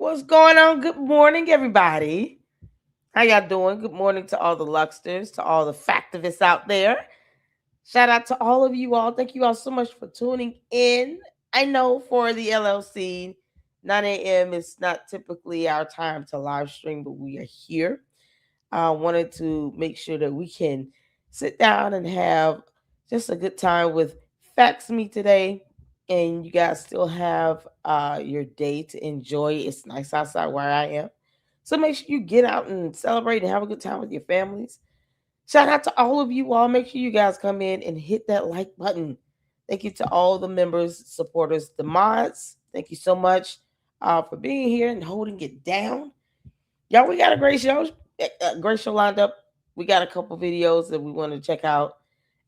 What's going on? Good morning, everybody. How y'all doing? Good morning to all the Luxters, to all the factivists out there. Shout out to all of you all. Thank you all so much for tuning in. I know for the LLC, 9 a.m. is not typically our time to live stream, but we are here. I wanted to make sure that we can sit down and have just a good time with Facts Me today. And you guys still have your day to enjoy. It's nice outside where I am. So make sure you get out and celebrate and have a good time with your families. Shout out to all of you all. Make sure you guys come in and hit that like button. Thank you to all the members, supporters, the mods. Thank you so much for being here and holding it down. Y'all, we got a great show lined up. We got a couple videos that we want to check out.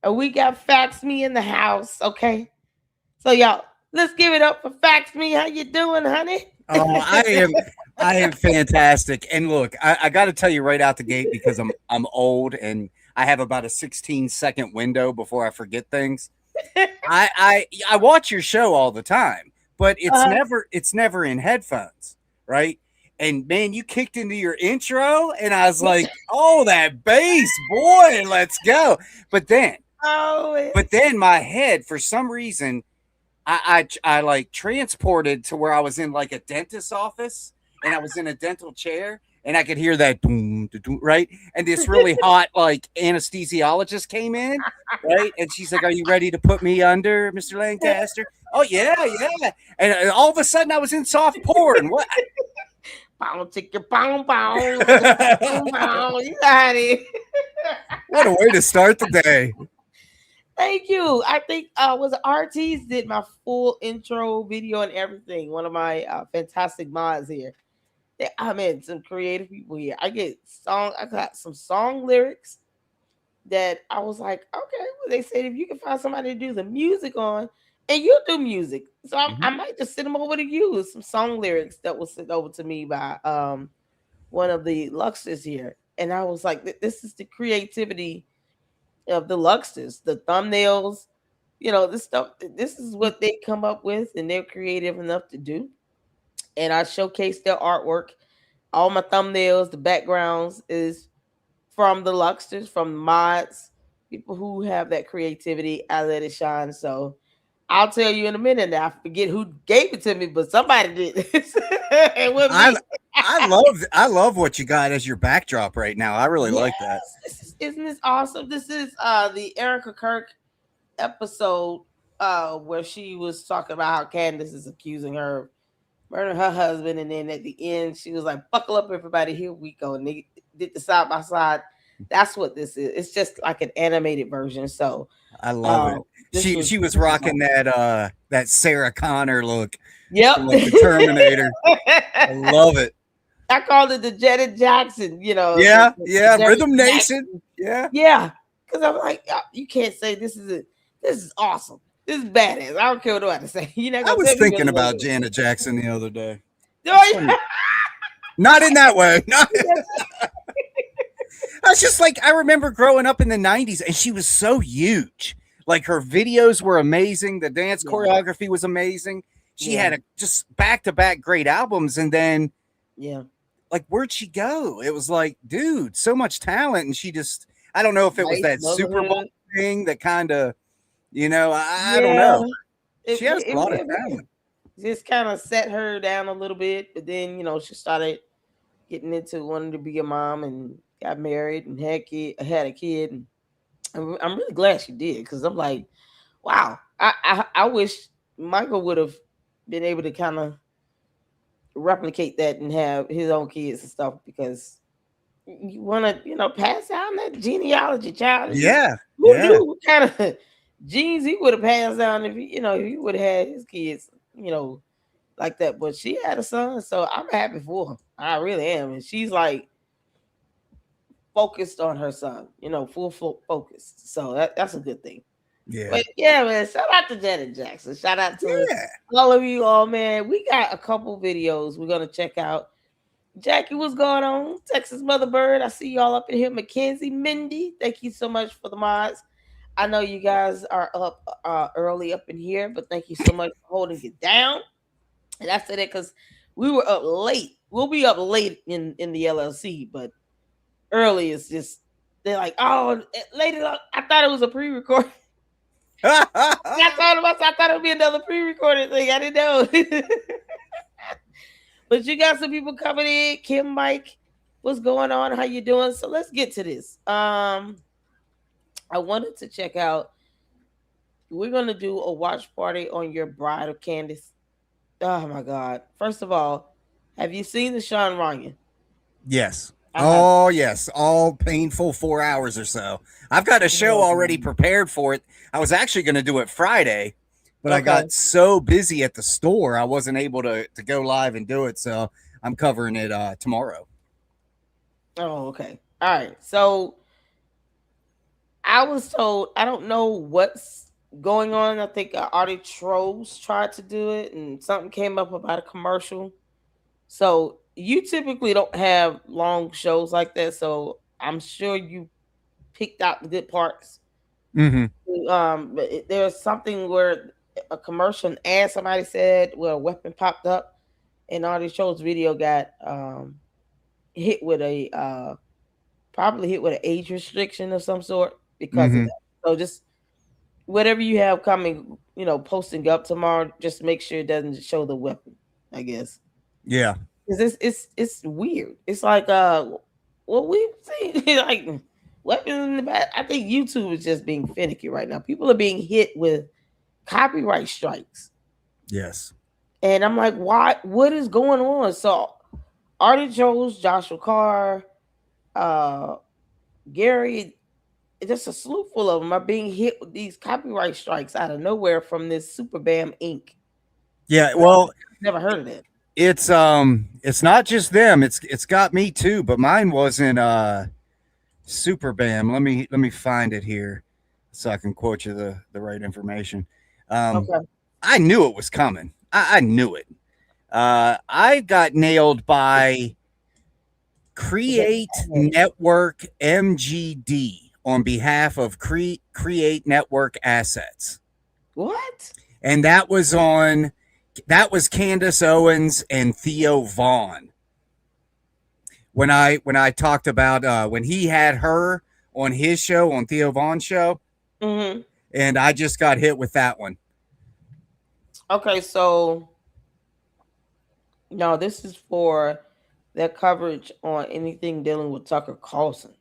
And we got Fax Me in the house, okay? So y'all, let's give it up for Fax Me. How you doing, honey? Oh, I am fantastic. And look, I got to tell you right out the gate because I'm old and I have about a 16-second window before I forget things. I watch your show all the time, but it's never in headphones, right? And man, you kicked into your intro, and I was like, "Oh, that bass, boy, let's go!" But then my head, for some reason, I like transported to where I was in like a dentist's office, and I was in a dental chair, and I could hear that boom, right? And this really hot like anesthesiologist came in, right? And she's like, "Are you ready to put me under, Mr. Lancaster?" Oh yeah, yeah. And all of a sudden, I was in soft porn. What? Pound, chicken, pound, pound, pound. You got it. What a way to start the day. Thank you. I think was RT's did my full intro video and everything. One of my fantastic mods here. I mean, some creative people here. I got some song lyrics that I was like, okay, well, they said if you can find somebody to do the music on, and you do music, so I might just send them over to you with some song lyrics that was sent over to me by one of the Luxters here, and I was like, this is the creativity of the Luxters, the thumbnails, this stuff. This is what they come up with, and they're creative enough to do. And I showcase their artwork. All my thumbnails, the backgrounds is from the Luxters, from the mods, people who have that creativity. I let it shine. So I'll tell you in a minute. Now I forget who gave it to me, but somebody did this. I love what you got as your backdrop right now. I really like that. Isn't this awesome? This is the Erica Kirk episode where she was talking about how Candace is accusing her of murdering her husband, and then at the end she was like, "Buckle up, everybody, here we go." And they did the side by side. That's what this is. It's just like an animated version. So I love it. She was rocking that Sarah Connor look. Yep, like the Terminator. I love it. I called it the Janet Jackson. Yeah, Rhythm Nation. Yeah. Because I'm like, you can't say this is awesome. This is badass. I don't care what nobody say. I was thinking about Janet Jackson the other day. Oh, yeah. Not in that way. I was just like, I remember growing up in the 90s, and she was so huge. Like, her videos were amazing. The dance choreography was amazing. She had just back-to-back great albums, and then, like, where'd she go? It was like, dude, so much talent, and she just, I don't know if it was that Super Bowl thing that kind of, I don't know. She has a lot of talent. Just kind of set her down a little bit, but then, she started getting into wanting to be a mom and got married and had a kid. And I'm really glad she did, because I'm like, wow, I wish Michael would have been able to kind of replicate that and have his own kids and stuff, because you want to, pass down that genealogy, child. Who knew what kind of genes he would have passed down if he would have had his kids, like that. But she had a son, so I'm happy for her. I really am. And she's like focused on her son, full focus. So that's a good thing. Yeah. But yeah, man, shout out to Janet Jackson. Shout out to all of you all, man. We got a couple videos we're going to check out. Jackie, what's going on? Texas Mother Bird. I see y'all up in here. Mackenzie, Mindy, thank you so much for the mods. I know you guys are up early up in here, but thank you so much for holding it down. And I said it because We were up late. We'll be up late in the LLC, but early is just they're like, oh, late. I thought it was a pre-record. I told him I thought it would be another pre-recorded thing. I didn't know. But you got some people coming in. Kim, Mike, what's going on? How you doing? So let's get to this. I wanted to check out. We're gonna do a watch party on your bride of Candace. Oh my God! First of all, have you seen the Sean Ryan? Yes. I have. Oh, yes. All painful 4 hours or so. I've got a show already prepared for it. I was actually going to do it Friday, but I Okay. got so busy at the store, I wasn't able to go live and do it. So I'm covering it tomorrow. Oh, okay. All right. So I was told I don't know what's going on. I think Artie Trolls tried to do it, and something came up about a commercial. So you typically don't have long shows like that. So I'm sure you picked out the good parts. Mm-hmm. But there's something where a commercial ad somebody said where a weapon popped up, and Artie Trolls video got hit with a probably hit with an age restriction of some sort because of Mm-hmm. that. So just whatever you have coming, posting up tomorrow, just make sure it doesn't show the weapon, I guess. Yeah. Because it's weird. It's like what we've seen like weapons in the back. I think YouTube is just being finicky right now. People are being hit with copyright strikes. Yes. And I'm like, why what is going on? So Artie Jones, Joshua Carr, uh Gary, just a slew full of them are being hit with these copyright strikes out of nowhere from this Super Bam Inc. Yeah. And Well, I've never heard of that. it's not just them. It's got me too, but mine wasn't Super Bam. Let me find it here so I can quote you the right information. Um, Okay. I knew it was coming. I knew it. I got nailed by Is that Create Network MGD on behalf of Create Network Assets. what? And that was Candace Owens and Theo Vaughn. When I talked about when he had her on his show, on Theo Vaughn's show, Hmm. and I just got hit with that one. Okay, so no, this is for their coverage on anything dealing with Tucker Carlson.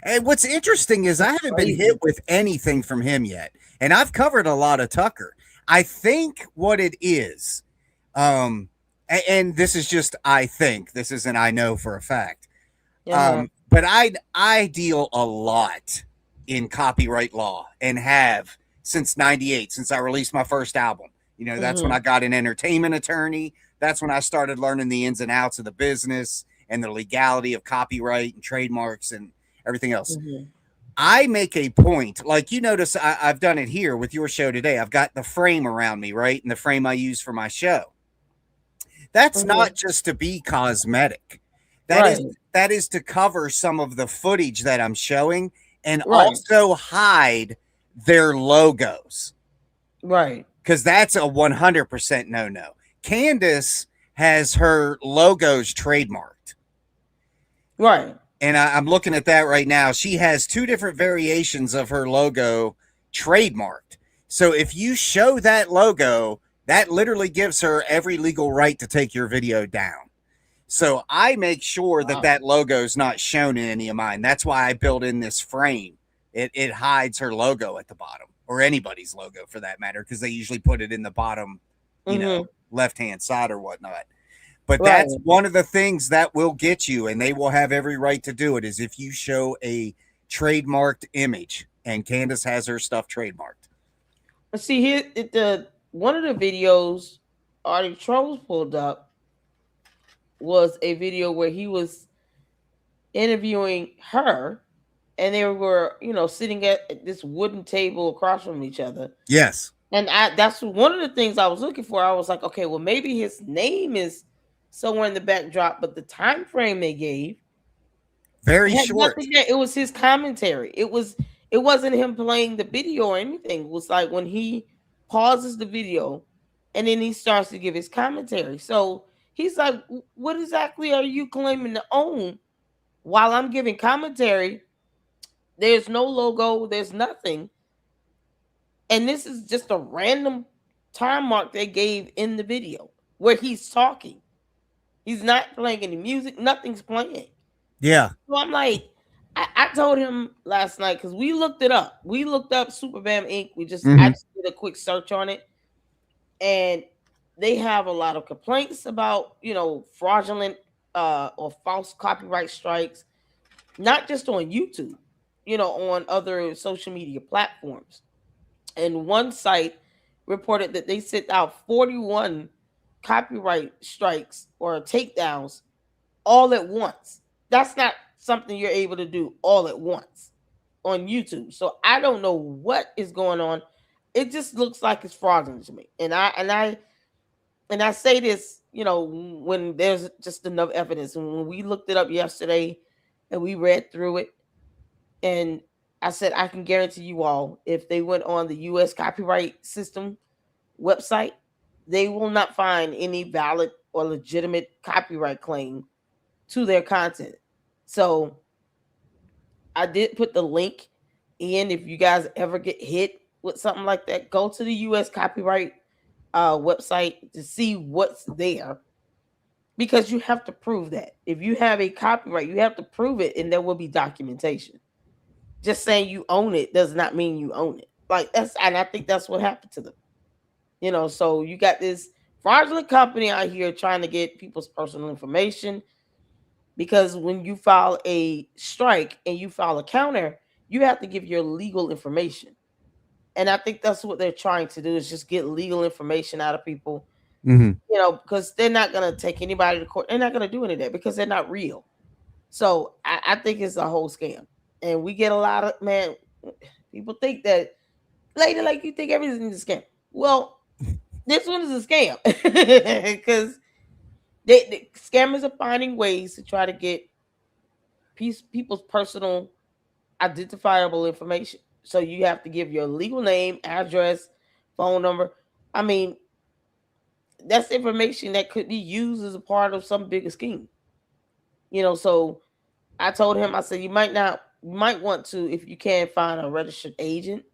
And what's interesting is I That's haven't been crazy. hit with anything from him yet. And I've covered a lot of Tucker. I think what it is, and this is just I think, this isn't I know for a fact. Uh-huh. But I deal a lot in copyright law and have since '98, since I released my first album. That's when Hmm. I got an entertainment attorney. That's when I started learning the ins and outs of the business and the legality of copyright and trademarks and everything else. Hmm. I make a point, like you notice I've done it here with your show today. I've got the frame around me, right? And the frame I use for my show. That's Hmm. not just to be cosmetic. That is Right. that is to cover some of the footage that I'm showing and Right. also hide their logos Right. because that's a 100% no. Candace has her logos trademarked. Right. And I'm looking at that right now. She has two different variations of her logo trademarked. So if you show that logo, that literally gives her every legal right to take your video down. So I make sure that Wow. that logo is not shown in any of mine. That's why I built in this frame. It hides her logo at the bottom, or anybody's logo for that matter, because they usually put it in the bottom, Hmm. left hand side or whatnot. But Right. that's one of the things that will get you, and they will have every right to do it, is if you show a trademarked image, and Candace has her stuff trademarked. See here, the one of the videos Artie Trolls pulled up was a video where he was interviewing her, and they were, sitting at this wooden table across from each other. Yes, And that's one of the things I was looking for. I was like, okay, well, maybe his name is somewhere in the backdrop, but the time frame they gave very had short. nothing there. It was his commentary. It wasn't him playing the video or anything. It was like when he pauses the video and then he starts to give his commentary. So He's like, what exactly are you claiming to own? While I'm giving commentary, there's no logo, there's nothing. And this is just a random time mark they gave in the video where he's talking. He's not playing any music, nothing's playing. Yeah. So I'm like, I told him last night because we looked it up. We looked up Superbam Inc. I Hmm. just did a quick search on it, and they have a lot of complaints about fraudulent or false copyright strikes, not just on YouTube, on other social media platforms. And one site reported that they sent out 41 copyright strikes or takedowns all at once. That's not something you're able to do all at once on YouTube. So I don't know what is going on. It just looks like it's fraudulent to me. And I say this, when there's just enough evidence. And when we looked it up yesterday and we read through it, and I said I can guarantee you all, if they went on the US copyright system website, they will not find any valid or legitimate copyright claim to their content. So I did put the link in. If you guys ever get hit with something like that, go to the US copyright website to see what's there, because you have to prove that. If you have a copyright, you have to prove it, and there will be documentation. Just saying you own it does not mean you own it. Like and I think that's what happened to them. So you got this fraudulent company out here trying to get people's personal information, because when you file a strike and you file a counter, you have to give your legal information. And I think that's what they're trying to do, is just get legal information out of people, Hmm. because they're not going to take anybody to court. They're not going to do any of that because they're not real. So I think it's a whole scam. And we get a lot of, man, people think that, lady, like you think everything's a scam. Well, this one is a scam because the scammers are finding ways to try to get people's personal identifiable information. So you have to give your legal name, address, phone number. I mean, that's information that could be used as a part of some bigger scheme. So I told him, I said, you might want to, if you can, find a registered agent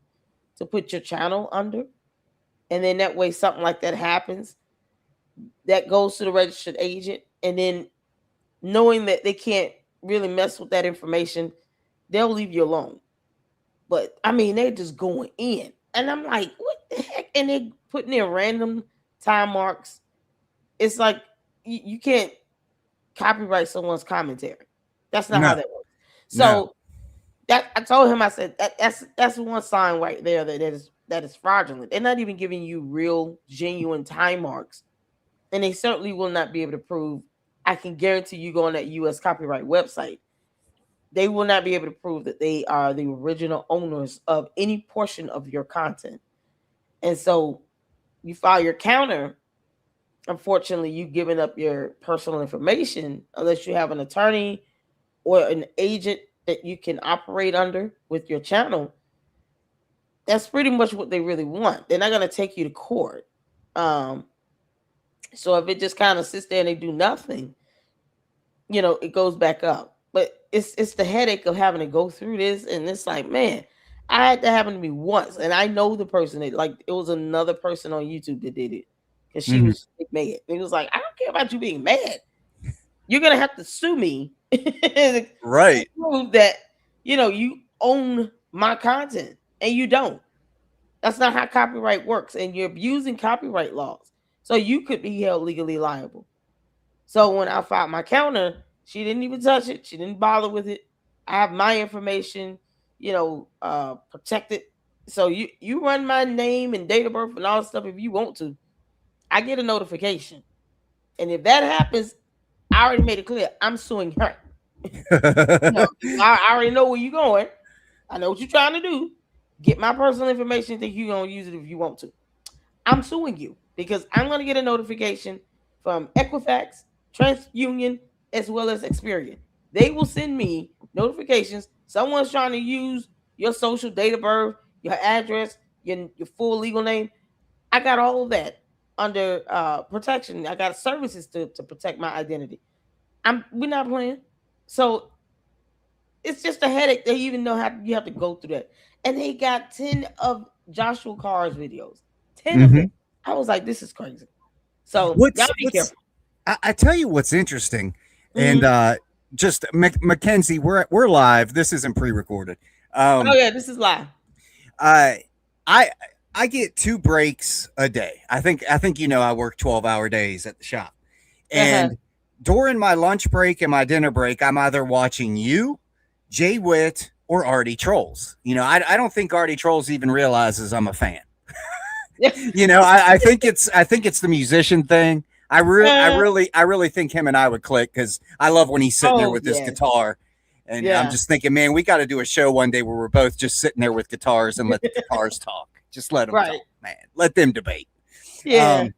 to put your channel under. And then that way, something like that happens, that goes to the registered agent. And then knowing that they can't really mess with that information, they'll leave you alone. But I mean, they're just going in. And I'm like, what the heck? And they're putting in random time marks. It's like you can't copyright someone's commentary. That's not how No, that works. no. So that I told him, I said that's one sign right there that is fraudulent. They're not even giving you real, genuine time marks. And they certainly will not be able to prove. I can guarantee you, go on that US copyright website, they will not be able to prove that they are the original owners of any portion of your content. And so you file your counter. Unfortunately, you've given up your personal information unless you have an attorney or an agent that you can operate under with your channel. That's pretty much what they really want. They're not going to take you to court. Um, so if it just kind of sits there and they do nothing, it goes back up. But it's the headache of having to go through this, and it's like, man, I had that happen to me once, and I know the person that, like, it was another person on YouTube that did it, because she Hmm. was mad. And it was like, I don't care about you being mad. You're gonna have to sue me to Right. prove that you own my content, and you don't. That's not how copyright works, and you're abusing copyright laws, so you could be held legally liable. So when I filed my counter, she didn't even touch it. She didn't bother with it. I have my information, protected. So you run my name and date of birth and all that stuff if you want to. I get a notification, and if that happens, I already made it clear I'm suing her. No, I already know where you're going. I know what you're trying to do. Get my personal information. Think you're gonna use it if you want to. I'm suing you because I'm going to get a notification from Equifax, TransUnion, as well as Experian. They will send me notifications. Someone's trying to use your social, date of birth, your address, your full legal name. I got all of that. under protection. I got services to protect my identity. We're not playing. So it's just a headache. They even know how you have to go through that. And they got 10 of Joshua Carr's videos. 10 of them. Hmm. I was like, this is crazy. So y'all be What's careful. I tell you what's interesting, and Hmm. just Mackenzie, we're live. This isn't pre-recorded. Oh Um, yeah, this is live. I I I get 2 breaks a day. I think I work 12-hour days at the shop, Uh-huh. and during my lunch break and my dinner break, I'm either watching you, Jay Witt, or Artie Trolls. I don't think Artie Trolls even realizes I'm a fan. I think it's the musician thing. uh, I really think him and I would click because I love when he's sitting there oh with his yes. guitar, and I'm Yeah. just thinking, man, we got to do a show one day where we're both just sitting there with guitars and let the guitars talk. Just let them Right. talk, man. Let them debate. Yeah. Um,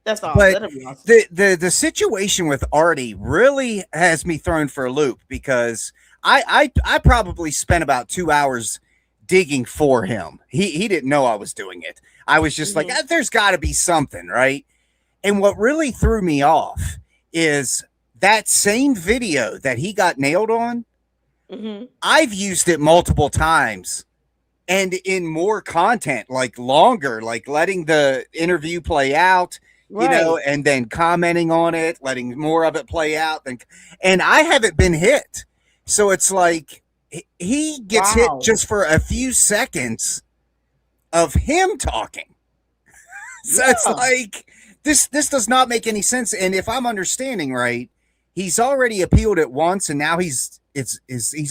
That's awesome. but That'll be awesome. the situation with Artie really has me thrown for a loop because I probably spent about 2 hours digging for him. He didn't know I was doing it. I was just like, Hmm. there's got to be something, right? And what really threw me off is that same video that he got nailed on. Hmm. I've used it multiple times and in more content, like longer, like letting the interview play out, Right. and then commenting on it, letting more of it play out. And I haven't been hit. So it's like he gets hit Wow. just for a few seconds of him talking. So it's Yeah. like this does not make any sense. And if I'm understanding right, he's already appealed it once, and now he's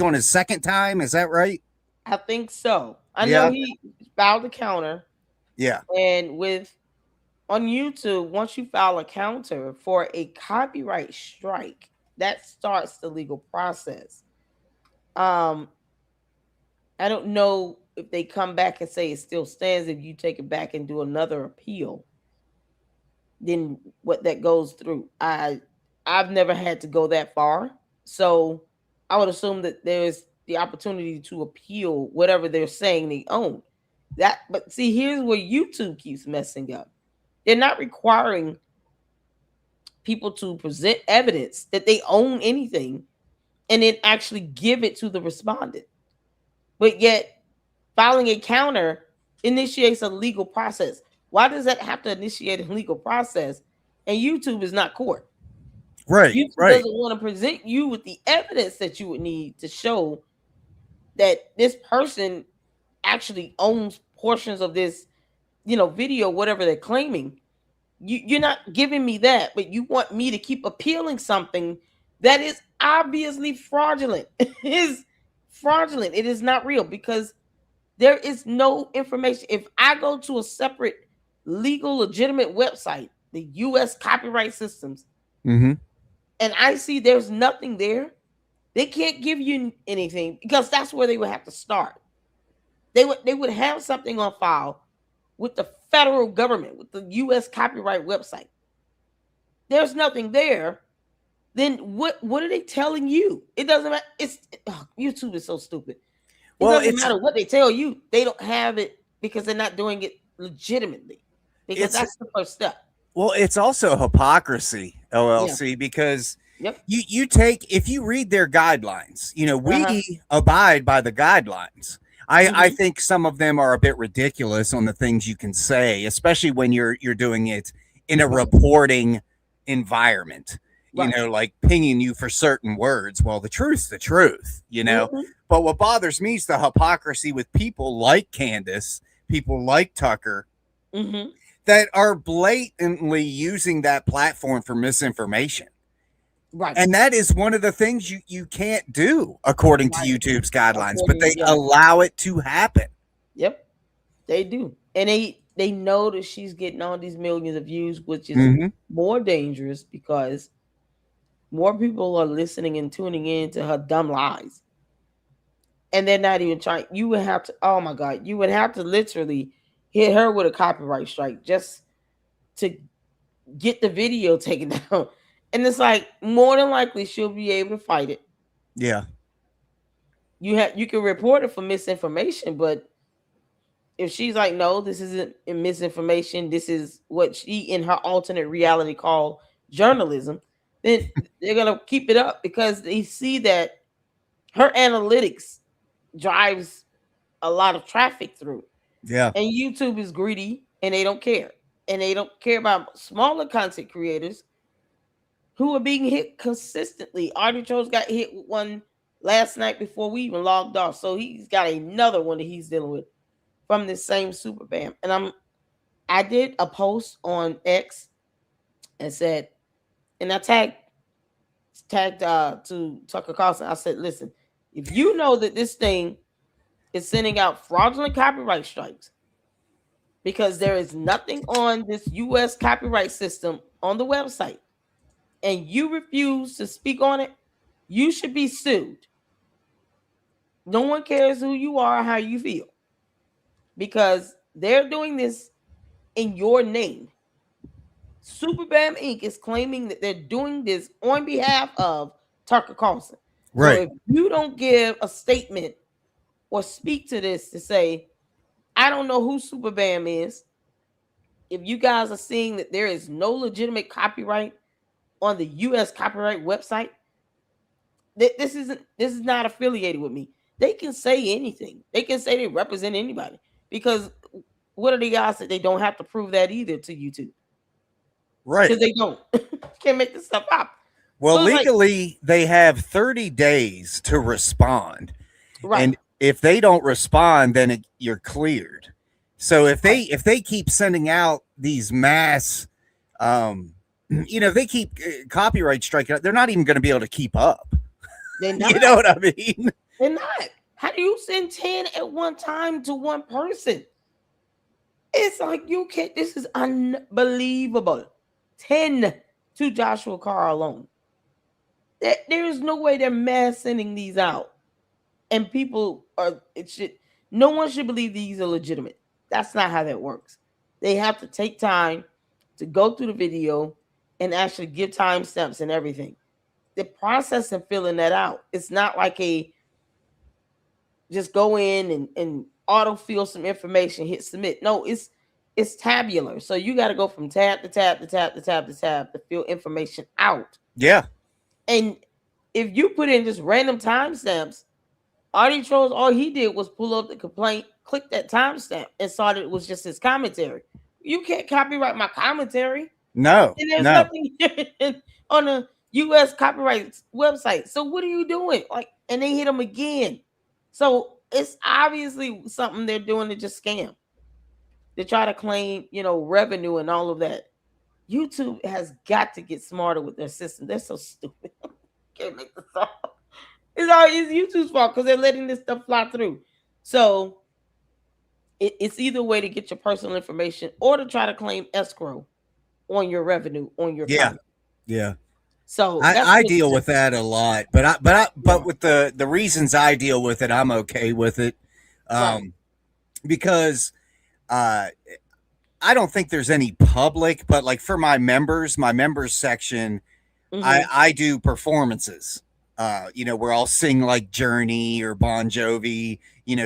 on his second time. Is that right? I think so. I know Yeah, he filed a counter, yeah. and with on YouTube, once you file a counter for a copyright strike, that starts the legal process. Um, I don't know if they come back and say it still stands if you take it back and do another appeal, then what that goes through. I've never had to go that far. So I would assume that there's the opportunity to appeal whatever they're saying they own. That but see here's where YouTube keeps messing up. They're not requiring people to present evidence that they own anything and then actually give it to the respondent. But yet filing a counter initiates a legal process. Why does that have to initiate a legal process? And YouTube is not court. Right, YouTube right. doesn't want to present you with the evidence that you would need to show that this person actually owns portions of this, video, whatever they're claiming. You're not giving me that, but you want me to keep appealing something that is obviously fraudulent. It is fraudulent. It is not real because there is no information. If I go to a separate legal, legitimate website, the US copyright systems, Mm-hmm. and I see there's nothing there, they can't give you anything because that's where they would have to start. They would have something on file with the federal government, with the US copyright website. There's nothing there. Then what are they telling you? It doesn't matter. YouTube is so stupid. It Well, doesn't matter what they tell you. They don't have it because they're not doing it legitimately. Because it's that's the first step. it's also hypocrisy, Yeah. LLC, because Yep. you take if you read their guidelines, Uh-huh. we abide by the guidelines. I Hmm. think some of them are a bit ridiculous on the things you can say, especially when you're doing it in a Right. reporting environment. Right. Like pinging you for certain words. Well, the truth's the truth. Hmm. But what bothers me is the hypocrisy with people like Candace, people like Tucker, Hmm. that are blatantly using that platform for misinformation. Right. And that is one of the things you can't do according to Right. YouTube's guidelines, but According, they yeah. allow it to happen. Yep. They do. And they know that she's getting all these millions of views, which is Mm-hmm. more dangerous because more people are listening and tuning in to her dumb lies. And they're not even trying. You would have to, oh my God, you would have to literally hit her with a copyright strike just to get the video taken down. And it's like more than likely she'll be able to fight it. Yeah. You can report it for misinformation, but If she's like, no, this isn't misinformation, this is what she in her alternate reality call journalism, then they're gonna keep it up because they see that her analytics drives a lot of traffic through. Yeah. And YouTube is greedy and they don't care. And they don't care about smaller content creators who are being hit consistently. Artichokes got hit with one last night before we even logged off. So he's got another one that he's dealing with from this same super bam. And I did a post on X and said, and I tagged to Tucker Carlson. I said, listen, if you know that this thing is sending out fraudulent copyright strikes because there is nothing on this US copyright system on the website and you refuse to speak on it, you should be sued. No one cares who you are or how you feel because they're doing this in your name. Superbam Inc. is claiming that they're doing this on behalf of Tucker Carlson. So Right. if you don't give a statement or speak to this to say, I don't know who Superbam is, if you guys are seeing that there is no legitimate copyright on the US copyright website, this is not affiliated with me. They can say anything. They can say they represent anybody because what are the odds that they don't have to prove that either to YouTube? Right. Because they don't. Can't make this stuff up. Well, So it's like, legally, they have 30 days to respond. right, And if they don't respond, then you're cleared. So right. if they keep sending out these mass, if they keep copyright striking out, they're not even going to be able to keep up. They're not. You know what I mean? They're not. How do you send 10 at one time to one person? It's like you can't. This is unbelievable. 10 to Joshua Carr alone. There is no way they're mass sending these out. And people are, it should, no one should believe these are legitimate. That's not how that works. They have to take time to go through the video and actually give timestamps and everything. The process of filling that out, it's not like a just go in and auto fill some information, hit submit. No, it's tabular. So you got to go from tab to tab to tab to tab to tab to fill information out. Yeah. And if you put in just random timestamps, Artie Trolls, all he did was pull up the complaint, click that timestamp, and saw that it was just his commentary. You can't copyright my commentary. No. And there's No. nothing on the US copyright website. So what are you doing? Like, and they hit him again. So it's obviously something they're doing to just scam. They try to claim, revenue and all of that. YouTube has got to get smarter with their system. They're so stupid. Can't make this up. It's YouTube's fault because they're letting this stuff fly through. So it's either way to get your personal information or to try to claim escrow on your revenue on your Yeah. content. Yeah. So I deal with that a lot, but Yeah. with the reasons I deal with it, I'm okay with it, Right. because I don't think there's any public, but like for my members section, Mhm. I do performances, where I'll sing like Journey or Bon Jovi,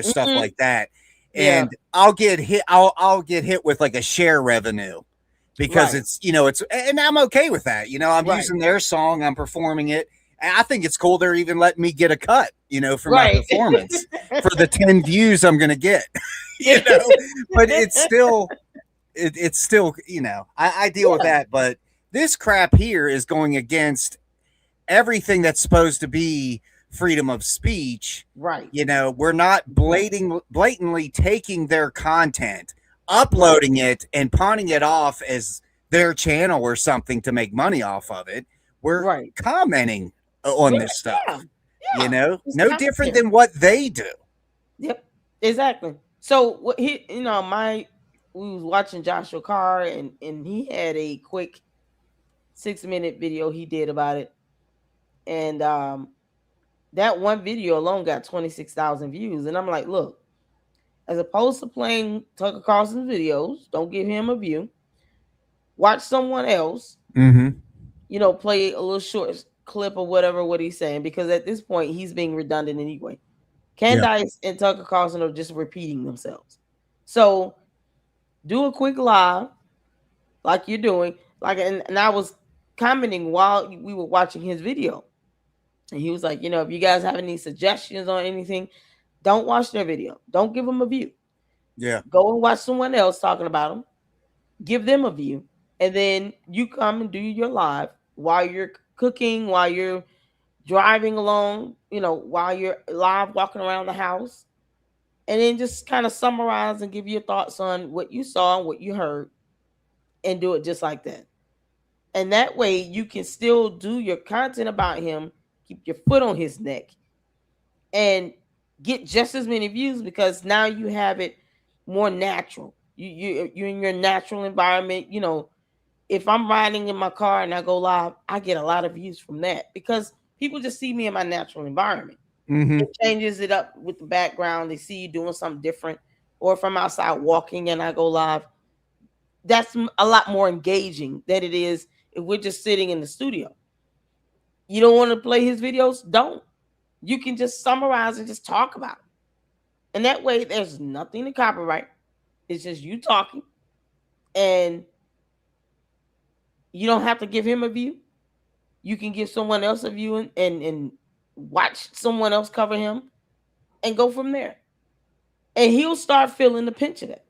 stuff Mhm. like that, Yeah. and I'll get hit with like a share revenue because Right. and I'm okay with that. I'm Right. using their song, I'm performing it. And I think it's cool they're even letting me get a cut, for my Right. performance for the 10 views I'm gonna get. you know, but it's still, I deal with Yeah. that, but this crap here is going against everything that's supposed to be freedom of speech. Right. We're not blatantly taking their content, Right. uploading it, and pawning it off as their channel or something to make money off of it. We're Right. commenting on Yeah. this Yeah. stuff, Yeah. It's no different commentary. than what they do. Yep. Exactly. So what we was watching Joshua Carr and he had a quick 6-minute video he did about it. And that one video alone got 26,000 views. And I'm like, look, as opposed to playing Tucker Carlson's videos, don't give him a view. Watch someone else, Mm-hmm. play a little short clip or whatever what he's saying, because at this point he's being redundant anyway. Yeah. Candace and Tucker Carlson are just repeating themselves. So do a quick live like you're doing. Like, and I was commenting while we were watching his video. And he was like, if you guys have any suggestions on anything, don't watch their video. Don't give them a view. Yeah. Go and watch someone else talking about them. Give them a view. And then you come and do your live while you're cooking, while you're driving along, while you're live walking around the house. And then just kind of summarize and give your thoughts on what you saw and what you heard and do it just like that. And that way you can still do your content about him, keep your foot on his neck, and get just as many views because now you have it more natural. You're in your natural environment. If I'm riding in my car and I go live, I get a lot of views from that because people just see me in my natural environment. Mm-hmm. It changes it up with the background. They see you doing something different. Or if I'm outside walking and I go live, that's a lot more engaging than it is if we're just sitting in the studio. You don't want to play his videos? Don't. You can just summarize and just talk about it. And that way, there's nothing to copyright. It's just you talking. And you don't have to give him a view. You can give someone else a view and watch someone else cover him and go from there. And he'll start feeling the pinch of that.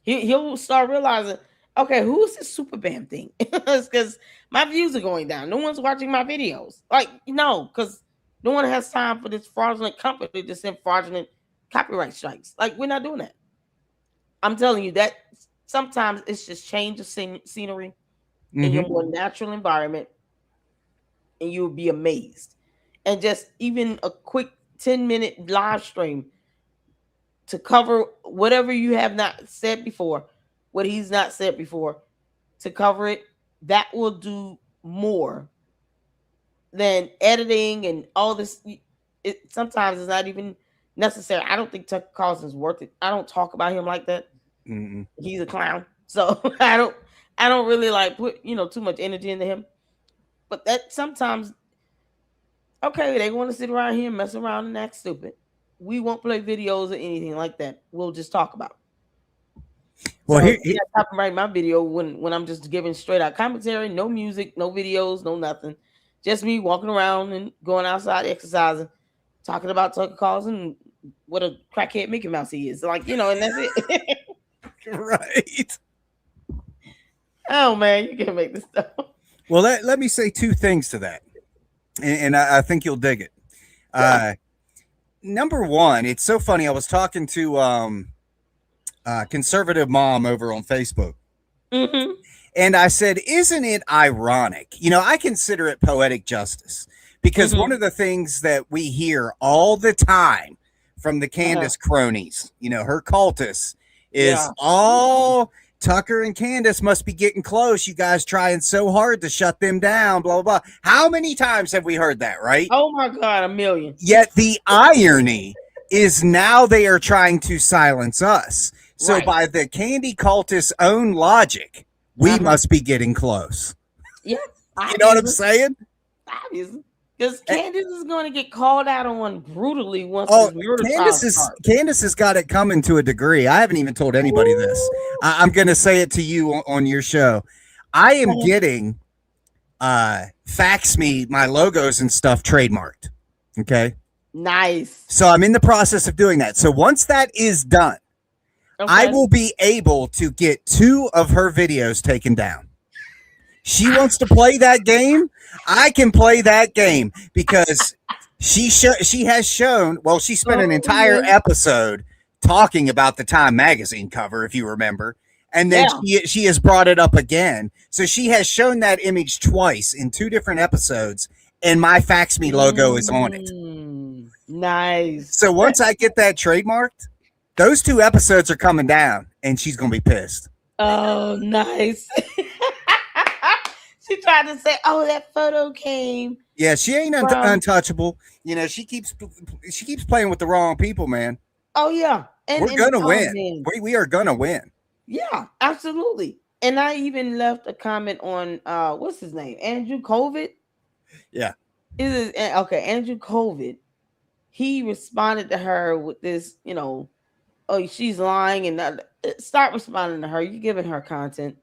He'll start realizing, okay, who's this super bam thing? Because my views are going down. No one's watching my videos. Like, no, because no one has time for this fraudulent company to send fraudulent copyright strikes. Like, we're not doing that. I'm telling you that sometimes it's just change of scenery in your Mm-hmm. more natural environment, and you'll be amazed. And just even a quick 10-minute live stream to cover whatever you have not said before, what he's not said before, to cover it, that will do more than editing and all this. It sometimes is not even necessary. I don't think Tucker Carlson's worth it. I don't talk about him like that. Mm-hmm. He's a clown, so I don't really like put too much energy into him. But that sometimes, okay, they want to sit around here and mess around and act stupid. We won't play videos or anything like that. We'll just talk about it. Well, So here, you got copyright my video when I'm just giving straight out commentary, no music, no videos, no nothing. Just me walking around and going outside exercising, talking about Tucker Carlson and what a crackhead Mickey Mouse he is. Like, and that's it. right. Oh man, you can make this stuff. Well, let me say two things to that, and I think you'll dig it. Yeah. Number one, it's so funny. I was talking to conservative mom over on Facebook. Mm-hmm. And I said, isn't it ironic? I consider it poetic justice because one Mm-hmm. of the things that we hear all the time from the Uh-huh. Candace cronies, her cultists, is Yeah. all Tucker and Candace must be getting close. You guys trying so hard to shut them down, blah, blah, blah. How many times have we heard that, right? Oh my God, a million. Yet the irony is now they are trying to silence us. So Right. by the candy cultist's own logic, we Uh-huh. must be getting close. Yeah. You know what I'm Obviously. saying? Obviously. Because Eh, Candace is going to get called out on brutally once Oh, this murder trial Candace is starts. Candace has got it coming to a degree. I haven't even told anybody this. Ooh. I'm going to say it to you on your show. I am getting fax me my logos and stuff trademarked. Okay. Nice. So I'm in the process of doing that. So once that is done, I Okay. will be able to get 2 of her videos taken down. She wants to play that game. I can play that game because she has shown. Well, she spent an Oh, entire episode talking about the Time magazine cover, if you remember, and then yeah. she has brought it up again. So she has shown that image twice in 2 different episodes, and my Fax Me logo is on it. Nice. So once I get that trademarked, those 2 episodes are coming down, and she's gonna be pissed. Oh, nice. She tried to say, "Oh, that photo came Yeah, she ain't from." untouchable. She keeps playing with the wrong people, man. Oh yeah, We're and gonna oh win. man, We are gonna win. yeah, absolutely. And I even left a comment on what's his name, Andrew COVID. Yeah. Is it okay? Andrew COVID. He responded to her with this, oh, she's lying, and stop responding to her. You're giving her content.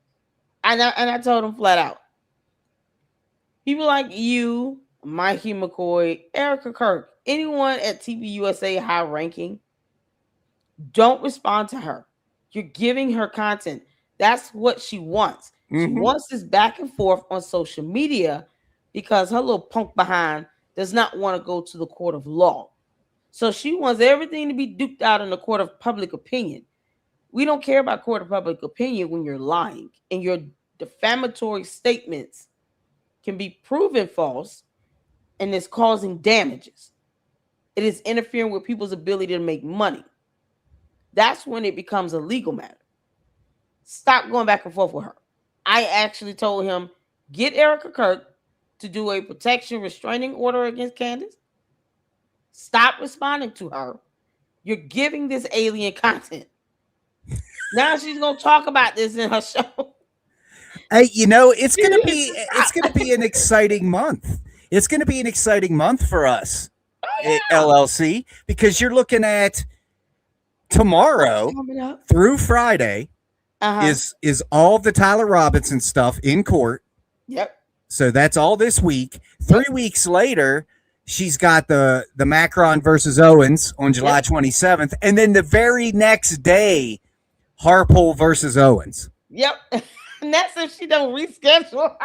And I told him flat out, people like you, Mikey McCoy, Erica Kirk, anyone at TV USA high ranking, don't respond to her. You're giving her content. That's what she wants. She Mm-hmm. wants this back and forth on social media because her little punk behind does not want to go to the court of law. So she wants everything to be duked out in the court of public opinion. We don't care about court of public opinion when you're lying and your defamatory statements can be proven false and is causing damages. It is interfering with people's ability to make money. That's when it becomes a legal matter. Stop going back and forth with her. I actually told him, get Erica Kirk to do a protection restraining order against Candace. Stop responding to her. You're giving this alien content. Now she's gonna talk about this in her show. Hey, you know, it's You gonna need be to it's stop. gonna be an exciting month. It's gonna be an exciting month for us at Oh LLC because you're looking at yeah. tomorrow Coming up. through Friday Uh-huh. is all the Tyler Robinson stuff in court. Yep. So that's all this week. Yep. 3 weeks later, she's got the Macron versus Owens on July Yep. 27th, and then the very next day, Harpole versus Owens. Yep. And that's if she don't reschedule. No.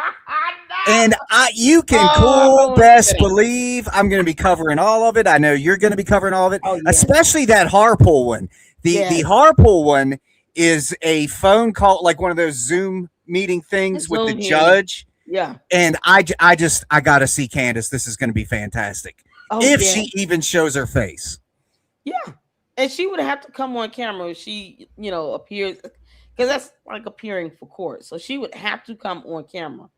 And you can cool Oh, best yeah. believe I'm going to be covering all of it. I know you're going to be covering all of it, Oh, yeah. especially that Harpole one. The Yes. Harpole one is a phone call, like one of those Zoom meeting things It's with the Zoom hearing. judge. Yeah. And I got to see Candace. This is going to be fantastic. Oh, If yeah. she even shows her face. Yeah. And she would have to come on camera if she, appears, because that's like appearing for court. So she would have to come on camera.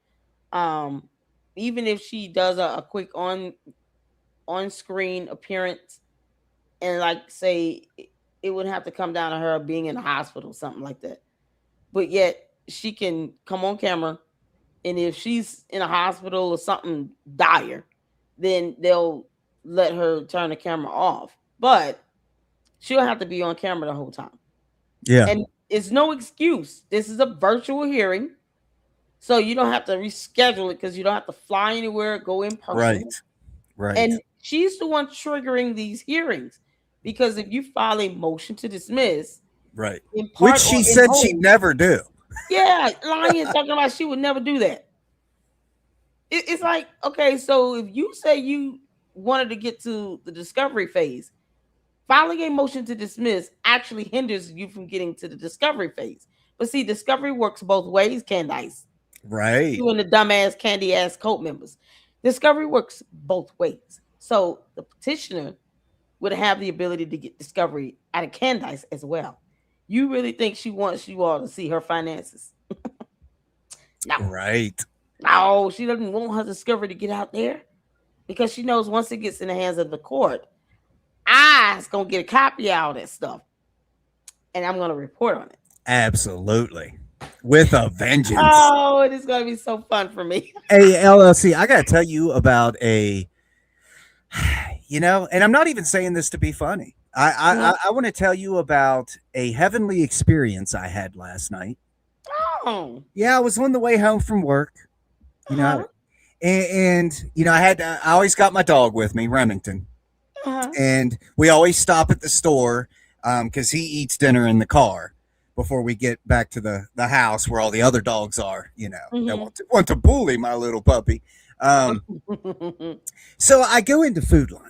Even if she does a quick on screen appearance, and like say it would have to come down to her being in the hospital, something like that. But yet she can come on camera, and if she's in a hospital or something dire, then they'll let her turn the camera off. But she'll have to be on camera the whole time. Yeah. And it's no excuse. This is a virtual hearing. So you don't have to reschedule it because you don't have to fly anywhere, go in person. Right. Right. And she's the one triggering these hearings. Because if you file a motion to dismiss, right. in part Which she or in said whole, she'd never do. yeah, lying talking about she would never do that. It's like, okay, so if you say you wanted to get to the discovery phase, filing a motion to dismiss actually hinders you from getting to the discovery phase. But see, discovery works both ways, Candace. Right. You and the dumbass candy ass cult members. Discovery works both ways. So the petitioner would have the ability to get discovery out of Candace as well. You really think she wants you all to see her finances? No. Right. No, she doesn't want her discovery to get out there because she knows once it gets in the hands of the court, I's gonna get a copy of all that stuff, and I'm gonna report on it. Absolutely. With a vengeance. Oh, it is gonna be so fun for me. Hey, LLC, I got to tell you about and I'm not even saying this to be funny. I want to tell you about a heavenly experience I had last night. Oh, Yeah, I was on the way home from work, you know, uh-huh, and I always got my dog with me, Remington, uh-huh. and we always stop at the store because he eats dinner in the car before we get back to the house where all the other dogs are, that want to bully my little puppy. So I go into Food Lion.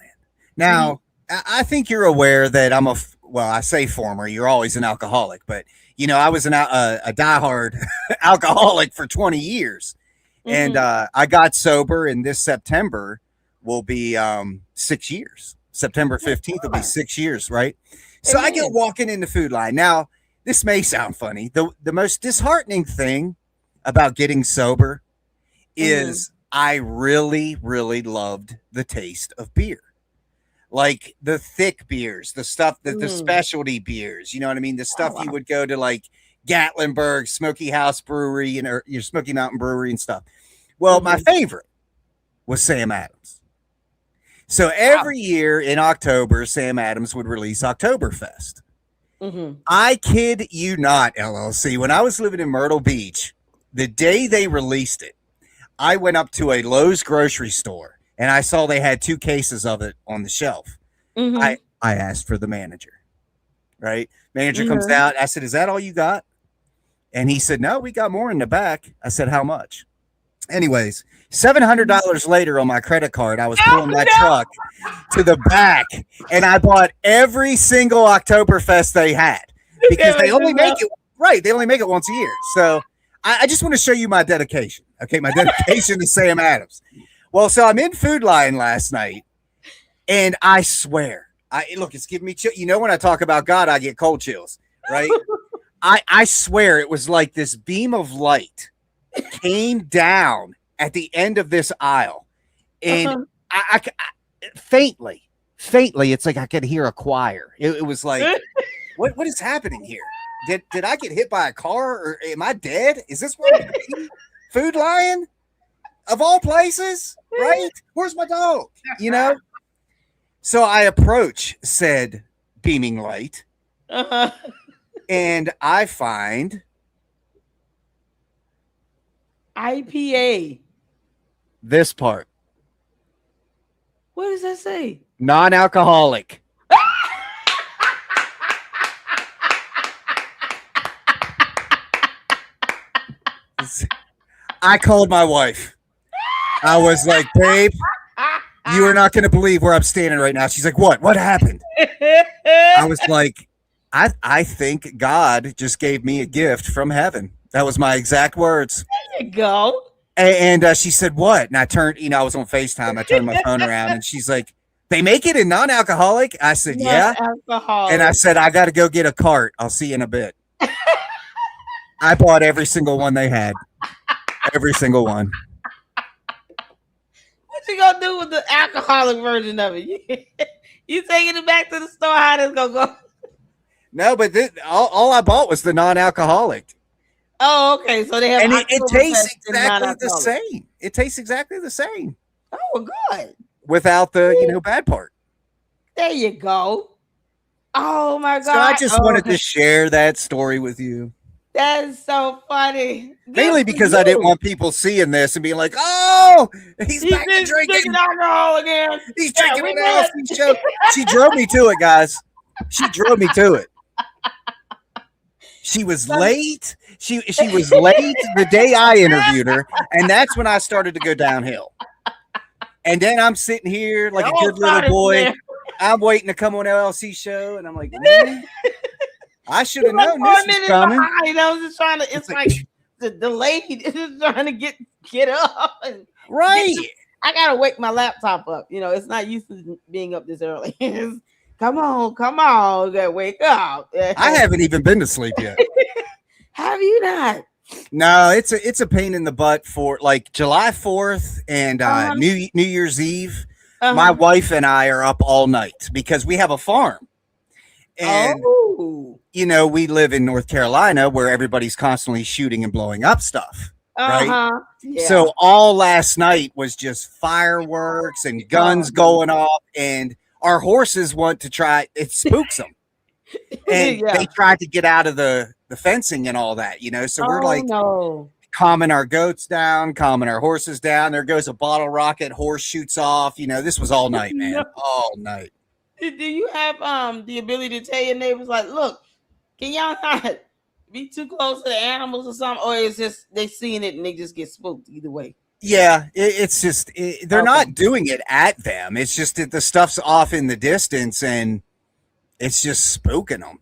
Now, I think you're aware that I say former, you're always an alcoholic, but I was a diehard alcoholic for 20 years. And I got sober, and this September will be 6 years. September 15th will be 6 years, right? So I get walking into Food Line. Now, this may sound funny. The most disheartening thing about getting sober is I really, really loved the taste of beer. Like the thick beers, the stuff the specialty beers, you know what I mean? The stuff you would go to like Gatlinburg, Smoky House Brewery, your Smoky Mountain Brewery and stuff. Well, my favorite was Sam Adams. So every year in October, Sam Adams would release Oktoberfest. Mm-hmm. I kid you not, LLC. When I was living in Myrtle Beach, the day they released it, I went up to a Lowe's grocery store and I saw they had 2 cases of it on the shelf. Mm-hmm. I asked for the manager, right? Manager comes Mm-hmm. out. I said, "Is that all you got?" And he said, "No, we got more in the back." I said, "How much?" Anyways, $700 later on my credit card, I was pulling my Oh truck to the back and I bought every single Oktoberfest they had no! Look because at they only make yourself. it right. They only make it once a year. So I just want to show you my dedication. Okay, my dedication to Sam Adams. Well, so I'm in Food Lion last night, and I swear, I look, it's giving me chill. You know, when I talk about God, I get cold chills, right? I swear it was like this beam of light came down at the end of this aisle, and Uh-huh. faintly, faintly, it's like I could hear a choir. It was like, what is happening here? Did I get hit by a car, or am I dead? Is this where I'm gonna be? Food Lion of all places, right? Where's my dog? You know. So I approach said beaming light, Uh-huh. and I find IPA. this part What does that say? non-alcoholic. I called my wife. I was like, "Babe, you are not going to believe where I'm standing right now." She's like, "What? What happened?" I was like, I think God just gave me a gift from heaven. That was my exact words. There you go. And she said, "What?" And I turned, I was on FaceTime. I turned my phone around and she's like, "They make it in non-alcoholic?" I said, Not "Yeah." And I alcoholic. said, "I got to go get a cart. I'll see you in a bit." I bought every single one they had. Every single one. What you gonna do with the alcoholic version of it? You taking it back to the store? How this gonna go? No, but all I bought was the non-alcoholic. Oh, okay. So they have And it tastes Oktoberfest and exactly the non-alcoholic. same. It tastes exactly the same Oh, well, good. without the, bad part. There you go. Oh my So I God. just Oh, wanted to share that story with you. that is so funny. Good Mainly for because I didn't you. want people seeing this and being like, "Oh, he's He's back to been drinking drinking. alcohol again. He's Yeah, drinking we on the good. LC show." She drove me to it, guys. She drove me to it. She was late. She was late the day I interviewed her, and that's when I started to go downhill. And then I'm sitting here like It a all good little started from boy. there. I'm waiting to come on LLC show, and I'm like, "Man, I should You're have like known four this was minutes coming." behind. I was just trying to. It's It's like, like the delayed. It's just trying to get up and get. right. I gotta wake my laptop up. It's not used to being up this early. Come on, come on, gotta wake up. I haven't even been to sleep yet. Have you not? No, it's a pain in the butt for like July 4th and Uh-huh. New Year's Eve. My Uh-huh. wife and I are up all night because we have a farm. And Oh. we live in North Carolina where everybody's constantly shooting and blowing up stuff, right? Uh-huh. Yeah. So all last night was just fireworks and guns going off, and our horses want to try. It spooks them, and Yeah. they tried to get out of the fencing and all that. So we're Oh like no. calming our goats down, calming our horses down. There goes a bottle rocket, horse shoots off. This was all night, man, No. all night. Do you have the ability to tell your neighbors like, look, can y'all not be too close to the animals or something? Or it's just they seeing it and they just get spooked either way? Yeah, it's just they're Okay. not doing it at them. It's just that the stuff's off in the distance and it's just spooking them.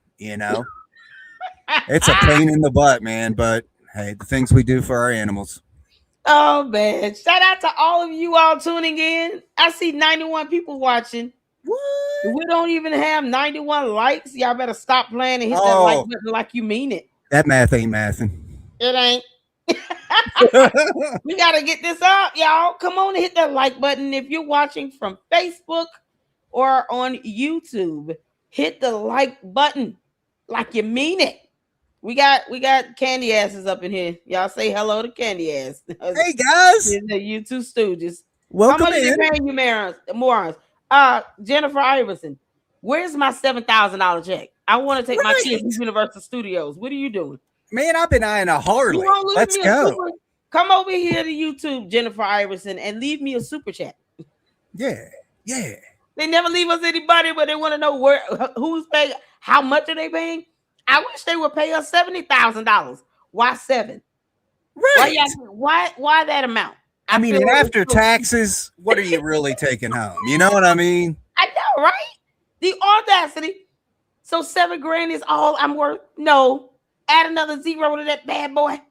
It's a pain in the butt, man. But hey, the things we do for our animals. Oh man. Shout out to all of you all tuning in. I see 91 people watching. What? We don't even have 91 likes. Y'all better stop playing and hit that like Oh, button like you mean it. that math ain't mathing. It ain't. We gotta get this up, y'all. Come on and hit that like button. If you're watching from Facebook or on YouTube, hit the like button like you mean it. We got candy asses up in here. Y'all say hello to candy ass. Hey guys, You two stooges. How welcome much are in. they paying you, morons? Jennifer Iverson. Where's my $7,000 check? I want to take my kids Right. to Universal Studios. What are you doing? Man, I've been eyeing a You Harley. won't leave Let's me a go. super. Come over here to YouTube, Jennifer Iverson, and leave me a super chat. Yeah. Yeah. They never leave us any money, but they want to know who's paying, how much are they paying? I wish they would pay us $70,000. Why 7? Right. Why that amount? I mean, and after taxes, what are you really taking home? You know what I mean? I know, right? The audacity. So $7,000 is all I'm worth? No. Add another zero to that bad boy.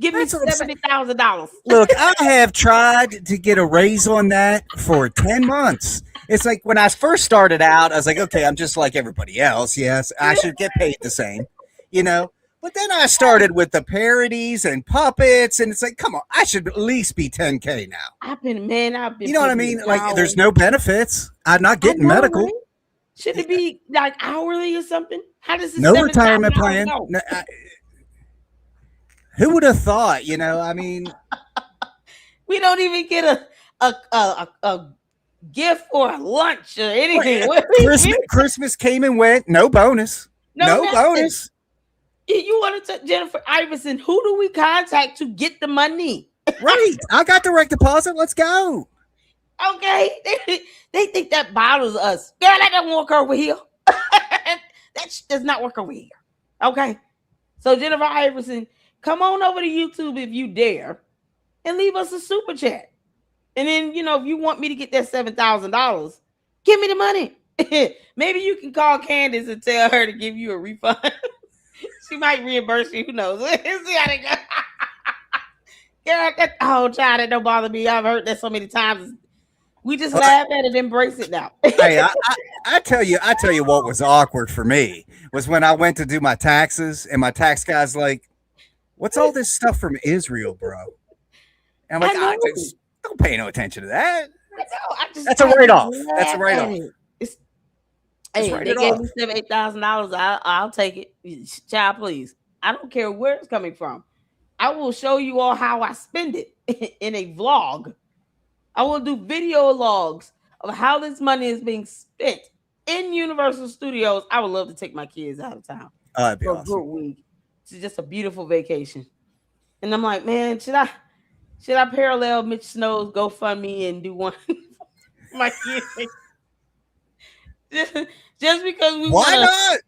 Give me $70,000. Look, I have tried to get a raise on that for 10 months. It's like when I first started out, I was like, okay, I'm just like everybody else. Yes, I should get paid the same, you know? But then I started with the parodies and puppets, and it's like, come on, I should at least be 10K now. I've been. You know what I mean? Like, there's no benefits. I'm not getting medical. Right? Should it be like hourly or something? How does this no retirement plan? No, who would have thought? You know, I mean, we don't even get a gift or a lunch or anything. Christmas came and went. No bonus. No bonus. You want to Jennifer Iverson? Who do we contact to get the money? Right. I got direct deposit. Let's go. Okay. They think that bothers us. Girl, that doesn't work over here. That does not work over here. Okay. So Jennifer Iverson, come on over to YouTube if you dare and leave us a super chat. And then, you know, if you want me to get that $7,000, give me the money. Maybe you can call Candace and tell her to give you a refund. She might reimburse you. Who knows? See how they go. Girl, child, that don't bother me. I've heard that so many times. We just laugh at it and embrace it now. Hey, I tell you what was awkward for me was when I went to do my taxes and my tax guy's like, what's all this stuff from Israel, bro? And I'm like, don't pay no attention to that. That's a write-off. That's a write-off. Hey, they gave me $8,000. I'll take it. Child, please. I don't care where it's coming from. I will show you all how I spend it in a vlog. I will do video logs of how this money is being spent in Universal Studios. I would love to take my kids out of town for a good week. It's just a beautiful vacation. And I'm like, man, should I parallel Mitch Snow's GoFundMe and do one for my kids? Just because we want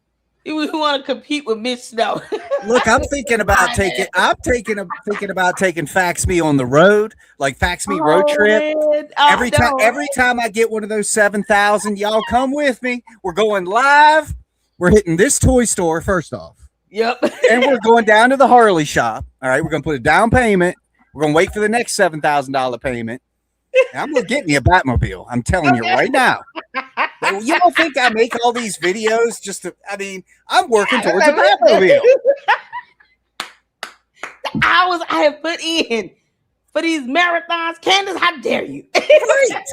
to compete with Mitch Snow. Look, I'm thinking about taking Fax Me on the road, like Fax Me road trip. Every time I get one of those 7,000, y'all come with me. We're going live. We're hitting this toy store first off. Yep. And we're going down to the Harley shop. All right, we're gonna put a down payment. We're gonna wait for the next $7,000 payment. And I'm gonna get me a Batmobile. I'm telling you right now. You don't think I make all these videos just to? I mean, I'm working towards a Batmobile. The hours I have put in for these marathons, Candace, how dare you? Right.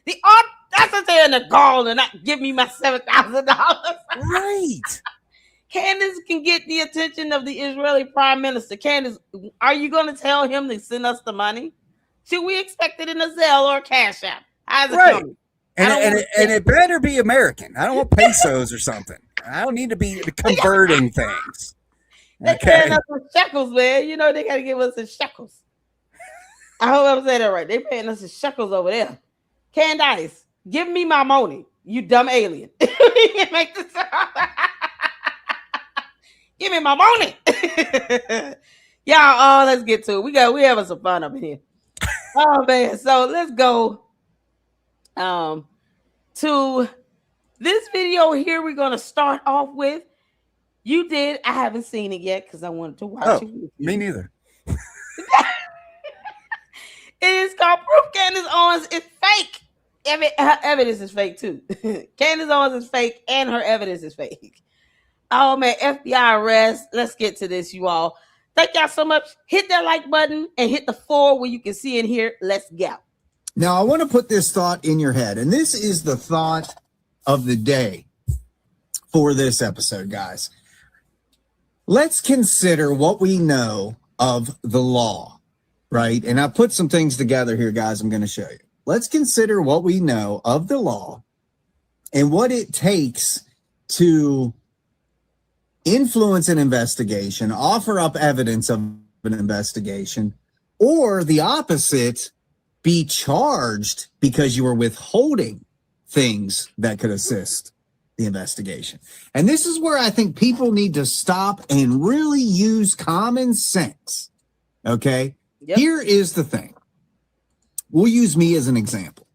The audacity and the gall and not give me my $7,000. Right. Candace can get the attention of the Israeli Prime Minister. Candace, are you going to tell him to send us the money? Should we expect it in a Zelle or a Cash App? How's it coming? And it better be American. I don't want pesos or something. I don't need to be converting things. They're paying us in shekels, man. You know they got to give us in shekels. I hope I'm saying that right. They're paying us in shekels over there. Candace, give me my money, you dumb alien. Make this give me my money. Y'all, let's get to it. We having some fun up here. Oh man, so let's go to this video here. We're gonna start off with. You did. I haven't seen it yet because I wanted to watch it. Me neither. It is called Proof Candace Owens is Fake. Her evidence is fake too. Candace Owens is fake and her evidence is fake. Oh man, FBI arrest. Let's get to this, you all. Thank y'all so much. Hit that like button and hit the 4 where you can see in here. Let's go. Now, I want to put this thought in your head, and this is the thought of the day for this episode, guys. Let's consider what we know of the law, right? And I put some things together here, guys, I'm going to show you. Let's consider what we know of the law and what it takes to influence an investigation, offer up evidence of an investigation, or the opposite, be charged because you were withholding things that could assist the investigation. And this is where I think people need to stop and really use common sense. Okay? Yep. Here is the thing. We'll use me as an example.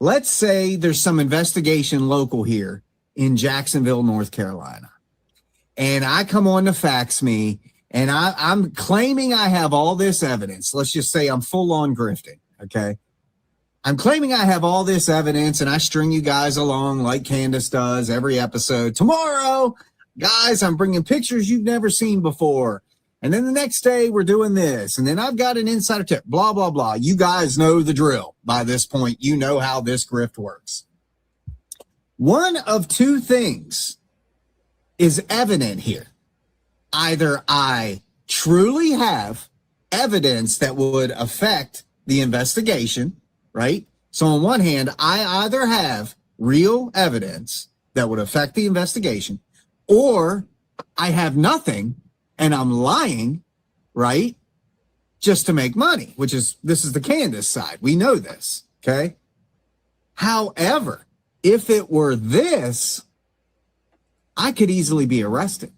Let's say there's some investigation local here in Jacksonville, North Carolina. And I come on to Fax Me, and I'm claiming I have all this evidence. Let's just say I'm full on grifting. Okay. I'm claiming I have all this evidence, and I string you guys along like Candace does every episode. Tomorrow, guys, I'm bringing pictures you've never seen before. And then the next day we're doing this. And then I've got an insider tip, blah, blah, blah. You guys know the drill by this point. You know how this grift works. One of two things is evident here. Either I truly have evidence that would affect the investigation, right? So on one hand, I either have real evidence that would affect the investigation, or I have nothing and I'm lying, right? Just to make money, this is the Candace side. We know this, okay? However, if it were this, I could easily be arrested.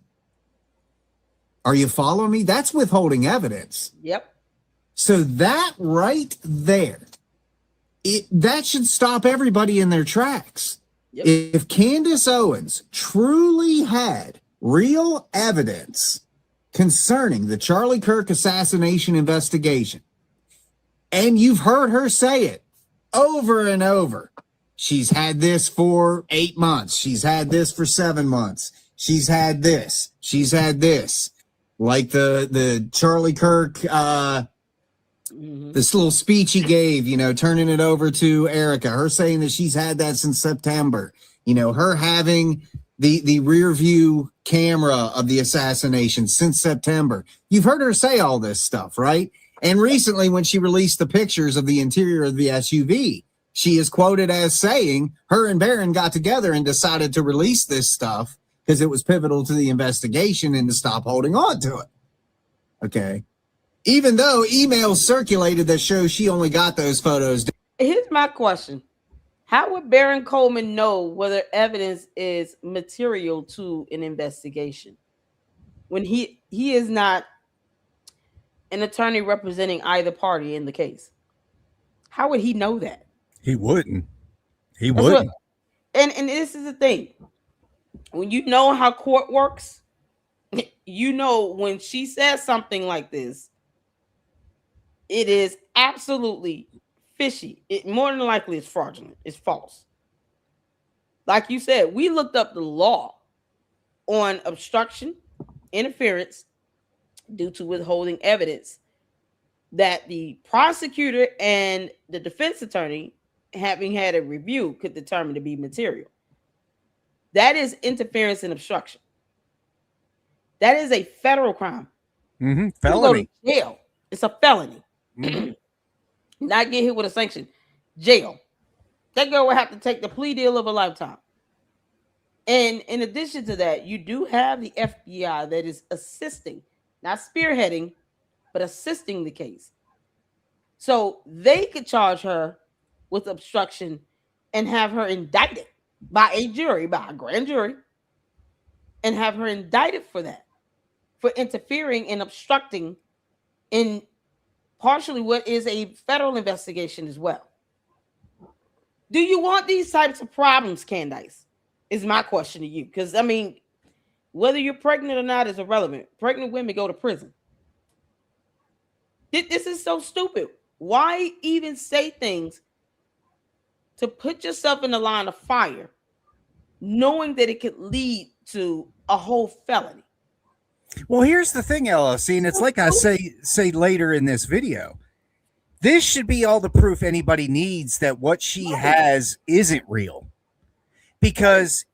Are you following me? That's withholding evidence. Yep. So that right there, that should stop everybody in their tracks. Yep. If Candace Owens truly had real evidence concerning the Charlie Kirk assassination investigation, and you've heard her say it over and over, she's had this for 8 months. She's had this for 7 months. She's had this. She's had this. Like the Charlie Kirk, this little speech he gave, turning it over to Erica, her saying that she's had that since September, her having the rear view camera of the assassination since September. You've heard her say all this stuff, right? And recently when she released the pictures of the interior of the SUV, she is quoted as saying her and Barron got together and decided to release this stuff because it was pivotal to the investigation and to stop holding on to it. Okay. Even though emails circulated that show she only got those photos. Here's my question. How would Baron Coleman know whether evidence is material to an investigation when he is not an attorney representing either party in the case? How would he know that? He wouldn't. And this is the thing. When you know how court works, you know when she says something like this, it is absolutely fishy. It more than likely is fraudulent. It's false. Like you said, we looked up the law on obstruction, interference due to withholding evidence that the prosecutor and the defense attorney, having had a review, could determine to be material. That is interference and obstruction. That is a federal crime. Felony. You go to jail. It's a felony. Not get hit with a sanction. Jail. That girl will have to take the plea deal of a lifetime. And in addition to that, you do have the FBI that is assisting, not spearheading, but assisting the case. So they could charge her with obstruction and have her indicted by a jury, by a grand jury, and have her indicted for that, for interfering and obstructing in partially what is a federal investigation as well. Do you want these types of problems, Candace? Is my question to you. Because, I mean, whether you're pregnant or not is irrelevant. Pregnant women go to prison. This is so stupid. Why even say things to put yourself in the line of fire, knowing that it could lead to a whole felony? Well, here's the thing, LLC, and it's like I say later in this video. This should be all the proof anybody needs that what she has isn't real. Because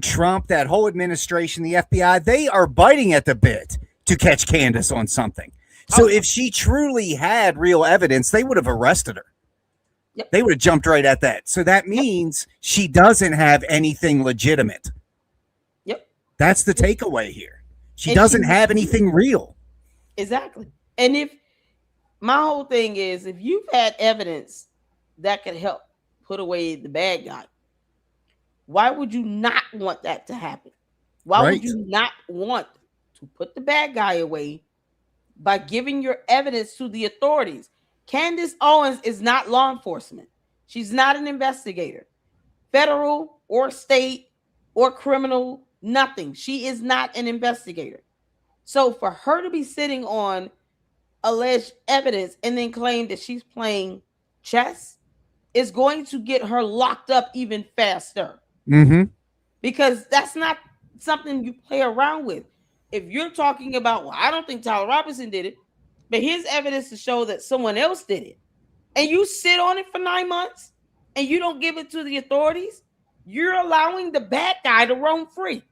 Trump, that whole administration, the FBI, they are biting at the bit to catch Candace on something. So if she truly had real evidence, they would have arrested her. Yep. They would have jumped right at that. So that Yep. means she doesn't have anything legitimate. Yep. That's the takeaway here. She And she doesn't have anything real. exactly. And if my whole thing is, if you've had evidence that could help put away the bad guy, why would you not want that to happen? Why would Right. you not want to put the bad guy away by giving your evidence to the authorities? Candace Owens is not law enforcement. She's not an investigator, federal or state or criminal, nothing. She is not an investigator. So for her to be sitting on alleged evidence and then claim that she's playing chess is going to get her locked up even faster, Mm-hmm. because that's not something you play around with. If you're talking about, well, I don't think Tyler Robinson did it, but here's evidence to show that someone else did it, and you sit on it for 9 months and you don't give it to the authorities, you're allowing the bad guy to roam free.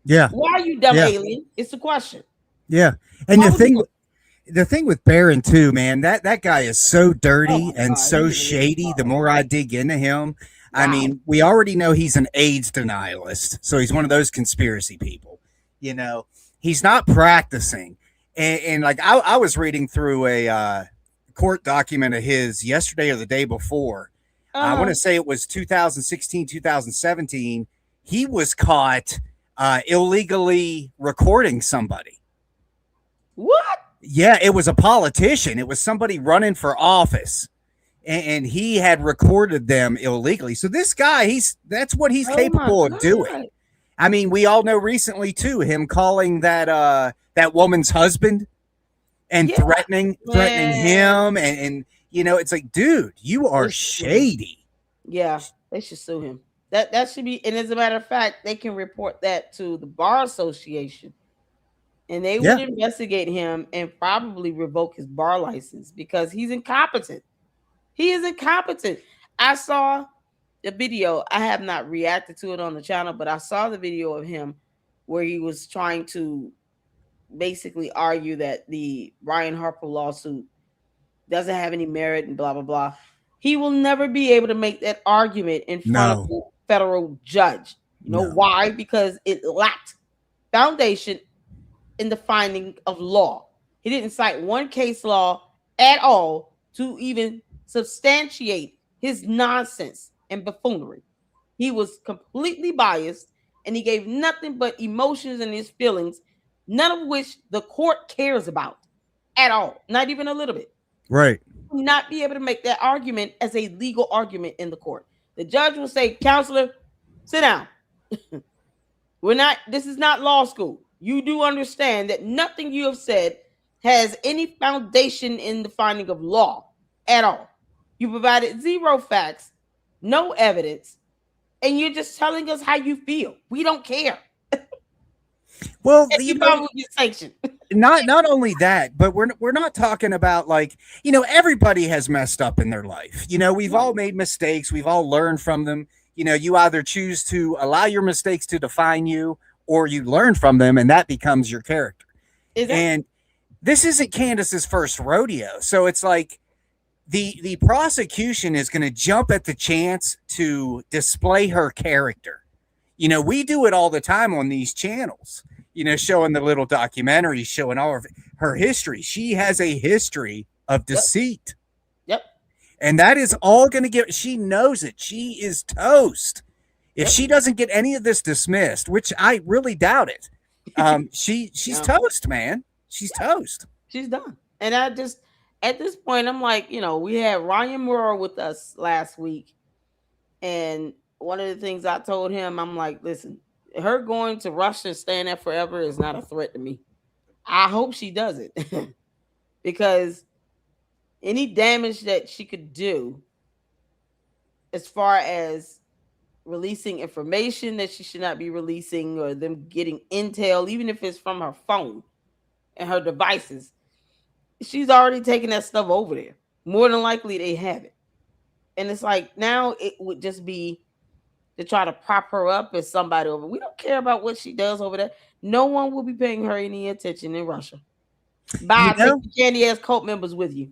Yeah. Why are you dumb Yeah. alien? It's the question. Yeah. And Why the would you- thing with Barron too, man, that guy is so dirty Oh my and God, so he is shady. The more I dig into him, I Wow. mean, we already know he's an AIDS denialist, so he's one of those conspiracy people. You know, he's not practicing, and like I was reading through a court document of his yesterday or the day before. I want to say it was 2016, 2017. He was caught illegally recording somebody. What? Yeah, it was a politician. It was somebody running for office, and he had recorded them illegally. So this guy, that's what he's Oh capable my of God. doing. I mean, we all know recently too him calling that woman's husband and Yeah, threatening man. him, and you know, it's like, dude, you are They should sue him. shady. Yeah, they should sue him. That should be, and as a matter of fact, they can report that to the bar association, and they Yeah. would investigate him and probably revoke his bar license because he's incompetent. He is incompetent. I saw the video. I have not reacted to it on the channel, but I saw the video of him where he was trying to basically argue that the Ryan Harper lawsuit doesn't have any merit and blah blah blah. He will never be able to make that argument in front of a federal judge. You know No. why? Because it lacked foundation in the finding of law. He didn't cite one case law at all to even substantiate his nonsense and buffoonery. He was completely biased, and he gave nothing but emotions and his feelings, none of which the court cares about at all, not even a little bit. Right. Not be able to make that argument as a legal argument in the court. The judge will say, "Counselor, sit down. This is not law school. You do understand that nothing you have said has any foundation in the finding of law at all. You provided zero facts, no evidence, and you're just telling us how you feel. We don't care." Well, And you you know, probably get sanctioned. not only that, but we're not talking about, like, you know, everybody has messed up in their life. You know, we've all made mistakes. We've all learned from them. You know, you either choose to allow your mistakes to define you, or you learn from them, and that becomes your character. And this isn't Candace's first rodeo, so it's like the prosecution is going to jump at the chance to display her character. You know, we do it all the time on these channels. You know, showing the little documentaries, showing all of her history. She has a history of deceit. Yep. And that is all going to get, she knows it. She is toast. If she doesn't get any of this dismissed, which I really doubt it, she's toast, man. She's toast. She's done. And I just, at this point, I'm like, you know, we had Ryan Moore with us last week. And one of the things I told him, I'm like, listen, her going to Russia and staying there forever is not a threat to me. I hope she does it because any damage that she could do as far as releasing information that she should not be releasing, or them getting intel, even if it's from her phone and her devices, she's already taken that stuff over there. More than likely they have it. And it's like, now it would just be to try to prop her up as somebody over. We don't care about what she does over there. No one will be paying her any attention in Russia. Bye. Take the candy ass cult members with you.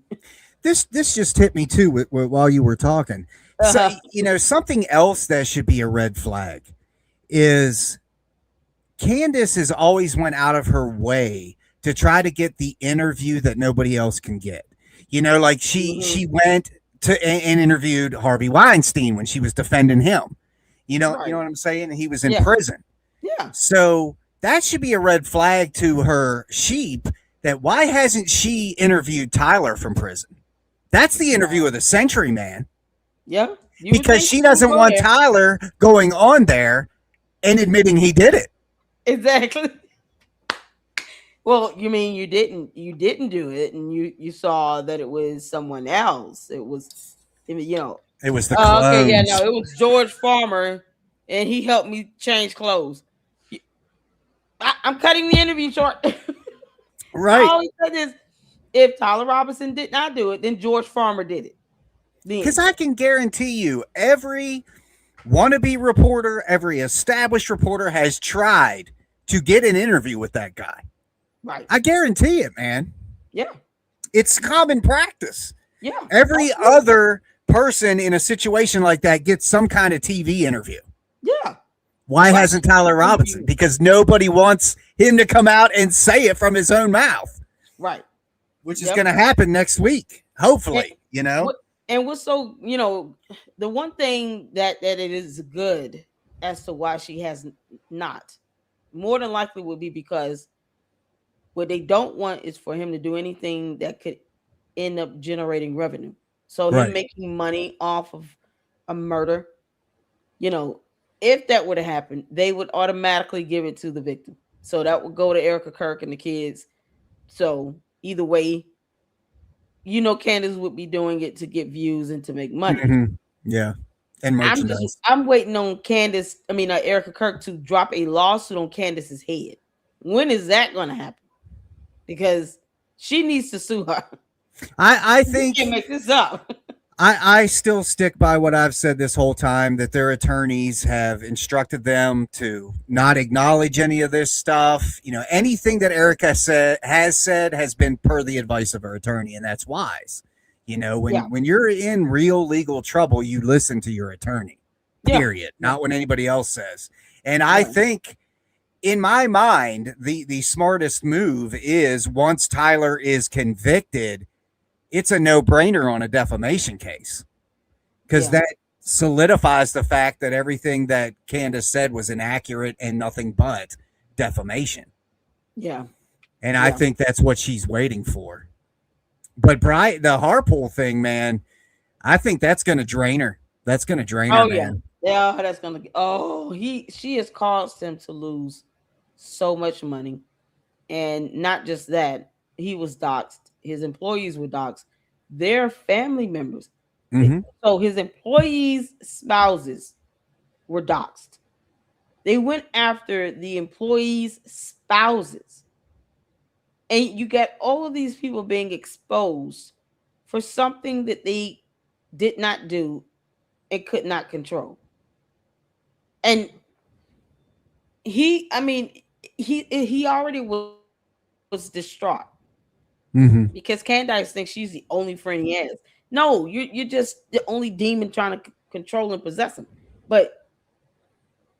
This just hit me too while you were talking. So Uh-huh. something else that should be a red flag is Candace has always went out of her way to try to get the interview that nobody else can get. Like she Hmm. went to and interviewed Harvey Weinstein when she was defending him. You know Right. what I'm saying? He was in Yeah. prison. Yeah. So that should be a red flag to her sheep that why hasn't she interviewed Tyler from prison? That's the interview of the century, man. Yeah. You would Because think she she would doesn't go want there. Tyler going on there and admitting he did it. Exactly. Well, you mean you didn't do it, and you saw that it was someone else. It was, you know. It was the Okay, yeah, clones. no, it was George Farmer, and he helped me change clothes. I'm cutting the interview short. Right. All he said is, if Tyler Robinson did not do it, then George Farmer did it. Because Then, I can guarantee you, every wannabe reporter, every established reporter has tried to get an interview with that guy. right? I guarantee it, man. Yeah, It's common practice. yeah, Every absolutely. other person in a situation like that gets some kind of TV interview. Yeah, Why right. hasn't Tyler Robinson? Because nobody wants him to come out and say it from his own mouth, Right. which is Yep. going to happen next week, And hopefully, what and what's so the one thing that it is good as to why she has not more than likely would be because what they don't want is for him to do anything that could end up generating revenue. So him Right. making money off of a murder, you know, if that were to happen, they would automatically give it to the victim. So that would go to Erica Kirk and the kids. So either way, Candace would be doing it to get views and to make money. Mm-hmm. Yeah. And merchandise. I'm waiting on Erica Kirk to drop a lawsuit on Candace's head. When is that going to happen? Because she needs to sue her. I You think can't make this up. I still stick by what I've said this whole time that their attorneys have instructed them to not acknowledge any of this stuff. Anything that Erica said has been per the advice of her attorney, and that's wise. Yeah, When you're in real legal trouble, you listen to your attorney. yeah, Period. yeah, Not what anybody else says. And I right, think in my mind, the smartest move is once Tyler is convicted, it's a no-brainer on a defamation case because yeah, that solidifies the fact that everything that Candace said was inaccurate and nothing but defamation. yeah, And I yeah. think that's what she's waiting for. But the Harpool thing, man, I think that's going to drain her. That's going to drain her, Oh yeah, man. yeah. That's gonna. She has caused him to lose so much money, and not just that, he was doxxed. His employees were doxxed. Their family members. Mm-hmm. So his employees' spouses were doxxed. They went after the employees' spouses. And you get all of these people being exposed for something that they did not do and could not control. And he already was distraught because Mm-hmm. Candace thinks she's the only friend he has. No, you're just the only demon trying to control and possess him. But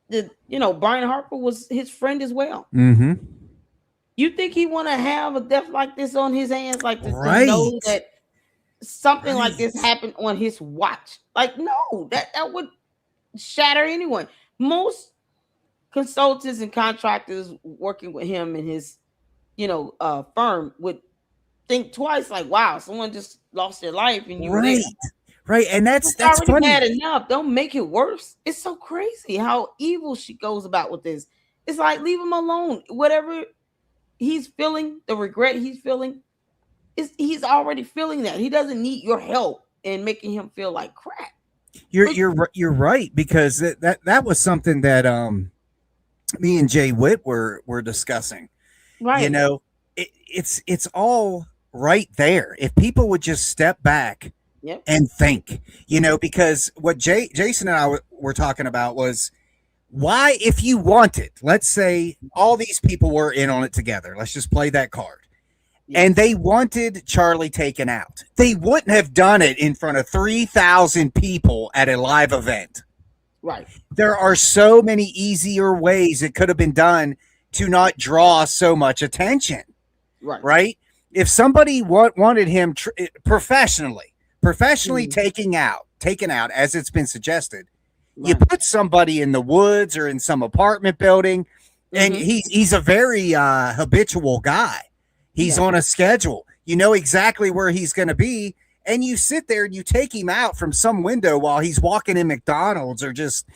Brian Harper was his friend as well. Mm-hmm. You think he want to have a death like this on his hands, like to know Right. that something like Right. this happened on his watch? Like, no, that would shatter anyone. Most consultants and contractors working with him and his, firm would think twice. Like, wow, someone just lost their life and you were there. Right. Right. And It's that's already funny. bad enough. Don't make it worse. It's so crazy how evil she goes about with this. It's like, leave him alone. Whatever he's feeling, the regret he's feeling, he's already feeling that. He doesn't need your help in making him feel like crap. You're right because that was something that me and Jay Witt were discussing. You Right. know, it's all right there. If people would just step back Yep. and think, because what Jason and I were talking about was why, if you wanted, let's say all these people were in on it together. Let's just play that card. and Yes. they wanted Charlie taken out. They wouldn't have done it in front of 3,000 people at a live event. Right. There are so many easier ways it could have been done to not draw so much attention, Right. right? If somebody wanted him professionally Mhm. taken out, as it's been suggested, you Right. put somebody in the woods or in some apartment building, and Mhm. he's a very habitual guy. He's Yeah. on a schedule. You know exactly where he's going to be, and you sit there and you take him out from some window while he's walking in McDonald's or just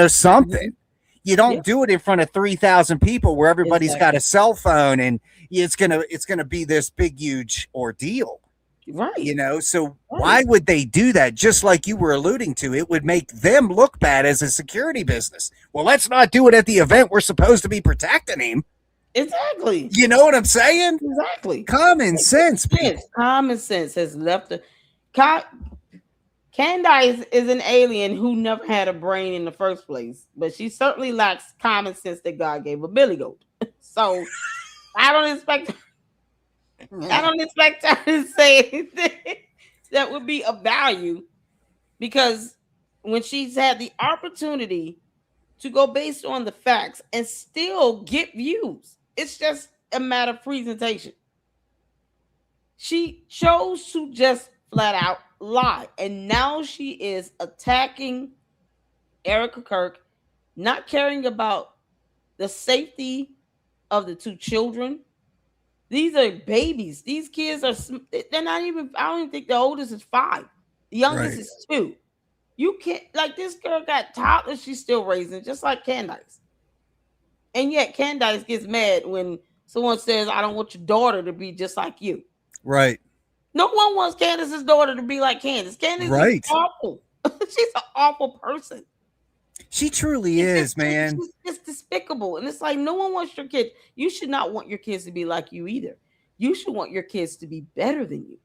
something. Mhm. You Yeah. don't do it in front of 3,000 people where everybody's got Exactly. a cell phone, and it's gonna be this big huge ordeal. Right. So why Right. would they do that? Just like you were alluding to, it would make them look bad as a security business. Well, let's not do it at the event we're supposed to be protecting him. Exactly. You know what I'm saying? Exactly. Common sense, people. Common sense has left the. Candace is an alien who never had a brain in the first place, but she certainly lacks common sense that God gave a billy goat. So I don't expect her to say anything that would be of value, because when she's had the opportunity to go based on the facts and still get views, it's just a matter of presentation. She chose to just flat out lie. And now she is attacking Erica Kirk, not caring about the safety of the two children. These are babies. These kids are, they're not even, I don't even think the oldest is 5. The youngest Right. is 2. You can't, like, this girl got toddlers she's still raising, just like Candace. And yet Candace gets mad when someone says, I don't want your daughter to be just like you. Right. No one wants Candace's daughter to be like Candace. Candace is Right. awful. She's an awful person. She truly is, man. She's just despicable. And it's like, no one wants your kid. You should not want your kids to be like you either. You should want your kids to be better than you.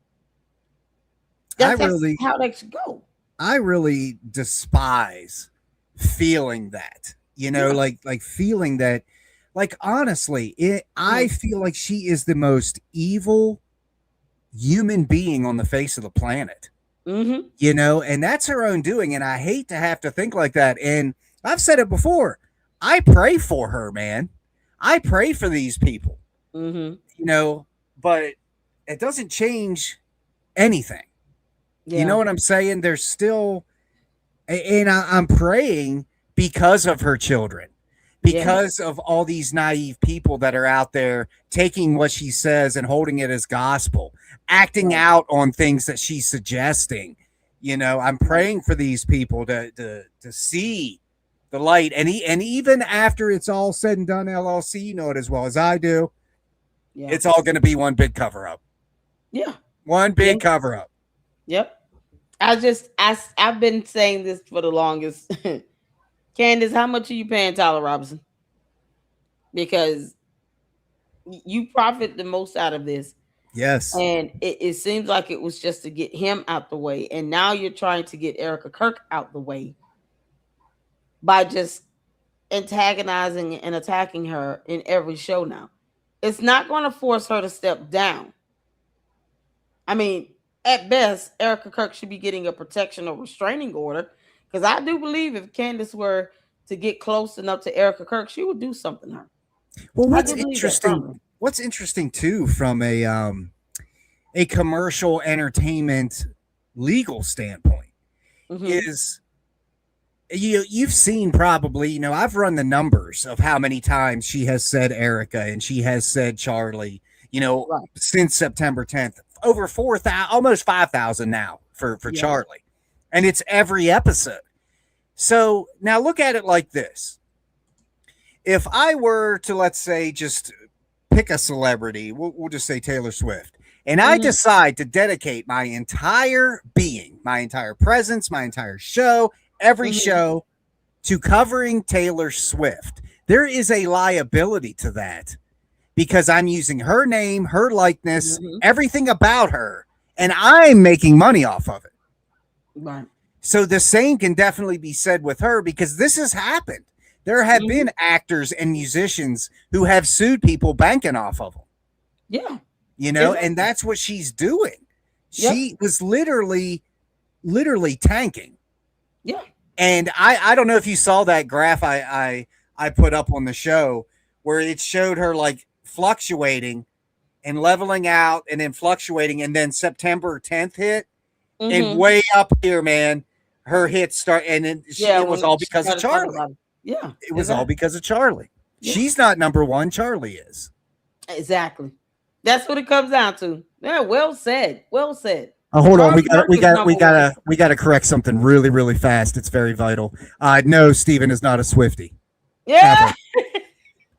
That's how that should go. I really despise feeling that. Yeah. Like feeling that, like, honestly, I feel like she is the most evil human being on the face of the planet. Mm-hmm. And that's her own doing. And I hate to have to think like that. And I've said it before. I pray for her, man. I pray for these people. Mm-hmm. But it doesn't change anything. Yeah. You know what I'm saying? There's still, and I'm praying because of her children, because of all these naive people that are out there taking what she says and holding it as gospel, acting out on things that she's suggesting. I'm praying for these people to see the light, and even after it's all said and done, LLC, you know it as well as I do. Yeah. It's all going to be one big cover up. Yeah. One big cover up. Yep. I've been saying this for the longest. Candace, how much are you paying Tyler Robinson? Because you profit the most out of this. Yes. And it seems like it was just to get him out the way. And now you're trying to get Erica Kirk out the way by just antagonizing and attacking her in every show now. It's not going to force her to step down. I mean, at best, Erica Kirk should be getting a protection or restraining order, because I do believe if Candace were to get close enough to Erica Kirk, she would do something to her. Well, what's interesting too, from a commercial entertainment legal standpoint, is you've seen probably, I've run the numbers of how many times she has said Erica and she has said Charlie, since September 10th. Over 4,000, almost 5,000 now for Charlie. And it's every episode. So now look at it like this. If I were to, let's say, just pick a celebrity, we'll just say Taylor Swift, and I decide to dedicate my entire being, my entire presence, my entire show, every show, to covering Taylor Swift, there is a liability to that. Because I'm using her name, her likeness, everything about her, and I'm making money off of it. Right. So the same can definitely be said with her, because this has happened. There have been actors and musicians who have sued people banking off of them. Yeah. you know, Exactly. and that's what she's doing. Yep. She was literally tanking. Yeah. And I don't know if you saw that graph I put up on the show where it showed her like fluctuating and leveling out and then fluctuating, and then September 10th hit, and Mm-hmm. way up here, man, her hits start, and then Yeah. it was When all she because of started talking Charlie. about it. Yeah. It was all Exactly. because of Charlie. Yeah. She's not number one. Charlie is. Exactly. That's what it comes down to. Yeah. Well said. Well said. Oh, hold on. Charlie Kirk is number one. We got to correct something really, really fast. It's very vital. No, Steven is not a Swiftie. Yeah.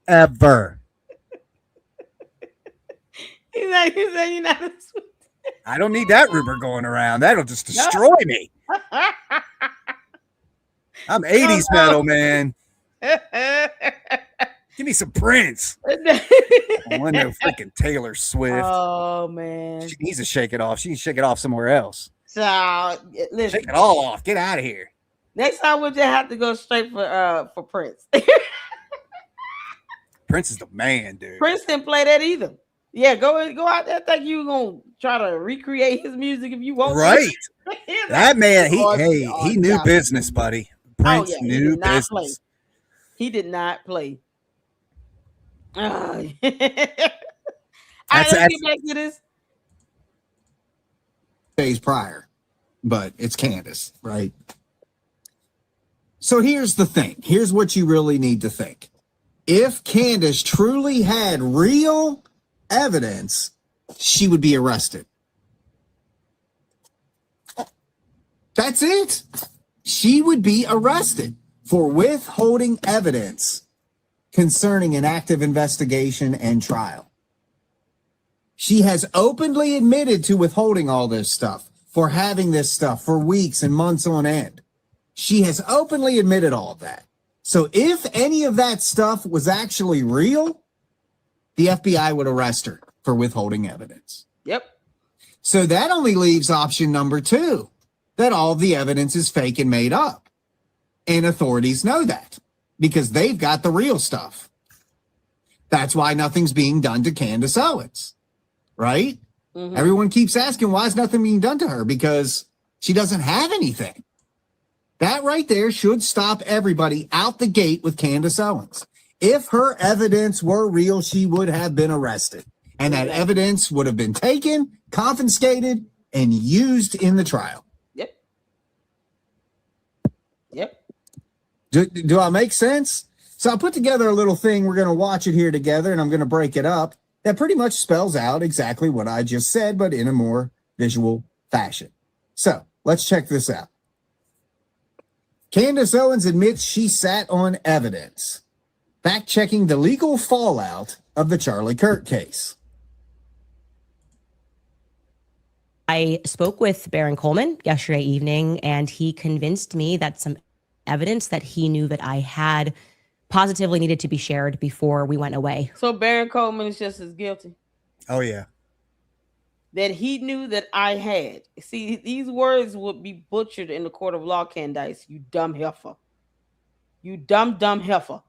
Ever. He's like, you're not a sweet. I don't need that rumor going around. That'll just destroy me. I'm 80s metal, man. Give me some Prince. I want no freaking Taylor Swift. Oh man. She needs to shake it off. She needs to shake it off somewhere else. So listen. Shake it all off. Get out of here. Next time we'll just have to go straight for Prince. Prince is the man, dude. Prince didn't play that either. Yeah, go out there. Think you gonna try to recreate his music if you want. Right. That man, Oh, he knew yeah. business, buddy. Prince he knew did not play. business. He did not play. All right, That's- let's get back to this. Days prior, but it's Candace, right? So here's the thing. Here's what you really need to think. If Candace truly had real evidence, she would be arrested. That's it. She would be arrested for withholding evidence concerning an active investigation and trial. She has openly admitted to withholding all this stuff, for having this stuff for weeks and months on end. She has openly admitted all of that. So if any of that stuff was actually real, the FBI would arrest her for withholding evidence. Yep. So that only leaves option number 2, that all the evidence is fake and made up. And authorities know that because they've got the real stuff. That's why nothing's being done to Candace Owens, right? Mhm. Everyone keeps asking, why is nothing being done to her? Because she doesn't have anything. That right there should stop everybody out the gate with Candace Owens. If her evidence were real, she would have been arrested. And that evidence would have been taken, confiscated, and used in the trial. Yep. Yep. Do I make sense? So I put together a little thing. We're going to watch it here together, and I'm going to break it up. That pretty much spells out exactly what I just said, but in a more visual fashion. So let's check this out. Candace Owens admits she sat on evidence, fact-checking the legal fallout of the Charlie Kirk case. I spoke with Baron Coleman yesterday evening, and he convinced me that some evidence that he knew that I had positively needed to be shared before we went away. So Baron Coleman is just as guilty. Oh, yeah. That he knew that I had. See, these words would be butchered in the court of law, Candace. You dumb heifer. You dumb heifer.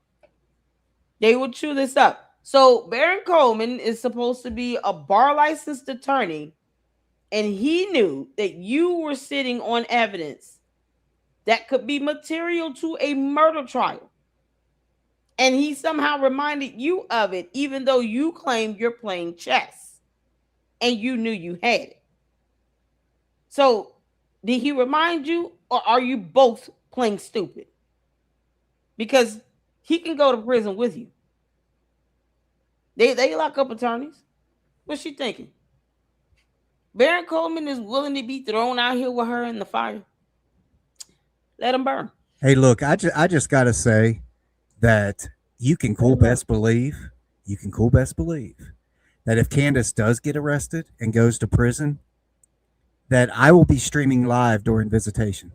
They would chew this up. So Baron Coleman is supposed to be a bar licensed attorney, and he knew that you were sitting on evidence that could be material to a murder trial. And he somehow reminded you of it, even though you claimed you're playing chess. And you knew you had it. So, did he remind you, or are you both playing stupid? Because he can go to prison with you. They lock up attorneys. What's she thinking? Baron Coleman is willing to be thrown out here with her in the fire. Let him burn. Hey, look, I just got to say that you can best believe that if Candace does get arrested and goes to prison, that I will be streaming live during visitation.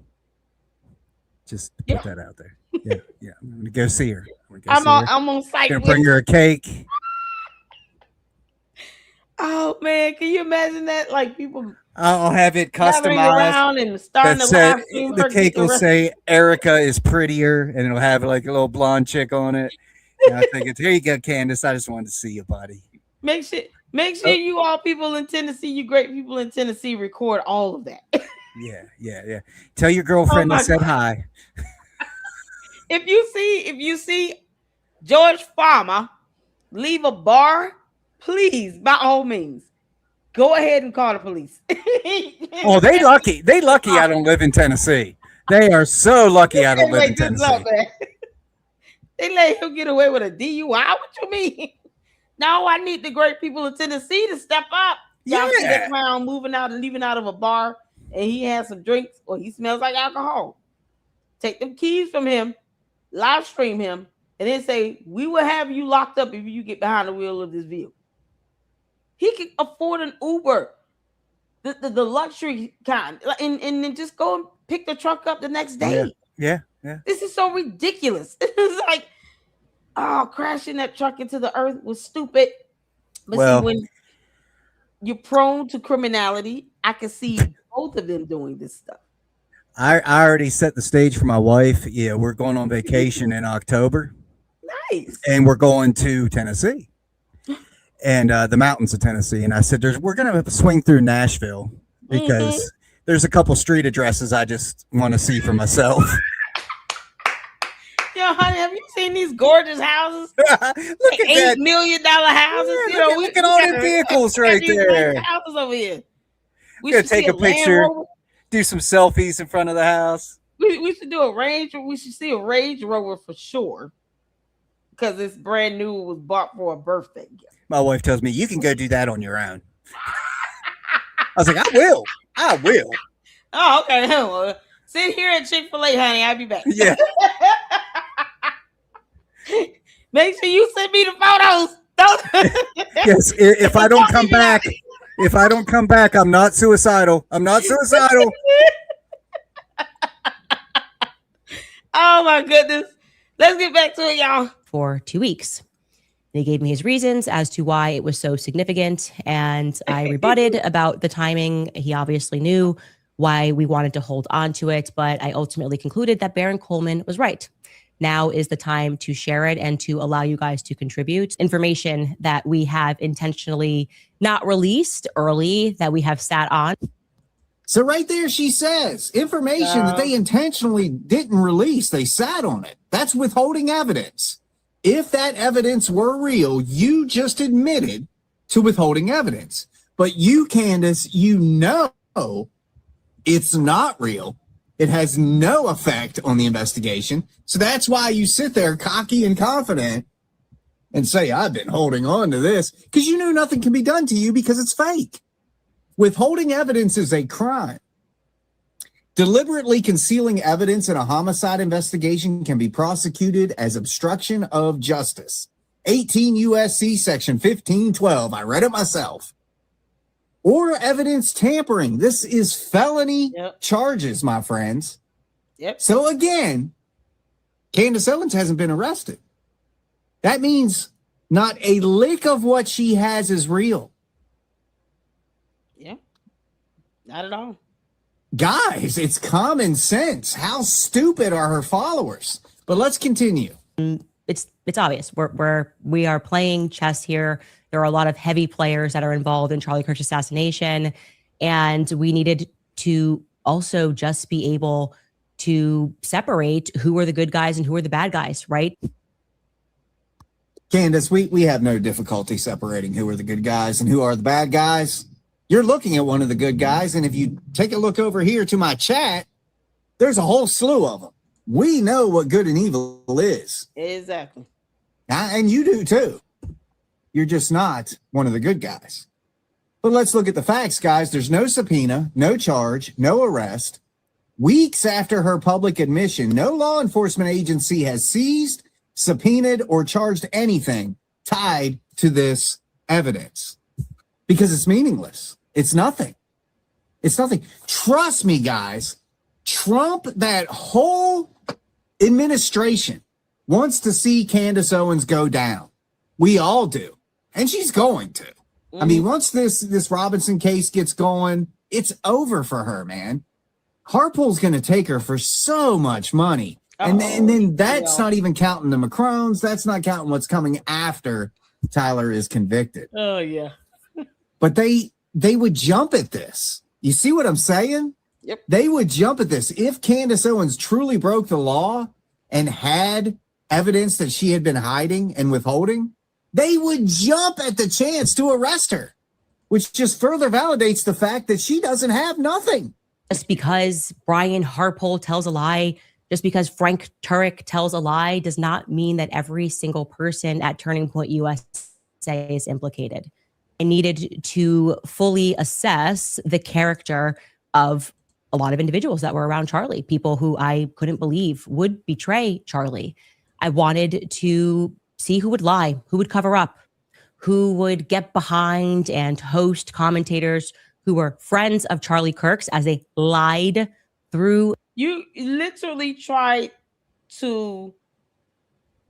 Just to put that out there. Yeah. I'm going to go see her. I'm on site. Going to bring her a cake. Oh, man. Can you imagine that? Like, people... I'll have it gathering customized. around and starting to live stream. The cake will say Erica is prettier, and it'll have like a little blonde chick on it. And I think it's, here you go, Candace. I just wanted to see you, buddy. Make sure you all people in Tennessee, you great people in Tennessee, record all of that. Yeah. Tell your girlfriend I said hi. If you see George Farmer leave a bar, please, by all means, go ahead and call the police. Oh, they lucky. They lucky I don't live in Tennessee. They are so lucky I don't live in Tennessee. They let him get away with a DUI. What you mean? Now I need the great people of Tennessee to step up. Y'all see that clown moving out and leaving out of a bar, and he has some drinks, or he smells like alcohol. Take them keys from him, live stream him, and then say, we will have you locked up if you get behind the wheel of this vehicle. He can afford an Uber, the luxury kind, and then just go and pick the truck up the next day. Yeah. This is so ridiculous. It's like, oh, crashing that truck into the earth was stupid. But see, when you're prone to criminality, I can see both of them doing this stuff. I already set the stage for my wife. Yeah, we're going on vacation in October. Nice. And we're going to Tennessee and the mountains of Tennessee. And I said, we're going to swing through Nashville because there's a couple street addresses I just want to see for myself. Yo, honey, have you seen these gorgeous houses? Look at that. $8 million houses. Yeah, look at all the vehicles right there. Houses over here. We're going to take a picture, do some selfies in front of the house. We should do a Range. We should see a Range Rover for sure. Because it's brand new. It was bought for a birthday gift. My wife tells me, you can go do that on your own. I was like, I will. Oh, okay. Well, sit here at Chick-fil-A, honey. I'll be back. Yeah. Make sure you send me the photos. Yes, if I don't come back, I'm not suicidal. Oh my goodness. Let's get back to it, y'all. For 2 weeks. He gave me his reasons as to why it was so significant, and I rebutted about the timing. He obviously knew why we wanted to hold on to it, but I ultimately concluded that Baron Coleman was right. Now is the time to share it and to allow you guys to contribute information that we have intentionally not released early, that we have sat on. So right there, she says information that they intentionally didn't release. They sat on it. That's withholding evidence. If that evidence were real, you just admitted to withholding evidence. But you, Candace, you know it's not real. It has no effect on the investigation. So that's why you sit there cocky and confident and say, I've been holding on to this, because you know nothing can be done to you because it's fake. Withholding evidence is a crime. Deliberately concealing evidence in a homicide investigation can be prosecuted as obstruction of justice. 18 U.S.C. section 1512. I read it myself. Or evidence tampering. This is felony charges, my friends. Yep. So again, Candace Owens hasn't been arrested. That means not a lick of what she has is real. Yeah. Not at all. Guys, it's common sense. How stupid are her followers? But let's continue. It's obvious. We are playing chess here. There are a lot of heavy players that are involved in Charlie Kirk's assassination, and we needed to also just be able to separate who are the good guys and who are the bad guys, right? Candace, we have no difficulty separating who are the good guys and who are the bad guys. You're looking at one of the good guys, and if you take a look over here to my chat, there's a whole slew of them. We know what good and evil is. Exactly. And you do too. You're just not one of the good guys. But let's look at the facts, guys. There's no subpoena, no charge, no arrest. Weeks after her public admission, no law enforcement agency has seized, subpoenaed, or charged anything tied to this evidence because it's meaningless. It's nothing. It's nothing. Trust me, guys. Trump, that whole administration wants to see Candace Owens go down. We all do. And she's going to. I mean, once this Robinson case gets going, it's over for her, man. Harpool's going to take her for so much money. And then that's not even counting the Macrons. That's not counting what's coming after Tyler is convicted. Oh yeah. But they would jump at this. You see what I'm saying? Yep. They would jump at this. If Candace Owens truly broke the law and had evidence that she had been hiding and withholding, they would jump at the chance to arrest her, which just further validates the fact that she doesn't have nothing. Just because Brian Harpole tells a lie, just because Frank Turek tells a lie, does not mean that every single person at Turning Point USA is implicated. I needed to fully assess the character of a lot of individuals that were around Charlie, people who I couldn't believe would betray Charlie. I wanted to see who would lie, who would cover up, who would get behind and host commentators who were friends of Charlie Kirk's as they lied through. You literally tried to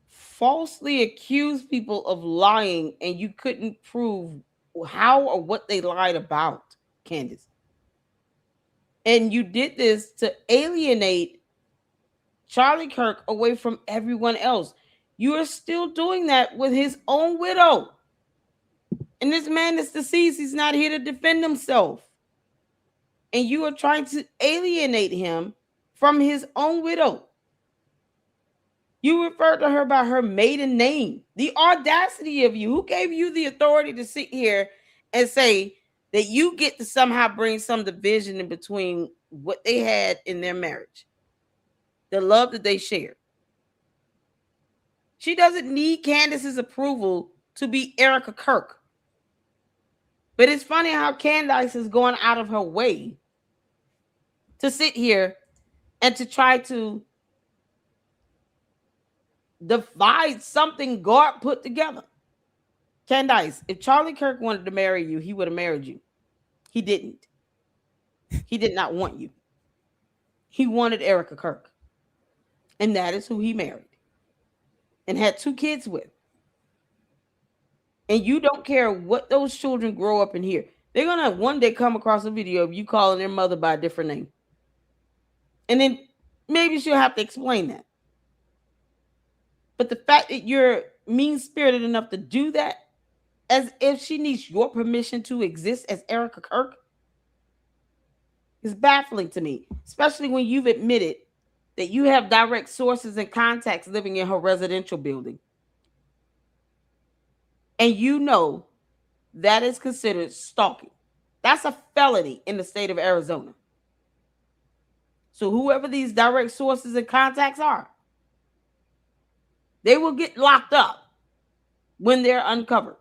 falsely accuse people of lying, and you couldn't prove how or what they lied about, Candace. And you did this to alienate Charlie Kirk away from everyone else. You are still doing that with his own widow. And this man is deceased. He's not here to defend himself. And you are trying to alienate him from his own widow. You referred to her by her maiden name. The audacity of you. Who gave you the authority to sit here and say that you get to somehow bring some division in between what they had in their marriage, the love that they shared? She doesn't need Candace's approval to be Erica Kirk. But it's funny how Candace is going out of her way to sit here and to try to divide something God put together. Candace, if Charlie Kirk wanted to marry you, he would have married you. He didn't. He did not want you. He wanted Erica Kirk. And that is who he married and had 2 kids with. And you don't care what those children grow up in here. They're going to one day come across a video of you calling their mother by a different name. And then maybe she'll have to explain that. But the fact that you're mean-spirited enough to do that, as if she needs your permission to exist as Erica Kirk, is baffling to me, especially when you've admitted that you have direct sources and contacts living in her residential building. And you know that is considered stalking. That's a felony in the state of Arizona. So whoever these direct sources and contacts are, they will get locked up when they're uncovered.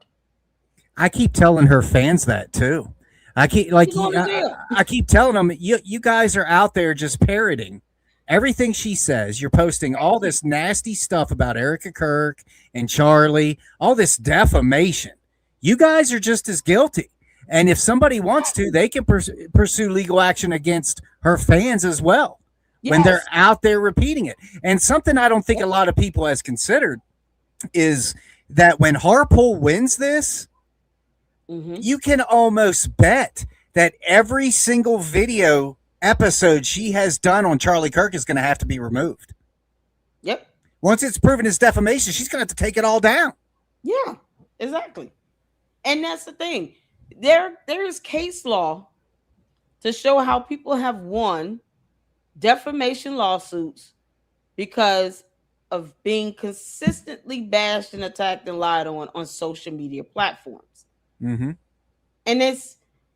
I keep telling her fans that too. I keep I keep telling them, you guys are out there just parroting everything she says. You're posting all this nasty stuff about Erica Kirk and Charlie, all this defamation. You guys are just as guilty. And if somebody wants to, they can pursue legal action against her fans as well, when they're out there repeating it. And something I don't think a lot of people has considered is that when Harpole wins this, you can almost bet that every single video episode she has done on Charlie Kirk is going to have to be removed. Yep. Once it's proven it's defamation, she's going to have to take it all down. Yeah, exactly. And that's the thing. There is case law to show how people have won defamation lawsuits because of being consistently bashed and attacked and lied on social media platforms. Mm-hmm. And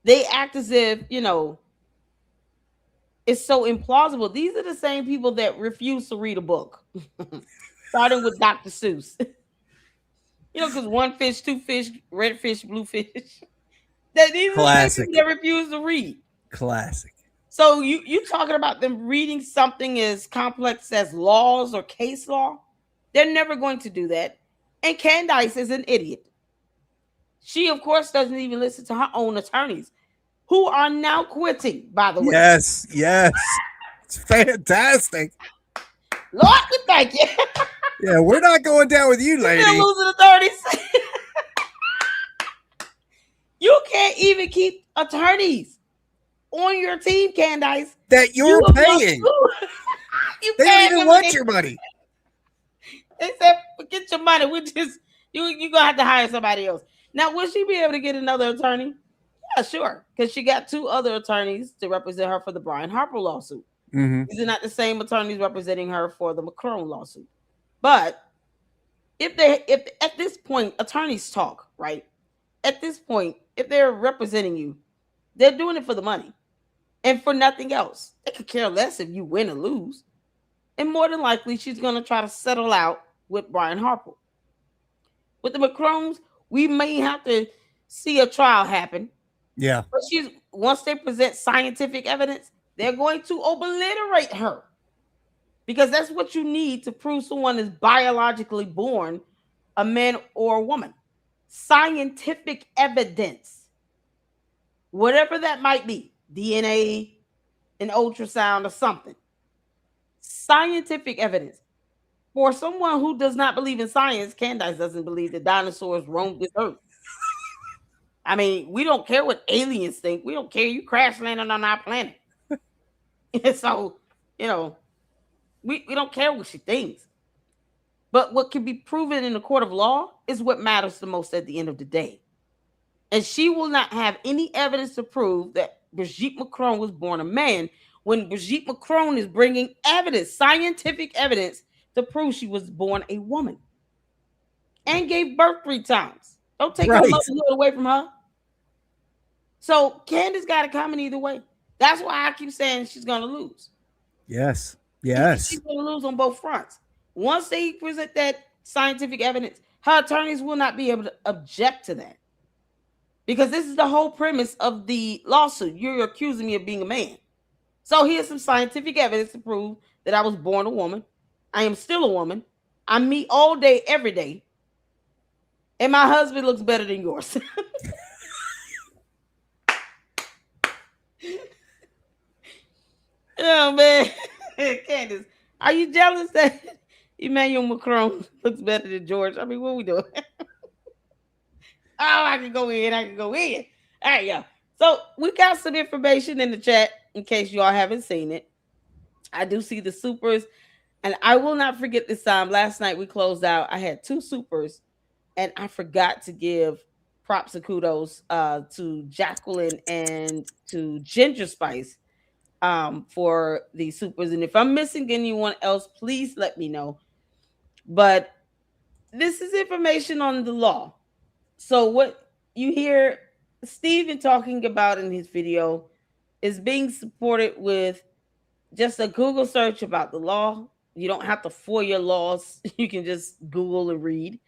they act as if, it's so implausible. These are the same people that refuse to read a book, starting with Dr. Seuss. Because 1 fish, 2 fish, red fish, blue fish. These are the same people that refuse to read. Classic. So you talking about them reading something as complex as laws or case law? They're never going to do that. And Candace is an idiot. She, of course, doesn't even listen to her own attorneys, who are now quitting, by the way. Yes. It's fantastic. Lord, we thank you. Yeah, we're not going down with you, lady. You're losing authorities. You can't even keep attorneys on your team, Candace. That you're paying. They don't even want your money. They said, forget your money. We're just You gonna have to hire somebody else. Now, will she be able to get another attorney? Yeah, sure, because she got two other attorneys to represent her for the Brian Harper lawsuit. Mm-hmm. These are not the same attorneys representing her for the Macron lawsuit. But if at this point attorneys talk, right? At this point, if they're representing you, they're doing it for the money and for nothing else. They could care less if you win or lose. And more than likely, she's going to try to settle out with Brian Harper. With the Macrons, we may have to see a trial happen. Yeah. But once they present scientific evidence, they're going to obliterate her. Because that's what you need to prove someone is biologically born a man or a woman. Scientific evidence. Whatever that might be. DNA, an ultrasound, or something. Scientific evidence. For someone who does not believe in science, Candace doesn't believe that dinosaurs roamed this earth. I mean, we don't care what aliens think. We don't care you crash landing on our planet. So, we don't care what she thinks. But what can be proven in the court of law is what matters the most at the end of the day. And she will not have any evidence to prove that Brigitte Macron was born a man when Brigitte Macron is bringing evidence, scientific evidence, to prove she was born a woman and gave birth 3 times. Don't take her motherhood away from her. So Candace got it coming either way. That's why I keep saying she's going to lose. Yes. She's going to lose on both fronts. Once they present that scientific evidence, her attorneys will not be able to object to that. Because this is the whole premise of the lawsuit. You're accusing me of being a man. So here's some scientific evidence to prove that I was born a woman. I am still a woman. I'm me all day, every day. And my husband looks better than yours. Oh, man. Candace, are you jealous that Emmanuel Macron looks better than George? I mean, what are we doing? I can go in. All right, y'all. So we got some information in the chat in case y'all haven't seen it. I do see the supers, and I will not forget this time. Last night we closed out. I had 2 supers, and I forgot to give props and kudos to Jacqueline and to Ginger Spice for the supers. And if I'm missing anyone else, please let me know. But this is information on the law. So what you hear Steven talking about in his video is being supported with just a Google search about the law. You don't have to FOIA laws. You can just Google and read.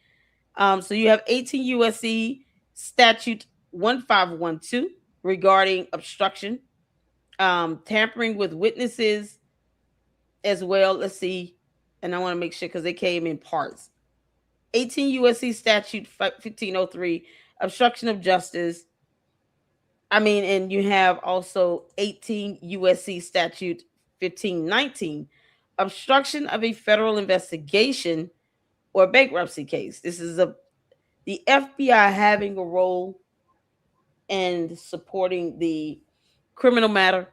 So you have 18 USC statute 1512 regarding obstruction, tampering with witnesses as well. Let's see. And I want to make sure because they came in parts. 18 USC statute 1503, obstruction of justice. I mean, and you have also 18 USC statute 1519, obstruction of a federal investigation or bankruptcy case. This is the FBI having a role in supporting the criminal matter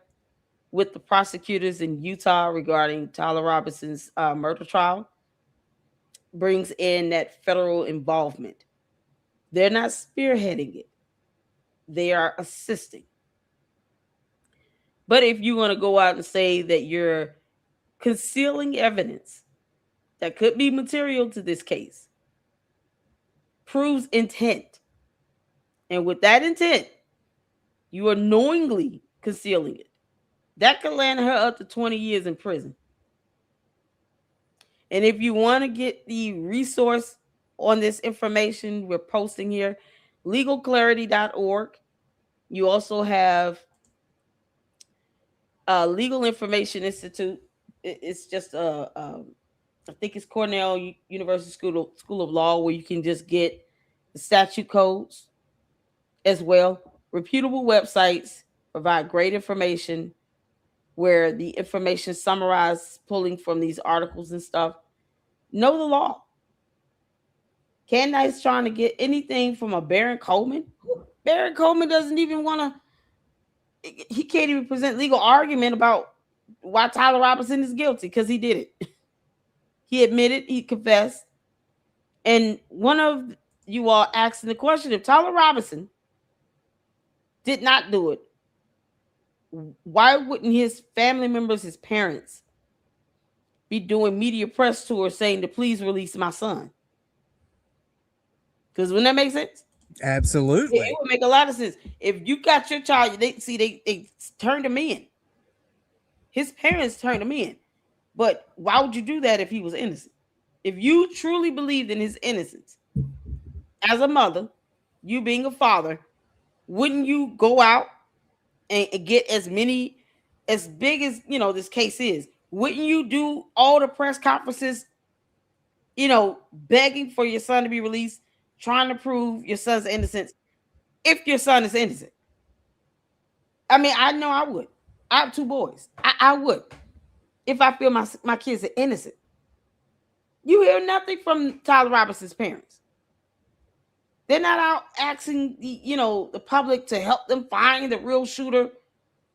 with the prosecutors in Utah regarding Tyler Robinson's murder trial. Brings in that federal involvement. They're not spearheading it. They are assisting. But if you want to go out and say that you're concealing evidence that could be material to this case, proves intent. And with that intent, you are knowingly concealing it. That could land her up to 20 years in prison. And if you want to get the resource on this information we're posting here, legalclarity.org. You also have Legal Information Institute. It's just I think it's Cornell University School of Law, where you can just get the statute codes as well. Reputable websites provide great information where the information summarized, pulling from these articles and stuff. Know the law. Candace trying to get anything from a Baron Coleman. Baron Coleman doesn't even want to. He can't even present legal argument about why Tyler Robinson is guilty because he did it. He admitted, he confessed, And one of you all asking the question, if Tyler Robinson did not do it, why wouldn't his family members, his parents, be doing media press tours saying to please release my son? Because wouldn't that make sense? Absolutely. It would make a lot of sense. If you got your child, they turned him in. His parents turned him in. But why would you do that if he was innocent? If you truly believed in his innocence, as a mother, you being a father, wouldn't you go out and get as big as this case is? Wouldn't you do all the press conferences, begging for your son to be released, trying to prove your son's innocence if your son is innocent? I mean, I know I would. I have 2 boys. I would, if I feel my kids are innocent. You hear nothing from Tyler Robinson's parents. They're not out asking the public to help them find the real shooter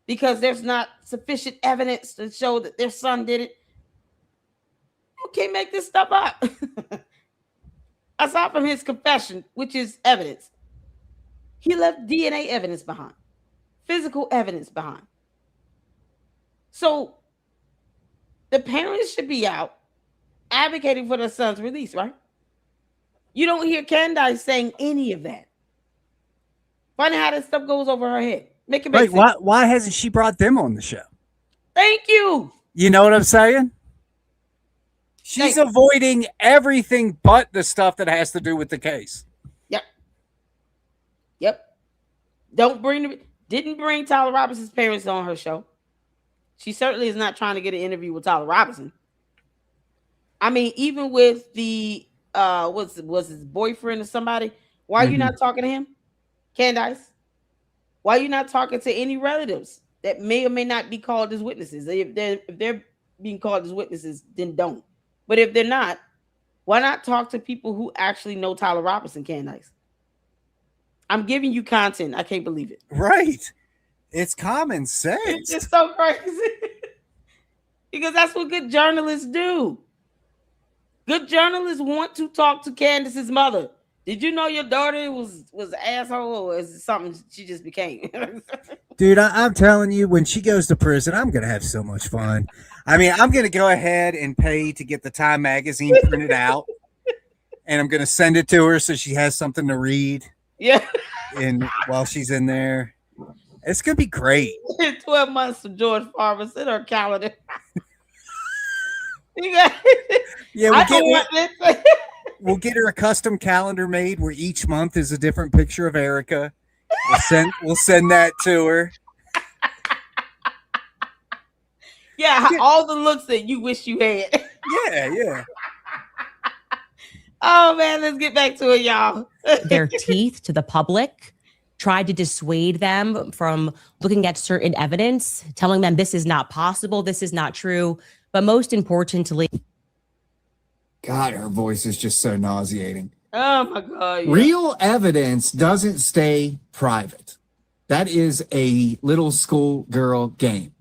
because there's not sufficient evidence to show that their son did it. You can't make this stuff up. Aside from his confession, which is evidence, he left DNA evidence behind, physical evidence behind. So the parents should be out advocating for their son's release, right? You don't hear Candace saying any of that. Funny how this stuff goes over her head. Make it make sense. Why hasn't she brought them on the show? Thank you. You know what I'm saying? She's avoiding everything but the stuff that has to do with the case. Yep. Didn't bring Tyler Robinson's parents on her show. She certainly is not trying to get an interview with Tyler Robinson. I mean, even with the was his boyfriend or somebody, why are you not talking to him? Candace? Why are you not talking to any relatives that may or may not be called as witnesses? If they're being called as witnesses, then don't. But if they're not, why not talk to people who actually know Tyler Robinson, Candace? I'm giving you content. I can't believe it. Right. It's common sense. It's just so crazy. Because that's what good journalists do. Good journalists want to talk to Candace's mother. Did you know your daughter was an asshole, or is it something she just became? Dude, I'm telling you, when she goes to prison, I'm going to have so much fun. I mean, I'm going to go ahead and pay to get the Time magazine printed out, and I'm going to send it to her so she has something to read. Yeah. And while she's in there, it's going to be great. 12 months of George Farmer in her calendar. Yeah, we'll get her a custom calendar made where each month is a different picture of Erica. We'll send that to her. Yeah, all the looks that you wish you had. Yeah. Oh man, let's get back to it, y'all. Their teeth to the public, tried to dissuade them from looking at certain evidence, telling them this is not possible, this is not true. But most importantly, God, her voice is just so nauseating. Oh my God. Yeah. Real evidence doesn't stay private. That is a little schoolgirl game.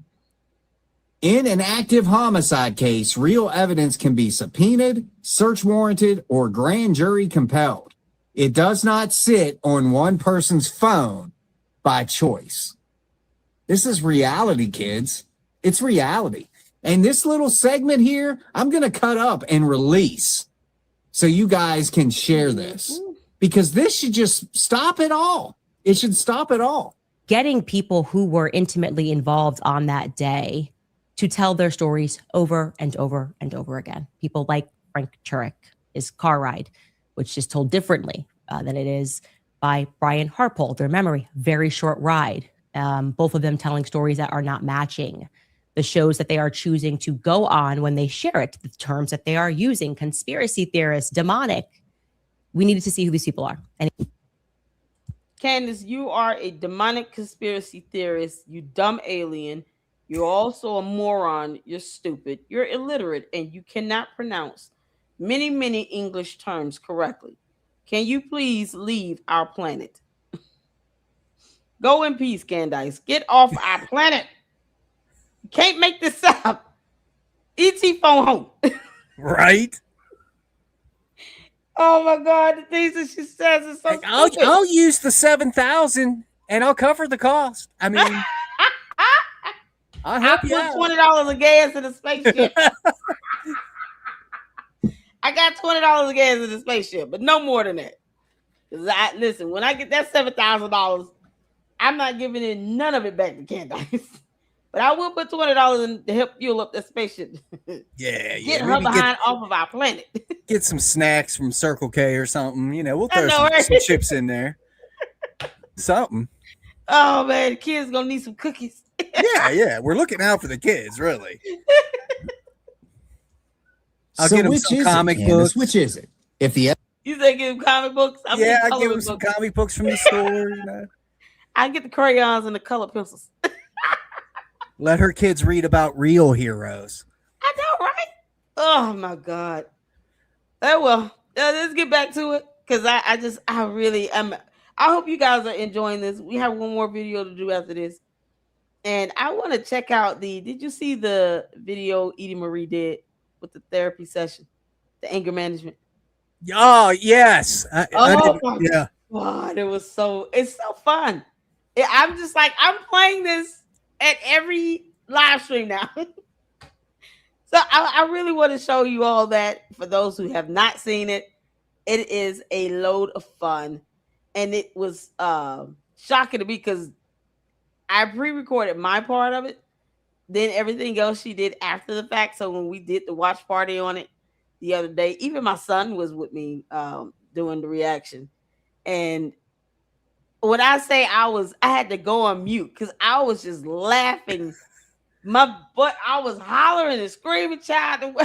In an active homicide case, real evidence can be subpoenaed, search warranted, or grand jury compelled. It does not sit on one person's phone by choice. This is reality, kids. It's reality. And this little segment here, I'm going to cut up and release so you guys can share this, because this should just stop it all. It should stop it all. getting people who were intimately involved on that day to tell their stories over and over and over again. People like Frank Turek, his car ride, which is told differently than it is by Brian Harpole, their memory, very short ride. Both of them telling stories that are not matching the shows that they are choosing to go on when they share it, the terms that they are using, conspiracy theorists, demonic. We needed to see who these people are. And Candace, you are a demonic conspiracy theorist, you dumb alien. You're also a moron. You're stupid. You're illiterate, and you cannot pronounce many, many English terms correctly. Can you please leave our planet? Go in peace, Candace. Get off our planet. You can't make this up. E.T. phone home. Right? Oh my God, the things that she says is so stupid. I'll use the 7,000 and I'll cover the cost. I mean, I'll I help you put out. $20 of gas in the spaceship. I got $20 of gas in the spaceship, but no more than that. Listen, when I get that $7,000, I'm not giving in none of it back to Candace. But I will put $20 in to help fuel up that spaceship. Yeah, Get her behind off of our planet. Get some snacks from Circle K or something. You know, we'll throw right? some chips in there. Something. Oh man, the kids gonna need some cookies. Yeah. We're looking out for the kids, really. I'll So get them which some is comic it, Candace? books. Which is it? If the You say give them comic books? I give them some comic books from the store. You know. I get the crayons and the color pencils. Let her kids read about real heroes. I know, right? Oh my God. Oh well, let's get back to it because I really am. I hope you guys are enjoying this. We have one more video to do after this, and I want to check out the. Did you see the video Edie Marie did with the therapy session, the anger management? Oh yes. Yeah. God, it's so fun. I'm just like I'm playing this at every live stream now. So I really want to show you all that for those who have not seen it. It is a load of fun. And it was shocking to me because I pre-recorded my part of it. Then everything else she did after the fact. So when we did the watch party on it the other day, even my son was with me doing the reaction. And when I say I had to go on mute because I was just laughing my butt. I was hollering and screaming, child.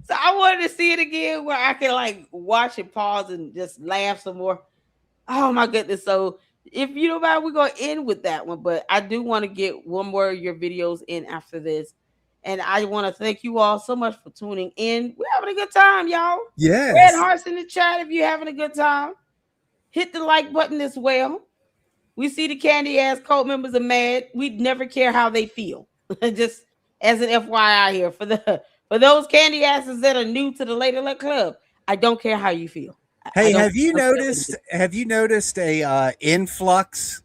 So I wanted to see it again where I can like watch it, pause, and just laugh some more. Oh my goodness. So if you don't mind, we're gonna end with that one. But I do want to get one more of your videos in after this. And I want to thank you all so much for tuning in. We're having a good time, y'all. Yes. Red hearts in the chat if you're having a good time. Hit the like button as well. We see the candy ass cult members are mad. We'd never care how they feel. Just as an FYI here for those candy asses that are new to the Lady Luck Club. I don't care how you feel. Hey, have you noticed a influx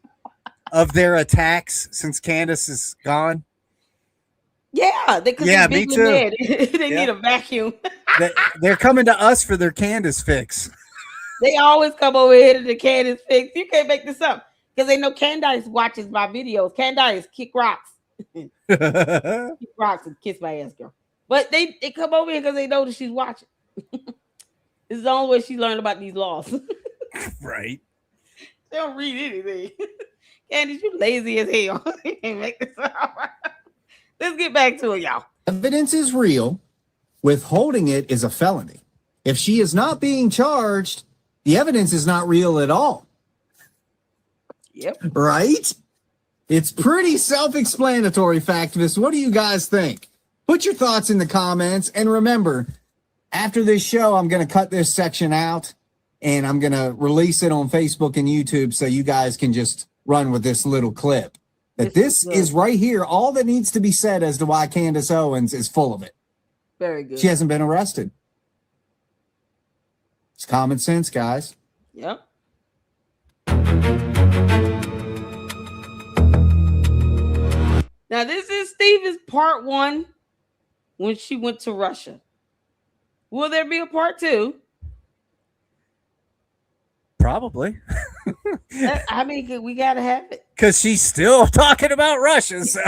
of their attacks since Candace is gone? Yeah, me too. They need a vacuum. They're coming to us for their Candace fix. They always come over here to the Candace fix. You can't make this up because they know Candace watches my videos. Candace kick rocks, kick rocks and kiss my ass, girl. But they come over here because they know that she's watching. This is the only way she learned about these laws. Right. They don't read anything. Candace, you lazy as hell. You can't make this up. Let's get back to it, y'all. evidence is real, withholding it is a felony. If she is not being charged, the evidence is not real at all. Yep. Right? It's pretty self-explanatory, Factivists. What do you guys think? Put your thoughts in the comments. And remember, after this show, I'm going to cut this section out and I'm going to release it on Facebook and YouTube so you guys can just run with this little clip. That this is right here. All that needs to be said as to why Candace Owens is full of it. Very good. She hasn't been arrested. It's common sense, guys. Yep. Now, this is Stephen's part one when she went to Russia. Will there be a part two? Probably. I mean, we got to have it. Because she's still talking about Russia. So,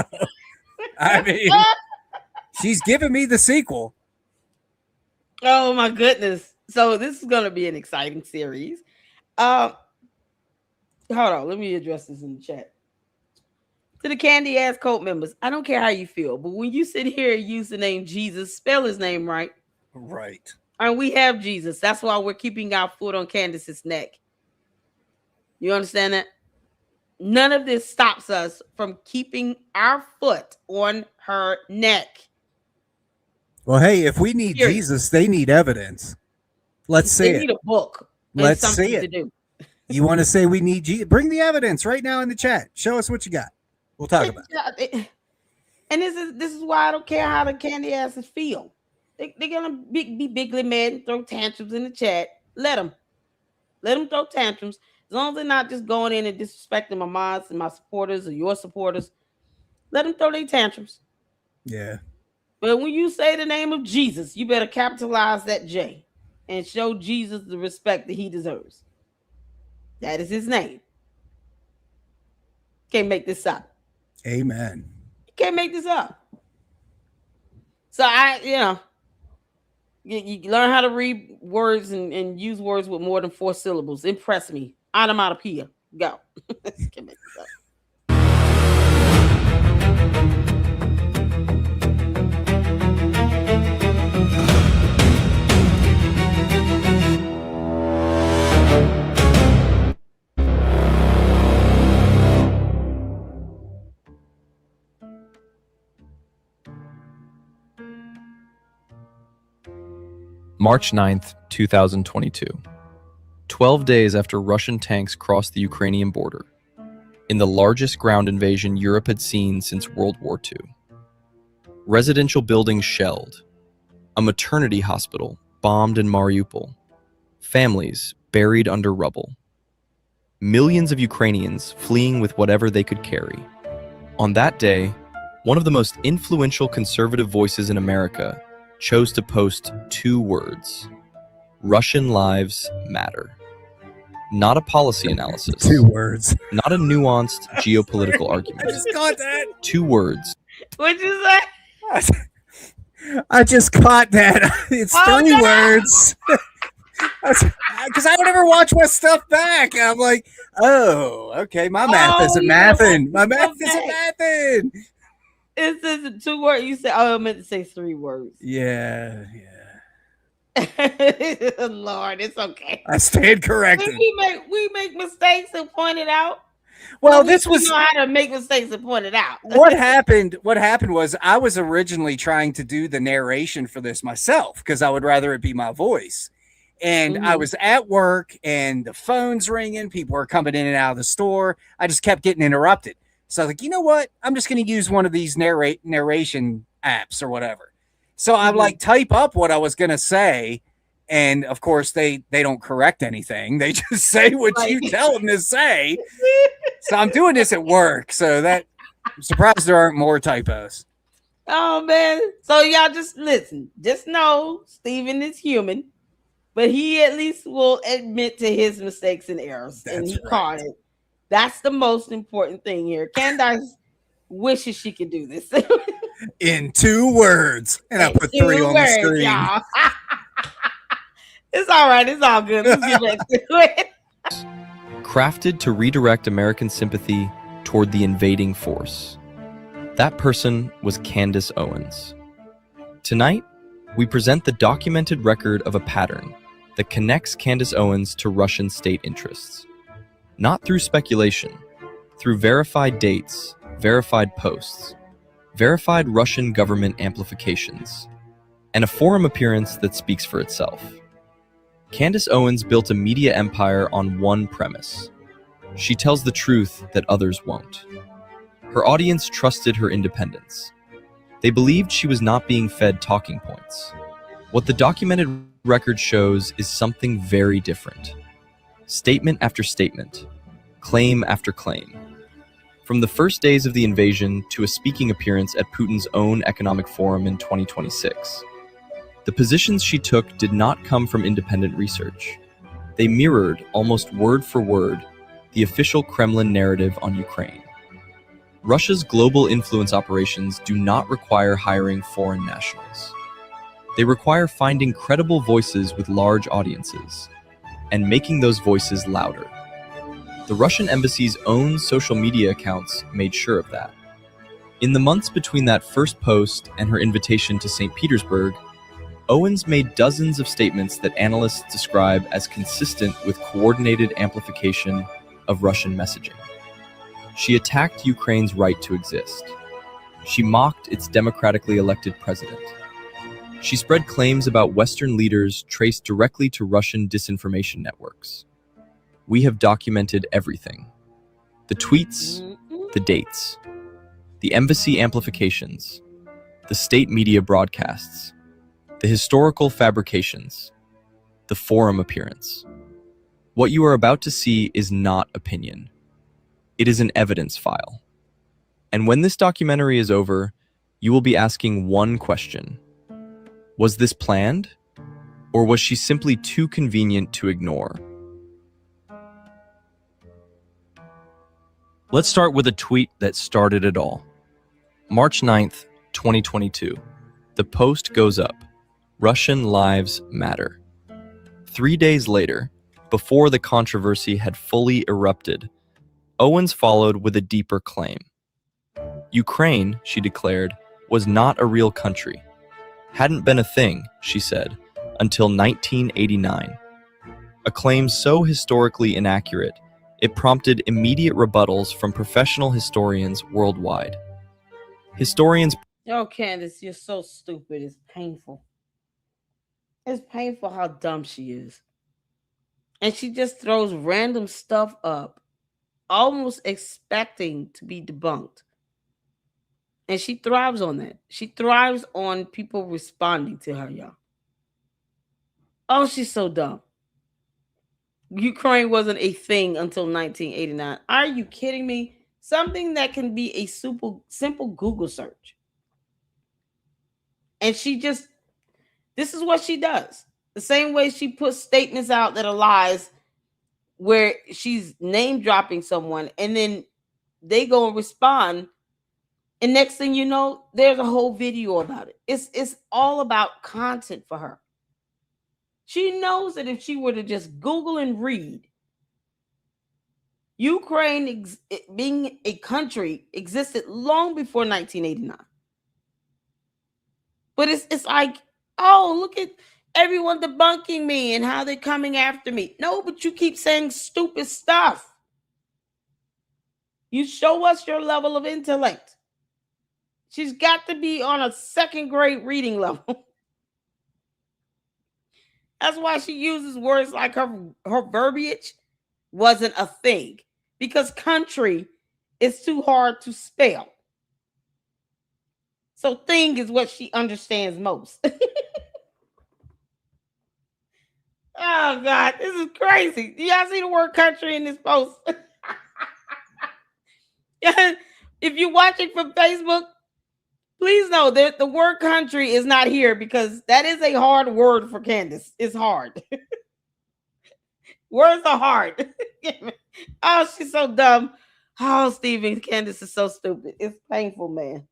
I mean, she's giving me the sequel. Oh, my goodness. So, this is going to be an exciting series. Hold on. Let me address this in the chat. To the candy ass cult members, I don't care how you feel, but when you sit here and use the name Jesus, spell his name right. Right. And we have Jesus. That's why we're keeping our foot on Candace's neck. You understand that? None of this stops us from keeping our foot on her neck. Well, hey, if we need Jesus, they need evidence. Let's see it. They need a book. Let's see it. You want to say we need Jesus? Bring the evidence right now in the chat. Show us what you got. We'll talk about it. And this is why I don't care how the candy asses feel. They're gonna be bigly mad and throw tantrums in the chat. Let them. Let them throw tantrums. As long as they're not just going in and disrespecting my mods and my supporters or your supporters, let them throw their tantrums. Yeah. But when you say the name of Jesus, you better capitalize that J and show Jesus the respect that he deserves. That is his name. Can't make this up. Amen. You can't make this up. So you learn how to read words and use words with more than 4 syllables. Impress me. Onomatopoeia. Go. Let's get this up. March 9th, 2022. 12 days after Russian tanks crossed the Ukrainian border, in the largest ground invasion Europe had seen since World War II. Residential buildings shelled, a maternity hospital bombed in Mariupol, families buried under rubble, millions of Ukrainians fleeing with whatever they could carry. On that day, one of the most influential conservative voices in America chose to post 2 words: Russian lives matter. Not a policy analysis. 2 words. Not a nuanced geopolitical I argument. just caught that. 2 words. What'd you say? I just caught that. It's Oh, 3 no. words. Because I don't ever watch my stuff back. And I'm like, oh, okay, my math Oh, isn't yeah. mathing. My math Okay. isn't mathing. It says 2 words. You said, oh, I meant to say 3 words. Yeah. Lord, it's okay. I stand corrected. We make mistakes and point it out. Well, We this was know how to make mistakes and point it out. what happened was I was originally trying to do the narration for this myself because I would rather it be my voice. And I Mhm. was at work and the phone's ringing, people are coming in and out of the store. I just kept getting interrupted. So I was like, you know what? I'm just going to use one of these narration apps or whatever. So I like type up what I was going to say. And of course they don't correct anything. They just say what you tell them to say. So I'm doing this at work. So that I'm surprised there aren't more typos. Oh man. So y'all just listen. Just know Steven is human, but he at least will admit to his mistakes and errors. And he caught it. That's the most important thing here. Candace wishes she could do this. In 2 words. And I put 3 on the screen. Y'all. It's all right. It's all good. Let's get back to it. Crafted to redirect American sympathy toward the invading force. That person was Candace Owens. Tonight, we present the documented record of a pattern that connects Candace Owens to Russian state interests. Not through speculation, through verified dates, verified posts, verified Russian government amplifications, and a forum appearance that speaks for itself. Candace Owens built a media empire on one premise. She tells the truth that others won't. Her audience trusted her independence. They believed she was not being fed talking points. What the documented record shows is something very different. Statement after statement, claim after claim. From the first days of the invasion to a speaking appearance at Putin's own economic forum in 2026. The positions she took did not come from independent research. They mirrored, almost word for word, the official Kremlin narrative on Ukraine. Russia's global influence operations do not require hiring foreign nationals. They require finding credible voices with large audiences and making those voices louder. The Russian embassy's own social media accounts made sure of that. In the months between that first post and her invitation to St. Petersburg, Owens made dozens of statements that analysts describe as consistent with coordinated amplification of Russian messaging. She attacked Ukraine's right to exist. She mocked its democratically elected president. She spread claims about Western leaders traced directly to Russian disinformation networks. We have documented everything. The tweets, the dates, the embassy amplifications, the state media broadcasts, the historical fabrications, the forum appearance. What you are about to see is not opinion. It is an evidence file. And when this documentary is over, you will be asking one question. Was this planned? Or was she simply too convenient to ignore? Let's start with a tweet that started it all. March 9th, 2022. The post goes up. Russian lives matter. 3 days later, before the controversy had fully erupted, Owens followed with a deeper claim. Ukraine, she declared, was not a real country. Hadn't been a thing, she said, until 1989. A claim so historically inaccurate, it prompted immediate rebuttals from professional historians worldwide. Historians... Yo, Candace, you're so stupid. It's painful. It's painful how dumb she is. And she just throws random stuff up, almost expecting to be debunked. And she thrives on that. She thrives on people responding to her, y'all. Oh, she's so dumb. Ukraine wasn't a thing until 1989. Are you kidding me? Something that can be a simple Google search. And this is what she does. The same way she puts statements out that are lies, where she's name dropping someone, and then they go and respond. And next thing you know, there's a whole video about it. It's all about content for her. She knows that if she were to just Google and read, Ukraine being a country existed long before 1989. But it's like, oh, look at everyone debunking me and how they're coming after me. No, but you keep saying stupid stuff. You show us your level of intellect. She's got to be on a second grade reading level. That's why she uses words like her verbiage wasn't a thing, because country is too hard to spell. So thing is what she understands most. Oh, God, this is crazy. Do y'all see the word country in this post? If you're watching from Facebook, please know that the word country is not here, because that is a hard word for Candace. It's hard. Words are hard. Oh, she's so dumb. Oh, Stephen, Candace is so stupid. It's painful, man.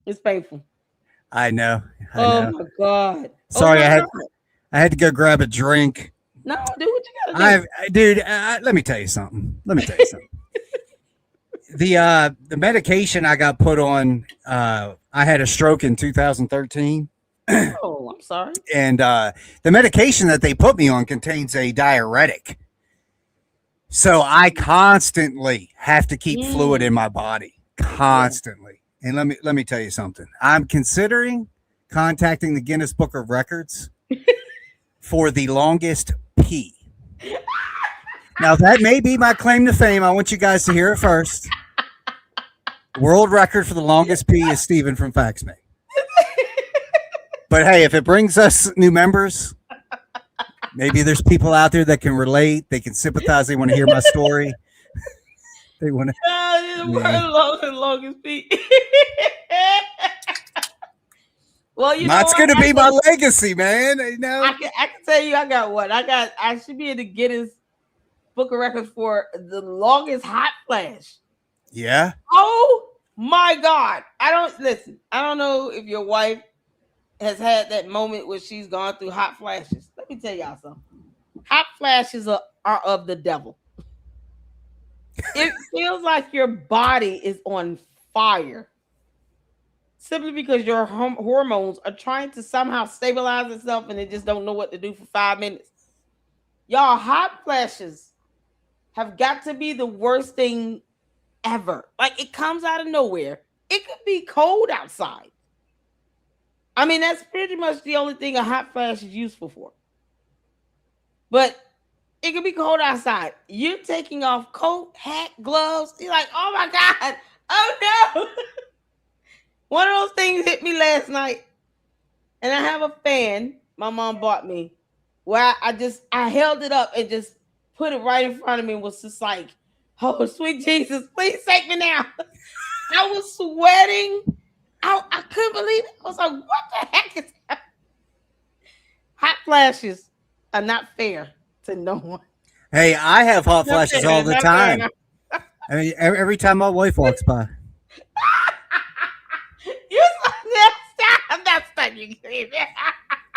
It's painful. I know. Oh, my God. Sorry, oh, I had to go grab a drink. No, do what you gotta do. Dude, let me tell you something. The medication I got put on, I had a stroke in 2013. Oh, I'm sorry. And the medication that they put me on contains a diuretic. So I constantly have to keep fluid in my body. Constantly. And let me tell you something. I'm considering contacting the Guinness Book of Records for the longest pee. Now, that may be my claim to fame. I want you guys to hear it first. World record for the longest pee is Steven from FaxMe. But hey, if it brings us new members, maybe there's people out there that can relate. They can sympathize. They want to hear my story. They want to. Longest pee. Well, that's going to be my legacy, man. You know, I can tell you, I got one. I should be in the Guinness Book of Records for the longest hot flash. Yeah. Oh my God! I don't know if your wife has had that moment where she's gone through hot flashes. Let me tell y'all something. Hot flashes are of the devil. It feels like your body is on fire, simply because your hormones are trying to somehow stabilize itself, and they just don't know what to do for 5 minutes. Y'all, hot flashes have got to be the worst thing ever. Like, it comes out of nowhere. It could be cold outside. I mean, that's pretty much the only thing a hot flash is useful for. But it could be cold outside. You're taking off coat, hat, gloves. You're like, oh my God. Oh no. One of those things hit me last night. And I have a fan my mom bought me where I held it up and just put it right in front of me and was just like, oh, sweet Jesus, please take me now. I was sweating. I couldn't believe it. I was like, what the heck is that? Hot flashes are not fair to no one. Hey, I have hot Not flashes fair, all the not time. fair. I mean, every time my wife walks by. You stop. That's not you crazy.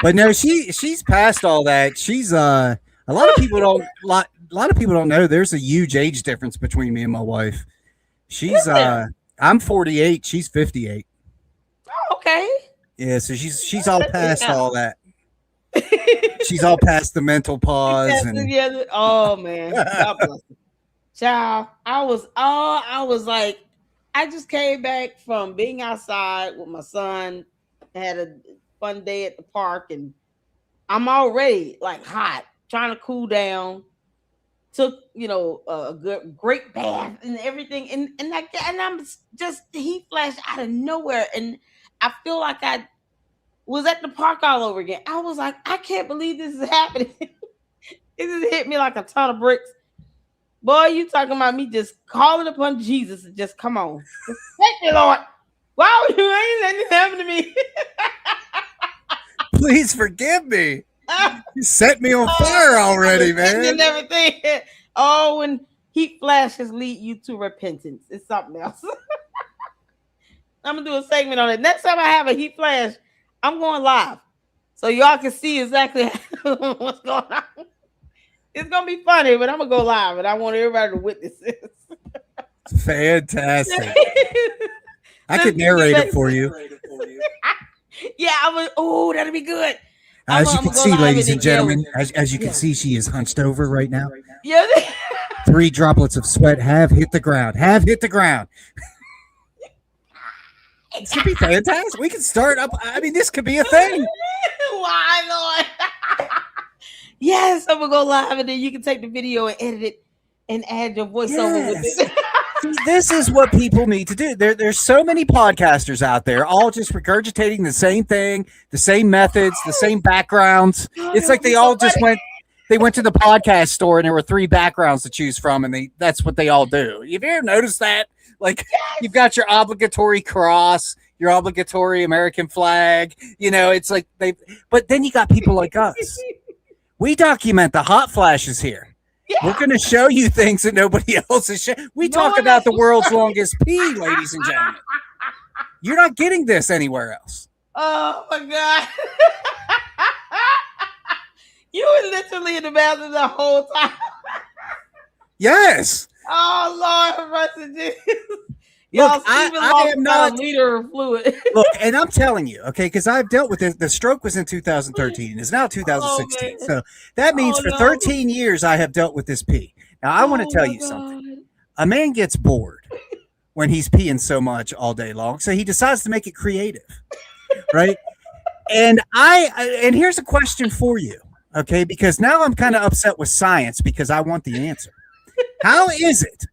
But no, she's past all that. She's a lot of people don't a lot of people don't know there's a huge age difference between me and my wife. She's I'm 48, she's 58. Oh, okay. Yeah, so she's all past all that. She's all past the mental pause and Oh man, God bless her. Child, I was like, I just came back from being outside with my son, had a fun day at the park, and I'm already like hot, trying to cool down. Took a great bath and everything, and I'm just heat flash out of nowhere, and I feel like I was at the park all over again. I was like, I can't believe this is happening. It just hit me like a ton of bricks. Boy, you talking about me just calling upon Jesus and just come on. Thank you, Lord. Why would you ain't letting it happen to me? please forgive me. You set me on fire already, man. And everything. Oh, when heat flashes lead you to repentance. It's something else. I'm gonna do a segment on it. Next time I have a heat flash, I'm going live. So y'all can see exactly what's going on. It's gonna be funny, but I'm gonna go live and I want everybody to witness this. Fantastic. I could narrate it for you. Yeah, I was. Oh, that'll be good. As you can see, ladies and gentlemen, as you can see, she is hunched over right now. Yeah. 3 droplets of sweat have hit the ground. This could be fantastic. We can start up. I mean, this could be a thing. Why, Lord? Yes, I'm gonna go live, and then you can take the video and edit it and add your voiceover with it. See, this is what people need to do. There's so many podcasters out there, all just regurgitating the same thing, the same methods, the same backgrounds. It's like they all just went. They went to the podcast store and there were 3 backgrounds to choose from, and that's what they all do. Have you ever noticed that? Like, you've got your obligatory cross, your obligatory American flag. You know, it's like but then you got people like us. We document the hot flashes here. Yeah. We're going to show you things that nobody else is showing. We talk about the world's longest pee, ladies and gentlemen. You're not getting this anywhere else. Oh, my God. You were literally in the bathroom the whole time. Yes. Oh, Lord, mercy, Jesus. Look, I am not a liter of fluid. Look, and I'm telling you, okay, because I've dealt with it. The stroke was in 2013. It's now 2016. So that means for 13 years I have dealt with this pee. Now, I want to tell you something. A man gets bored when he's peeing so much all day long, so he decides to make it creative, right? And here's a question for you, okay, because now I'm kind of upset with science because I want the answer. How is it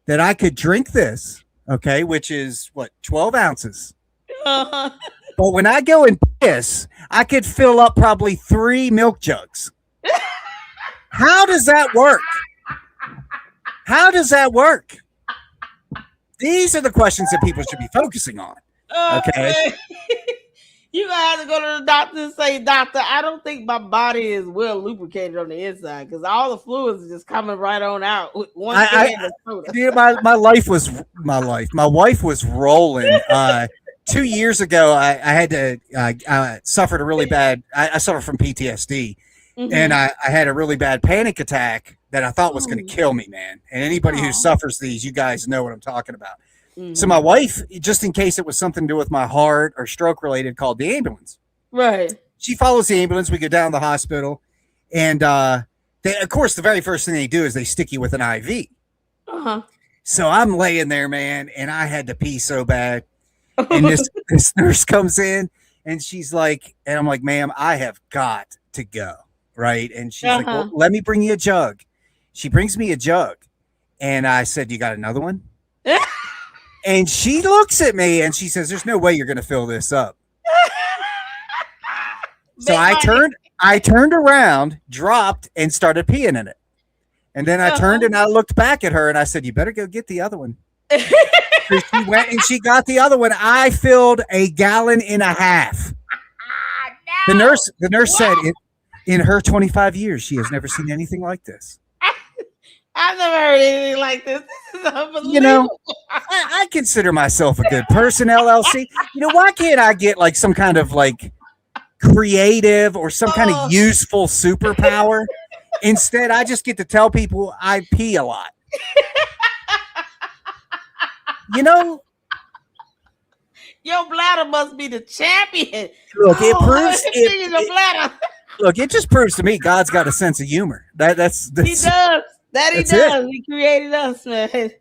that I could drink this, okay, which is, 12 ounces? Uh-huh. But when I go and piss, I could fill up probably 3 milk jugs. How does that work? How does that work? These are the questions that people should be focusing on. Okay. You gonna have to go to the doctor and say, doctor, I don't think my body is well lubricated on the inside because all the fluids are just coming right on out. One dude, my wife was rolling. 2 years ago, I had to suffered a really bad. I suffered from PTSD, and I had a really bad panic attack that I thought was going to kill me, man. And anybody who suffers these, you guys know what I'm talking about. So my wife, just in case it was something to do with my heart or stroke related, called the ambulance. Right. She follows the ambulance. We go down to the hospital, and of course, the very first thing they do is they stick you with an IV. Uh-huh. So I'm laying there, man, and I had to pee so bad. And this nurse comes in, and she's like, and I'm like, ma'am, I have got to go, right? And she's like, well, let me bring you a jug. She brings me a jug, and I said, you got another one? And she looks at me and she says, there's no way you're going to fill this up. So I turned around, dropped, and started peeing in it. And then I turned and I looked back at her and I said, "You better go get the other one." So she went and she got the other one. I filled 1.5 gallons. No. The nurse said, in her 25 years, she has never seen anything like this. I've never heard anything like this. This is unbelievable. You know, I consider myself a good person, LLC. You know, why can't I get like some kind of like creative or some kind of useful superpower? Instead, I just get to tell people I pee a lot. You know, your bladder must be the champion. Look, it proves your bladder. Look, it just proves to me God's got a sense of humor. That's he does. He does. It. He created us, man.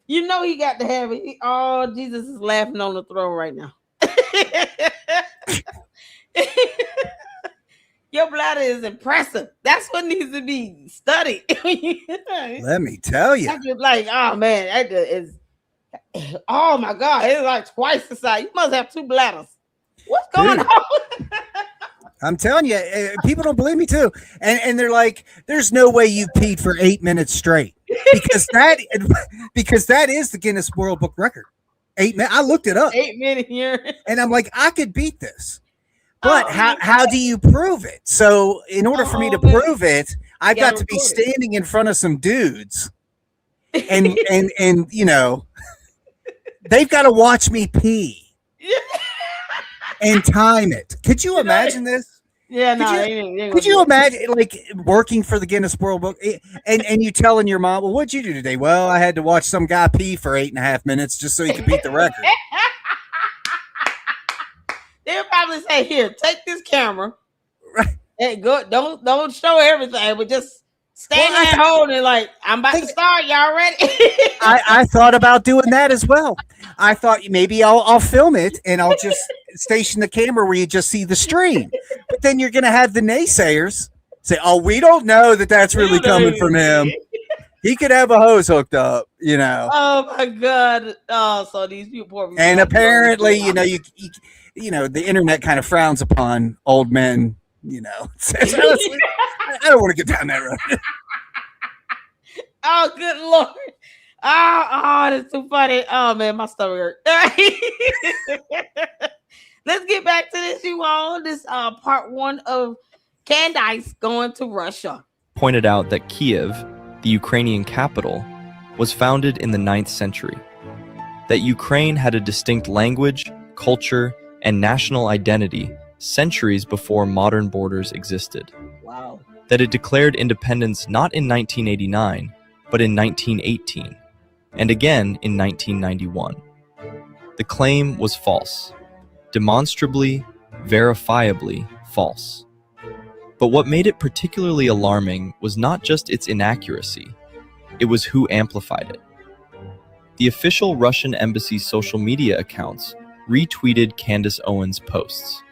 You know he got to have it. Oh, Jesus is laughing on the throne right now. Your bladder is impressive. That's what needs to be studied. Let me tell you. That's just like, oh man, that is. Oh my God, it's like twice the size. You must have 2 bladders. What's going on? I'm telling you, people don't believe me too, and they're like, "There's no way you peed for 8 minutes straight," because that is the Guinness World Book Record. 8 minutes. I looked it up. 8 minutes here, and I'm like, I could beat this, but how do you prove it? So, in order for me to prove it, I've got to be standing in front of some dudes, and you know, they've got to watch me pee. And time it. Could you imagine this? Yeah, could you imagine like working for the Guinness World Book and you telling your mom, "Well, what'd you do today?" "Well, I had to watch some guy pee for 8.5 minutes just so he could beat the record." They'll probably say, "Here, take this camera, right? And go. Don't show everything, but just stand there holding like I'm about to start. Y'all ready?" I thought about doing that as well. I thought maybe I'll film it and I'll just station the camera where you just see the stream. But then you're going to have the naysayers say, "Oh, we don't know that that's really coming from him. He could have a hose hooked up, you know." Oh my God! Oh, so these people. And apparently, you know, you know, the internet kind of frowns upon old men. You know, I don't want to get down that road. Oh, good Lord. Oh, that's too funny. Oh man, my stomach hurt. Let's get back to this, you all. This part 1 of Candace going to Russia. Pointed out that Kiev, the Ukrainian capital, was founded in the 9th century. That Ukraine had a distinct language, culture, and national identity centuries before modern borders existed. Wow. That it declared independence not in 1989, but in 1918. And again in 1991. The claim was false, demonstrably, verifiably false. But what made it particularly alarming was not just its inaccuracy, it was who amplified it. The official Russian embassy's social media accounts retweeted Candace Owens' posts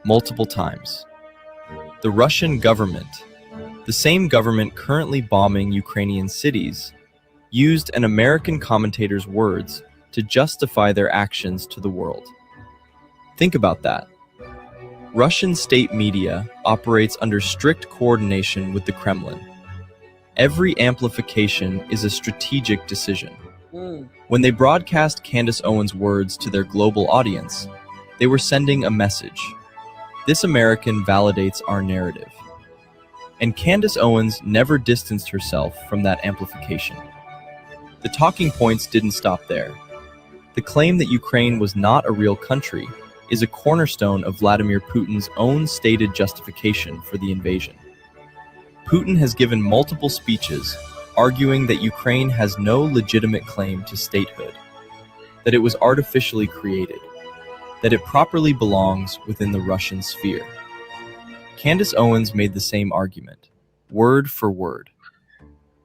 multiple times. The Russian government, the same government currently bombing Ukrainian cities, used an American commentator's words to justify their actions to the world. Think about that. Russian state media operates under strict coordination with the Kremlin. Every amplification is a strategic decision. When they broadcast Candace Owens' words to their global audience, they were sending a message. This American validates our narrative. And Candace Owens never distanced herself from that amplification. The talking points didn't stop there. The claim that Ukraine was not a real country is a cornerstone of Vladimir Putin's own stated justification for the invasion. Putin has given multiple speeches arguing that Ukraine has no legitimate claim to statehood, that it was artificially created, that it properly belongs within the Russian sphere. Candace Owens made the same argument, word for word.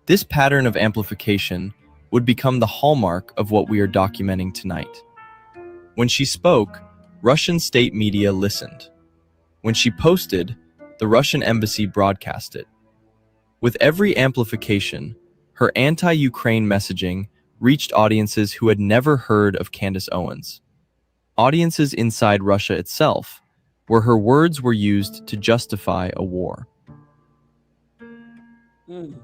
This pattern of amplification would become the hallmark of what we are documenting tonight. When she spoke, Russian state media listened. When she posted, the Russian embassy broadcast it. With every amplification, her anti-Ukraine messaging reached audiences who had never heard of Candace Owens. Audiences inside Russia itself, where her words were used to justify a war. Mm.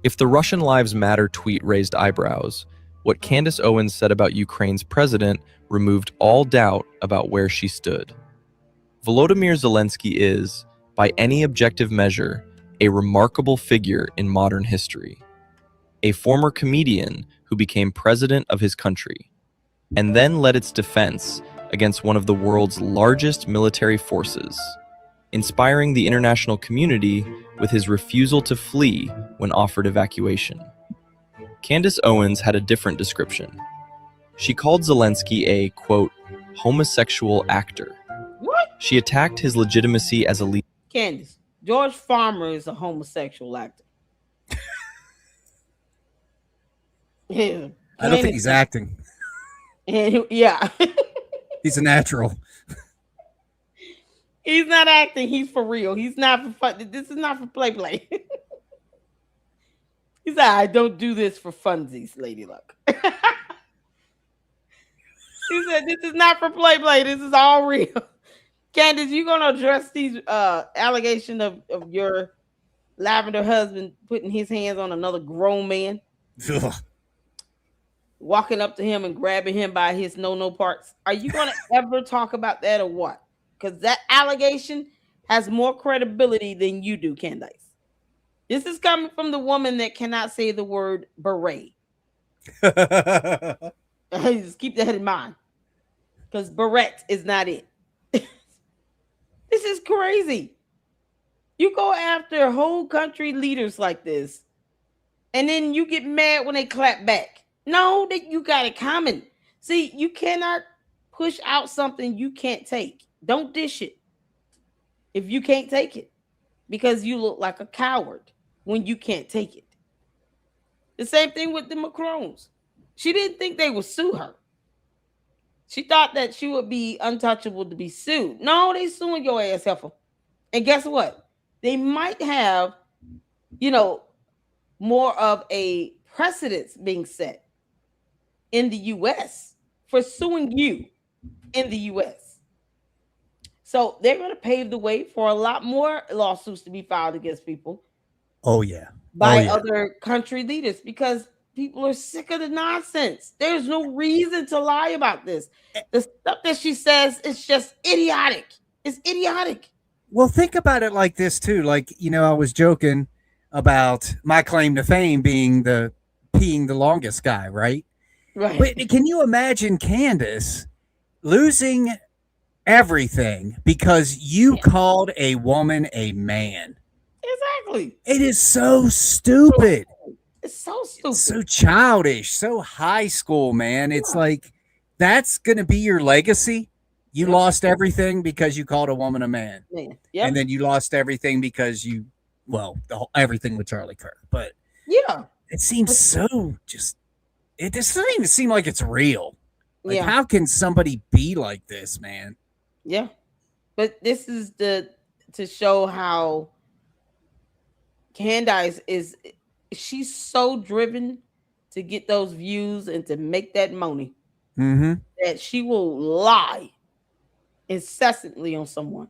If the Russian Lives Matter tweet raised eyebrows, what Candace Owens said about Ukraine's president removed all doubt about where she stood. Volodymyr Zelensky is, by any objective measure, a remarkable figure in modern history. A former comedian who became president of his country, and then led its defense against one of the world's largest military forces, inspiring the international community with his refusal to flee when offered evacuation. Candace Owens had a different description. She called Zelensky a, quote, homosexual actor. What? She attacked his legitimacy as a leader. Candace, George Farmer is a homosexual actor. Yeah, I don't think he's acting. And yeah, He's a natural. he's not acting. He's for real. He's not for fun. This is not for play. He said, "I don't do this for funsies, Lady Luck." He said, "This is not for play. This is all real." Candace, you gonna address these allegation of your lavender husband putting his hands on another grown man, Ugh. walking up to him and grabbing him by his no parts? Are you gonna ever talk about that or what? Because that allegation has more credibility than you do, Candace. This is coming from the woman that cannot say the word beret. Just keep that in mind. Because beret is not it. This is crazy. You go after whole country leaders like this, and then you get mad when they clap back. No, that you got it coming. See, you cannot push out something you can't take. Don't dish it if you can't take it, because you look like a coward when you can't take it. The same thing with the Macrons. She didn't think they would sue her. She thought that she would be untouchable to be sued. No, they suing your ass, heifer. And guess what? They might have, more of a precedence being set in the U.S. for suing you in the U.S. So they're going to pave the way for a lot more lawsuits to be filed against people. Oh, yeah. By other country leaders, because people are sick of the nonsense. There's no reason to lie about this. The stuff that she says is just idiotic. It's idiotic. Well, think about it like this, too. Like, I was joking about my claim to fame being the peeing the longest guy, right? Right. But can you imagine Candace losing everything because you called a woman a man? Exactly. It is so stupid. It's so stupid. It's so childish, so high school, man. It's like, that's going to be your legacy. You lost everything because you called a woman a man. Yep. And then you lost everything because everything with Charlie Kirk. But yeah, it seems so it just doesn't even seem like it's real. Like, how can somebody be like this, man? Yeah. But this is to show how Candace she's so driven to get those views and to make that money that she will lie incessantly on someone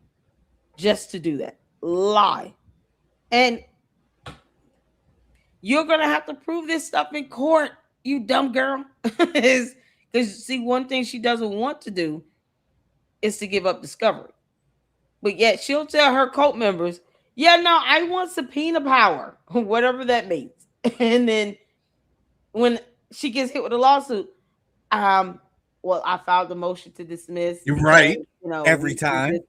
just to do that. Lie. And you're going to have to prove this stuff in court, you dumb girl. Because, see, one thing she doesn't want to do is to give up discovery. But yet she'll tell her cult members, yeah, no, I want subpoena power, whatever that means. And then when she gets hit with a lawsuit, I filed a motion to dismiss. You're right. Every time.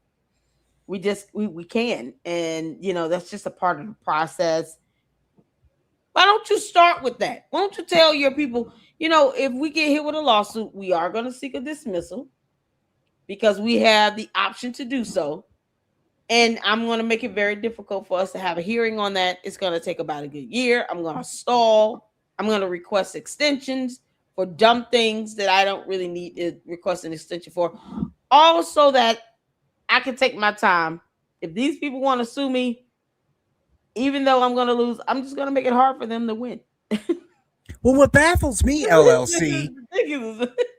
We can. And, that's just a part of the process. Why don't you start with that? Why don't you tell your people, if we get hit with a lawsuit, we are going to seek a dismissal because we have the option to do so. And I'm going to make it very difficult for us to have a hearing on that. It's going to take about a good year. I'm going to stall. I'm going to request extensions for dumb things that I don't really need to request an extension for. Also, that I can take my time. If these people want to sue me, even though I'm going to lose, I'm just going to make it hard for them to win. Well, what baffles me, LLC,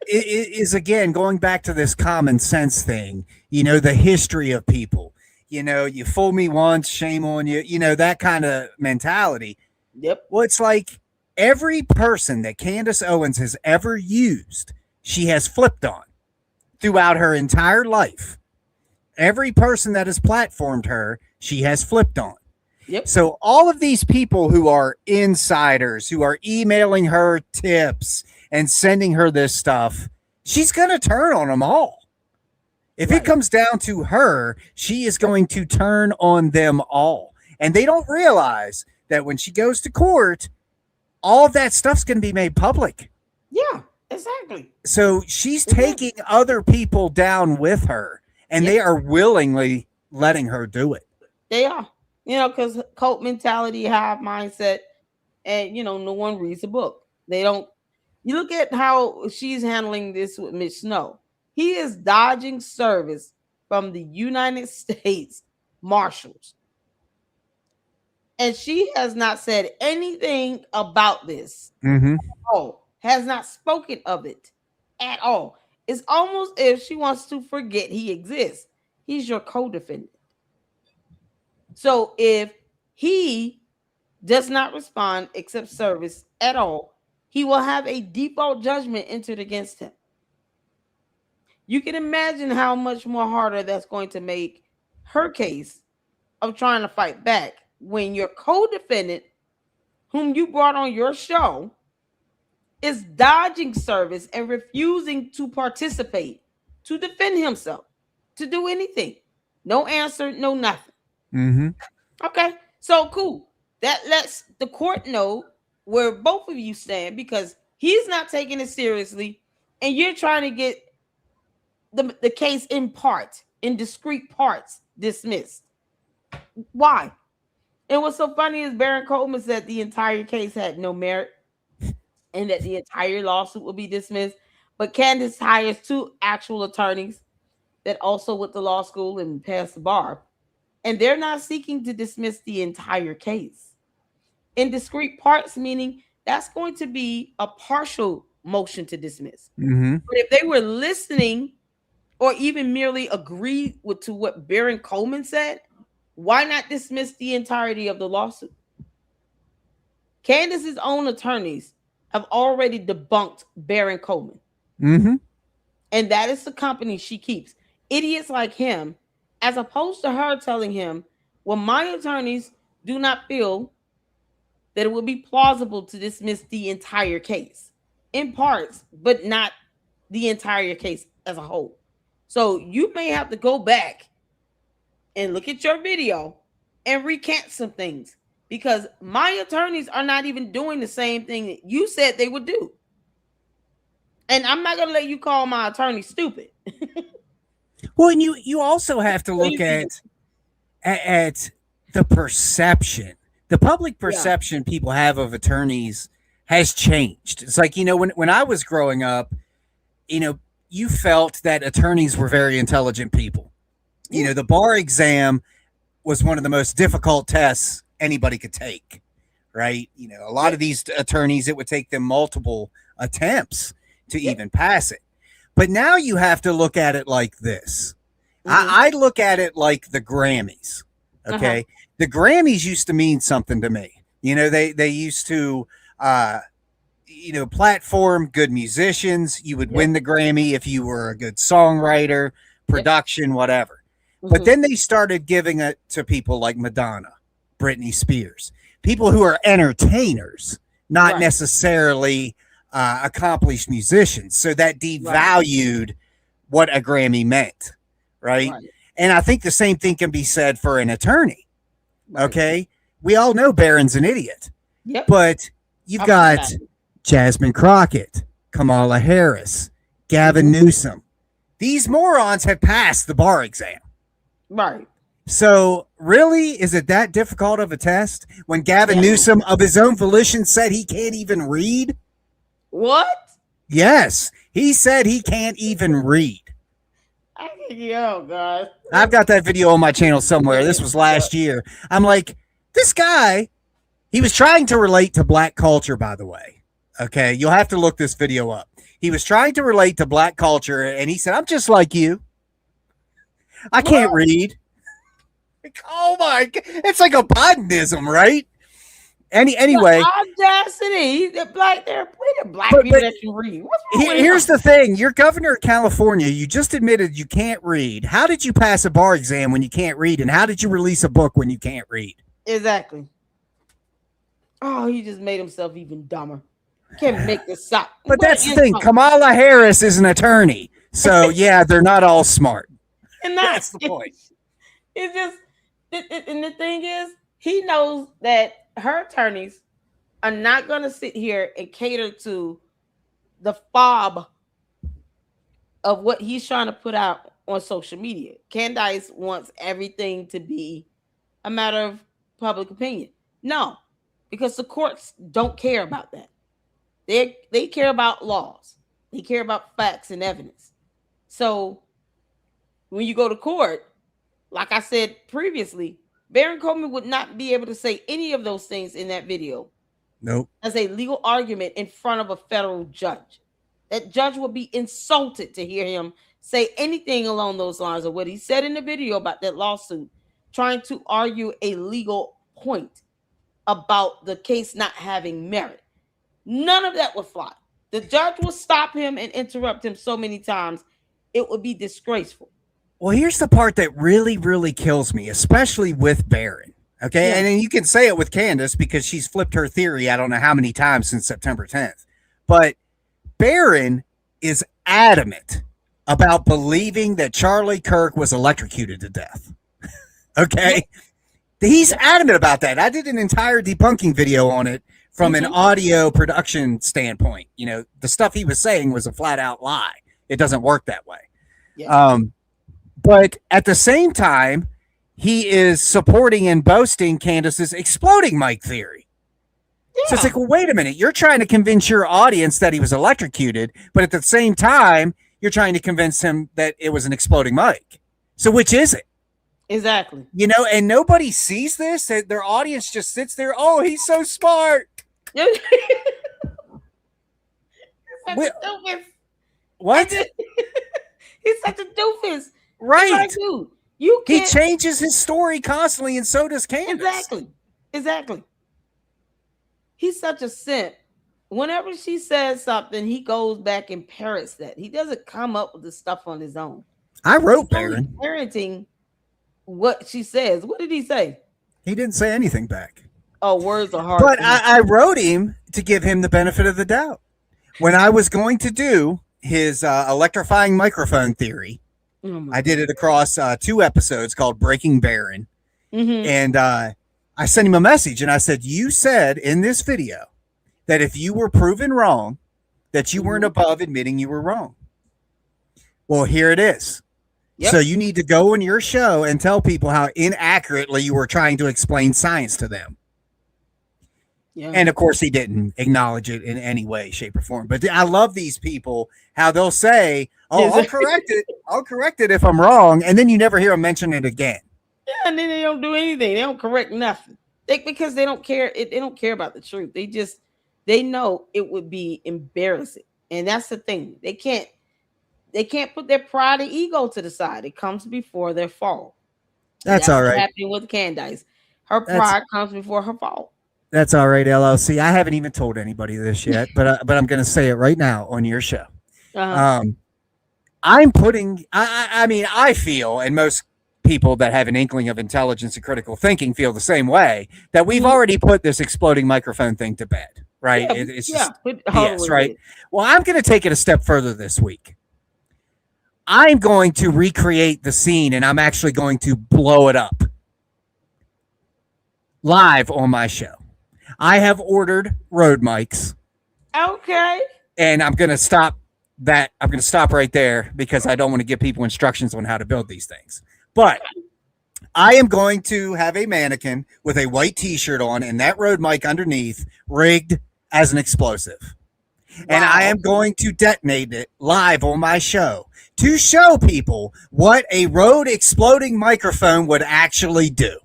is again going back to this common sense thing, the history of people, you fool me once, shame on you, that kind of mentality. Yep. Well, it's like every person that Candace Owens has ever used, she has flipped on throughout her entire life. Every person that has platformed her, she has flipped on. Yep. So all of these people who are insiders, who are emailing her tips and sending her this stuff, she's going to turn on them all. If it comes down to her, she is going to turn on them all. And they don't realize that when she goes to court, all of that stuff's going to be made public. Yeah, exactly. So she's taking other people down with her, and they are willingly letting her do it. They are. Because cult mentality, hive mindset, and, no one reads a book. They don't. You look at how she's handling this with Mitch Snow. He is dodging service from the United States Marshals. And she has not said anything about this at all, has not spoken of it at all. It's almost as if she wants to forget he exists. He's your co-defendant. So if he does not respond, accept service at all, he will have a default judgment entered against him. You can imagine how much more harder that's going to make her case of trying to fight back when your co-defendant, whom you brought on your show, is dodging service and refusing to participate, to defend himself, to do anything. No answer, no nothing. Okay, so cool. That lets the court know where both of you stand, because he's not taking it seriously and you're trying to get the case in discrete parts dismissed. Why? And what's so funny is Baron Coleman said the entire case had no merit and that the entire lawsuit will be dismissed. But Candace hires 2 actual attorneys that also went to law school and passed the bar. And they're not seeking to dismiss the entire case in discrete parts, meaning that's going to be a partial motion to dismiss. But if they were listening or even merely agreed to what Baron Coleman said, why not dismiss the entirety of the lawsuit? Candace's own attorneys have already debunked Baron Coleman. And that is the company she keeps. Idiots like him, as opposed to her telling him, well, my attorneys do not feel that it would be plausible to dismiss the entire case in parts, but not the entire case as a whole. So you may have to go back and look at your video and recant some things, because my attorneys are not even doing the same thing that you said they would do. And I'm not going to let you call my attorney stupid. Well, and you also have to look at the perception. The public perception people have of attorneys has changed. It's like, when I was growing up, you felt that attorneys were very intelligent people. The bar exam was one of the most difficult tests anybody could take, right? A lot of these attorneys, it would take them multiple attempts to even pass it. But now you have to look at it like this. I look at it like the Grammys. Okay. The Grammys used to mean something to me. They used to, platform good musicians. You would win the Grammy if you were a good songwriter, production, whatever. But then they started giving it to people like Madonna, Britney Spears, people who are entertainers, not necessarily accomplished musicians. So that devalued what a Grammy meant, right? And I think the same thing can be said for an attorney. Okay, we all know Barron's an idiot, but you've got Jasmine Crockett, Kamala Harris, Gavin Newsom. These morons have passed the bar exam. Right. So really, is it that difficult of a test when Gavin Newsom of his own volition said he can't even read? What? Yes, he said he can't even read. Oh, God. I've got that video on my channel somewhere. This was last year. I'm like, this guy, he was trying to relate to black culture, by the way. Okay, you'll have to look this video up. He was trying to relate to black culture, and he said, "I'm just like you. I can't read." Like, oh my God, it's like a Bidenism, right? Anyway, audacity. The black people that can read. What's wrong with here's him? the thing: you're governor of California. You just admitted you can't read. How did you pass a bar exam when you can't read? And how did you release a book when you can't read? Exactly. Oh, he just made himself even dumber. Can't make this up. But that's the thing. Kamala Harris is an attorney, so yeah, they're not all smart. And that's the point. It's just, and the thing is, he knows that her attorneys are not going to sit here and cater to the fob of what he's trying to put out on social media. Candace wants everything to be a matter of public opinion. No, because the courts don't care about that. They care about laws. They care about facts and evidence. So when you go to court, like I said previously, Baron Coleman would not be able to say any of those things in that video. Nope. As a legal argument in front of a federal judge. That judge would be insulted to hear him say anything along those lines of what he said in the video about that lawsuit, trying to argue a legal point about the case not having merit. None of that would fly. The judge will stop him and interrupt him so many times, it would be disgraceful. Well, here's the part that really, really kills me, especially with Barron. Okay. Yeah. And then you can say it with Candace because she's flipped her theory I don't know how many times since September 10th. But Barron is adamant about believing that Charlie Kirk was electrocuted to death. Okay. He's adamant about that. I did an entire debunking video on it from an audio production standpoint. You know, the stuff he was saying was a flat out lie. It doesn't work that way. Yeah. But at the same time, he is supporting and boasting Candace's exploding mic theory. Yeah. So it's like, well, wait a minute. You're trying to convince your audience that he was electrocuted, but at the same time, you're trying to convince him that it was an exploding mic. So which is it? Exactly. You know, and nobody sees this. Their audience just sits there. Oh, he's so smart. What? He's such a doofus. Right. You can't. He changes his story constantly, and so does Candace. Exactly. He's such a simp. Whenever she says something, he goes back and parrots that. He doesn't come up with the stuff on his own. I wrote Barron. Parenting what she says. What did he say? He didn't say anything back. Oh, words are hard. But I wrote him to give him the benefit of the doubt. When I was going to do his electrifying microphone theory, I did it across 2 episodes called Breaking Barron. And I sent him a message and I said, you said in this video that if you were proven wrong, that you weren't above admitting you were wrong. Well, here it is. Yep. So you need to go on your show and tell people how inaccurately you were trying to explain science to them. Yeah. And of course, he didn't acknowledge it in any way, shape, or form. But I love these people, how they'll say, oh, I'll correct it. I'll correct it if I'm wrong. And then you never hear them mention it again. Yeah, and then they don't do anything. They don't correct nothing. Because they don't care. They don't care about the truth. They know it would be embarrassing. And that's the thing. They can't put their pride and ego to the side. It comes before their fall. That's all right. What's happening with Candace. Her pride comes before her fall. That's all right, LLC. I haven't even told anybody this yet, but I'm going to say it right now on your show. I'm putting. I mean, I feel, and most people that have an inkling of intelligence and critical thinking feel the same way, that we've already put this exploding microphone thing to bed, right? Yeah, it's just yes, right. Well, I'm going to take it a step further this week. I'm going to recreate the scene, and I'm actually going to blow it up live on my show. I have ordered Rode mics. Okay. And I'm going to stop that. I'm going to stop right there because I don't want to give people instructions on how to build these things. But I am going to have a mannequin with a white t-shirt on and that Rode mic underneath rigged as an explosive. Wow. And I am going to detonate it live on my show to show people what a Rode exploding microphone would actually do.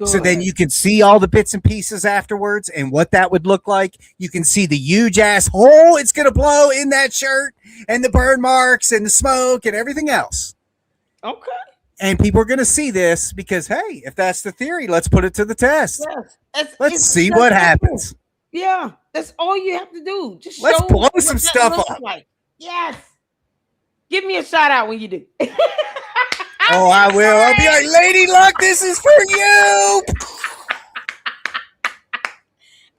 So then you can see all the bits and pieces afterwards and what that would look like. You can see the huge ass hole it's going to blow in that shirt and the burn marks and the smoke and everything else. Okay. And people are going to see this because, hey, if that's the theory, let's put it to the test. Yes. Let's see what happens. Yeah, that's all you have to do. Just let's show blow what some that stuff looks up. Like. Yes. Give me a shout out when you do. Oh, I will. I'll be like, Lady Luck, this is for you.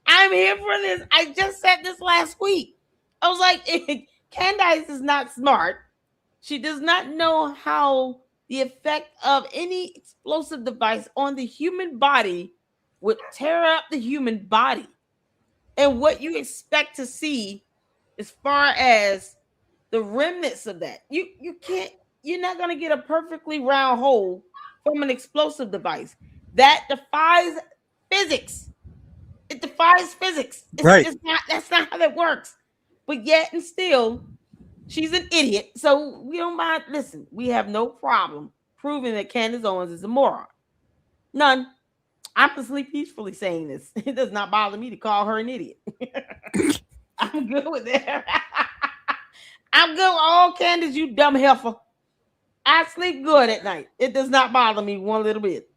I'm here for this. I just said this last week. I was like, Candace is not smart. She does not know how the effect of any explosive device on the human body would tear up the human body. And what you expect to see as far as the remnants of that. You're not going to get a perfectly round hole from an explosive device. That defies physics. It defies physics. That's not how that works. But yet and still, she's an idiot. So we don't mind. Listen, we have no problem proving that Candace Owens is a moron. None. I'm just peacefully saying this. It does not bother me to call her an idiot. I'm good with that. I'm good. Oh, Candace, you dumb heifer. I sleep good at night. It does not bother me one little bit.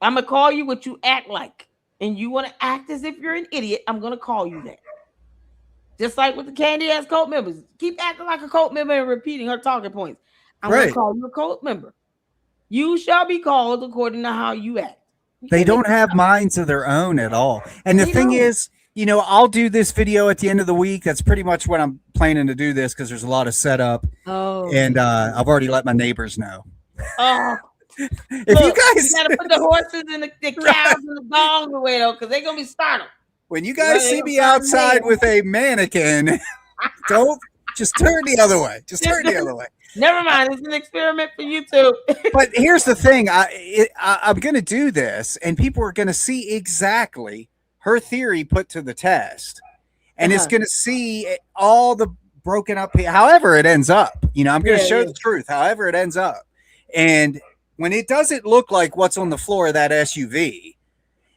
I'm going to call you what you act like. And you want to act as if you're an idiot, I'm going to call you that. Just like with the candy ass cult members. Keep acting like a cult member and repeating her talking points. I'm going to call you a cult member. You shall be called according to how you act. They don't have minds of their own at all. And the thing is, I'll do this video at the end of the week. That's pretty much when I'm planning to do this because there's a lot of setup. Oh. And I've already let my neighbors know. Oh. If you guys gotta put the horses and the cows and the dogs away though, because they're gonna be startled. When you guys see me outside with a mannequin, don't just turn the other way. Just turn the other way. Never mind. It's an experiment for you too. But here's the thing. I'm going to do this, and people are going to see exactly her theory put to the test. And it's going to see all the broken up, however it ends up. I'm going to show the truth, however it ends up. And when it doesn't look like what's on the floor of that SUV,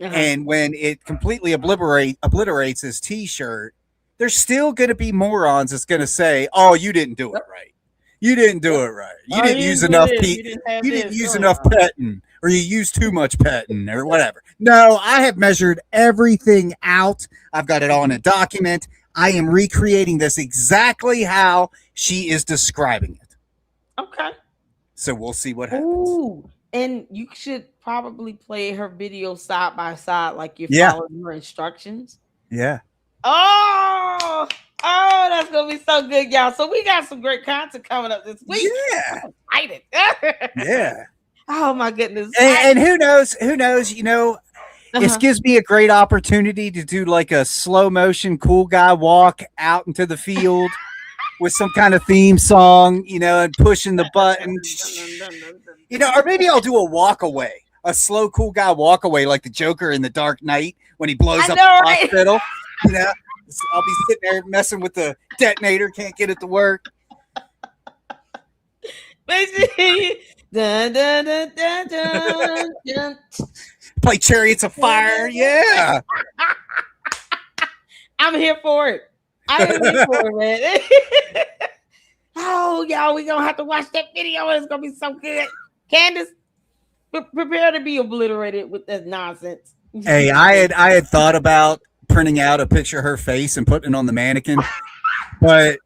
and when it completely obliterates his T-shirt, there's still going to be morons that's going to say, "Oh, you didn't do it right. You didn't do it right. You didn't use enough enough petting, or you used too much petting, or whatever." No, I have measured everything out. I've got it all in a document. I am recreating this exactly how she is describing it. Okay. So we'll see what happens. Ooh, and you should probably play her video side by side, like you're following her instructions. Yeah. Oh, that's gonna be so good, y'all. So we got some great content coming up this week. Yeah. I'm excited. Yeah. Oh my goodness. And who knows? It gives me a great opportunity to do like a slow motion cool guy walk out into the field with some kind of theme song, and pushing the button. Or maybe I'll do a walk away, a slow cool guy walk away like the Joker in The Dark Knight when he blows up the hospital. I'll be sitting there messing with the detonator, can't get it to work. Dun, dun, dun, dun, dun, dun. Play Chariots of Fire, yeah. I'm here for it. I am here for it, man. Oh, y'all, we gonna have to watch that video. It's gonna be so good. Candace, prepare to be obliterated with this nonsense. Hey, I had thought about printing out a picture of her face and putting it on the mannequin, but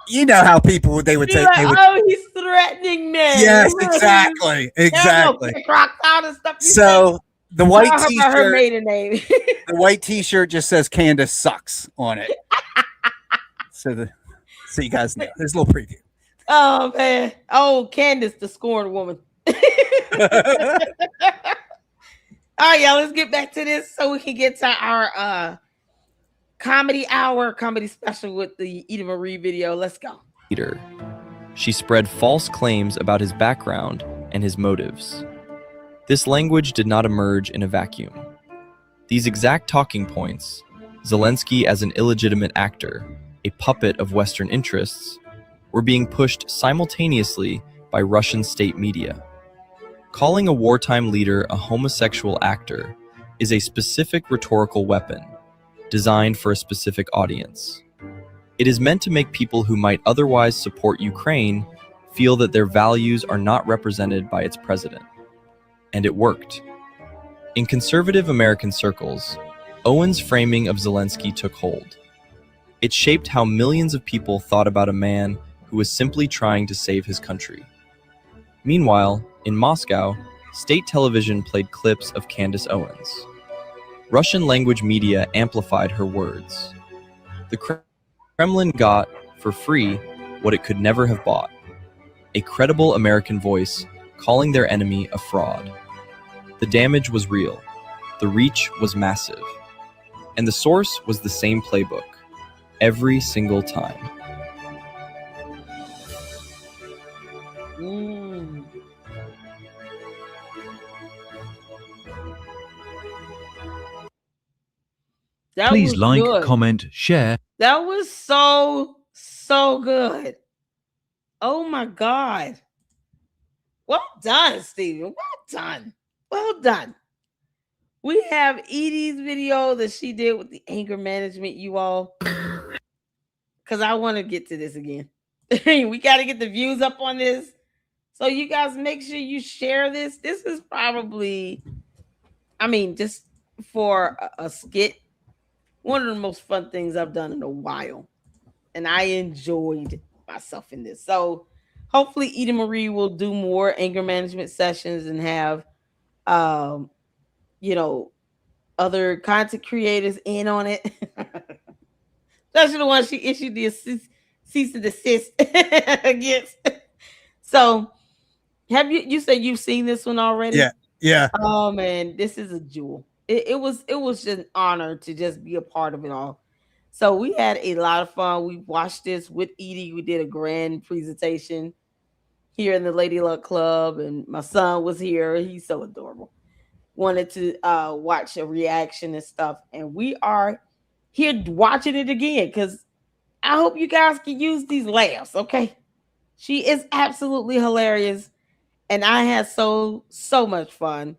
you know how people would take. Oh, he's threatening me. Yes, exactly. So the white T-shirt. Her maiden name. The white T-shirt just says Candace sucks on it. So you guys know. There's a little preview. Oh man. Oh, Candace, the scorned woman. All right, y'all. Let's get back to this so we can get to our comedy special with the Eda Marie video. Let's go. She spread false claims about his background and his motives. This language did not emerge in a vacuum. These exact talking points, Zelensky as an illegitimate actor, a puppet of Western interests, were being pushed simultaneously by Russian state media. Calling a wartime leader a homosexual actor is a specific rhetorical weapon designed for a specific audience. It is meant to make people who might otherwise support Ukraine feel that their values are not represented by its president. And it worked. In conservative American circles, Owens' framing of Zelensky took hold. It shaped how millions of people thought about a man who was simply trying to save his country. Meanwhile, in Moscow, state television played clips of Candace Owens. Russian language media amplified her words. The Kremlin got, for free, what it could never have bought: a credible American voice calling their enemy a fraud. The damage was real, the reach was massive, and the source was the same playbook, every single time. Mm. That Please was like, good. comment, share. That was so good. Oh my God. Well done, Steven. Well done. Well done. We have Edie's video that she did with the anger management, you all. Because I want to get to this again. We got to get the views up on this. So you guys make sure you share this. This is probably, just for a skit, one of the most fun things I've done in a while. And I enjoyed myself in this. So hopefully Edie Marie will do more anger management sessions and have other content creators in on it. Especially the one she issued the cease and desist against. So have you said you've seen this one already? Yeah. Oh man, this is a jewel. It was just an honor to just be a part of it all. So we had a lot of fun. We watched this with Edie. We did a grand presentation here in the Lady Luck Club, and my son was here. He's so adorable. Wanted to watch a reaction and stuff, and we are here watching it again because I hope you guys can use these laughs. Okay, she is absolutely hilarious, and I had so much fun.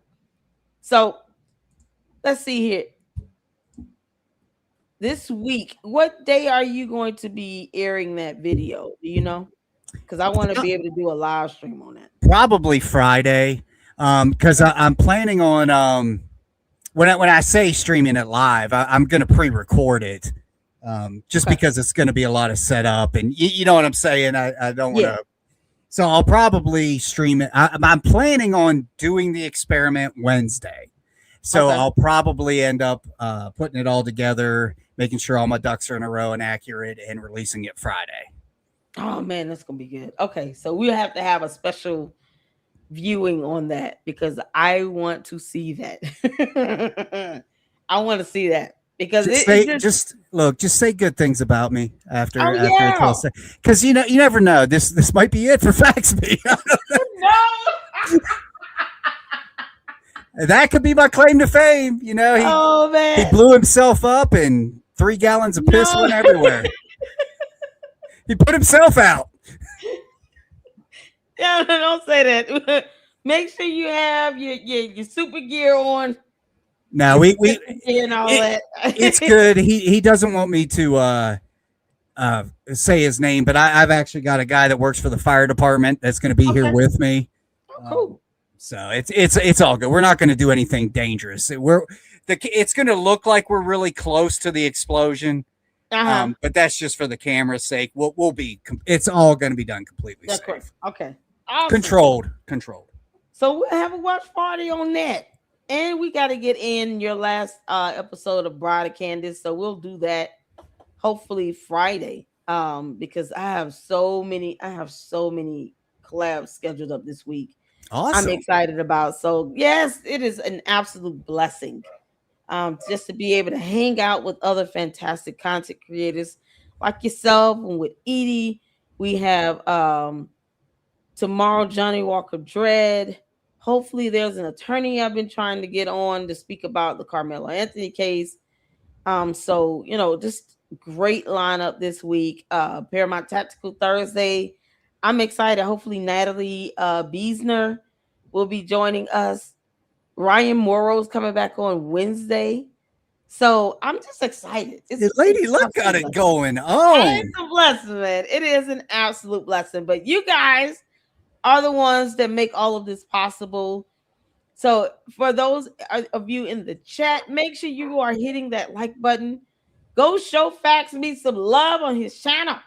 So let's see here. This week, what day are you going to be airing that video? Do you know? Because I want to be able to do a live stream on that. Probably Friday, because I'm planning on when I say streaming it live, I'm going to pre-record it, just because it's going to be a lot of setup, and you know what I'm saying. I don't want to. So I'll probably stream it. I'm planning on doing the experiment Wednesday. So I'll probably end up putting it all together, making sure all my ducks are in a row and accurate, and releasing it Friday. Oh man, that's gonna be good. Okay, so we'll have to have a special viewing on that because I want to see that. I want to see that because just say good things about me after Oh, after yeah. it's all said, because you never know, this might be it for Faxby. No. That could be my claim to fame. Oh man. He blew himself up and 3 gallons of piss went everywhere. He put himself out. Yeah, don't say that. Make sure you have your super gear on. No, we and all that. It's good. He doesn't want me to say his name, but I've actually got a guy that works for the fire department that's going to be here with me. Oh, cool. So it's all good. We're not going to do anything dangerous. It's going to look like we're really close to the explosion. But that's just for the camera's sake. We'll be. It's all going to be done completely safe. Correct. Okay. Awesome. Controlled. So we'll have a watch party on that, and we got to get in your last episode of Bride of Candace. So we'll do that hopefully Friday. Because I have so many collabs scheduled up this week. Awesome. I'm excited about. So yes, it is an absolute blessing. Just to be able to hang out with other fantastic content creators like yourself and with Edie. We have tomorrow Johnny Walker Dread. Hopefully there's an attorney I've been trying to get on to speak about the Carmelo Anthony case. So just great lineup this week. Paramount Tactical Thursday. I'm excited. Hopefully Natalie Biesner will be joining us. Ryan Morrow's coming back on Wednesday. So I'm just excited. Lady Luck got it going on. It's a blessing, man. It is an absolute blessing. But you guys are the ones that make all of this possible. So for those of you in the chat, make sure you are hitting that like button. Go show Facts Me some love on his channel.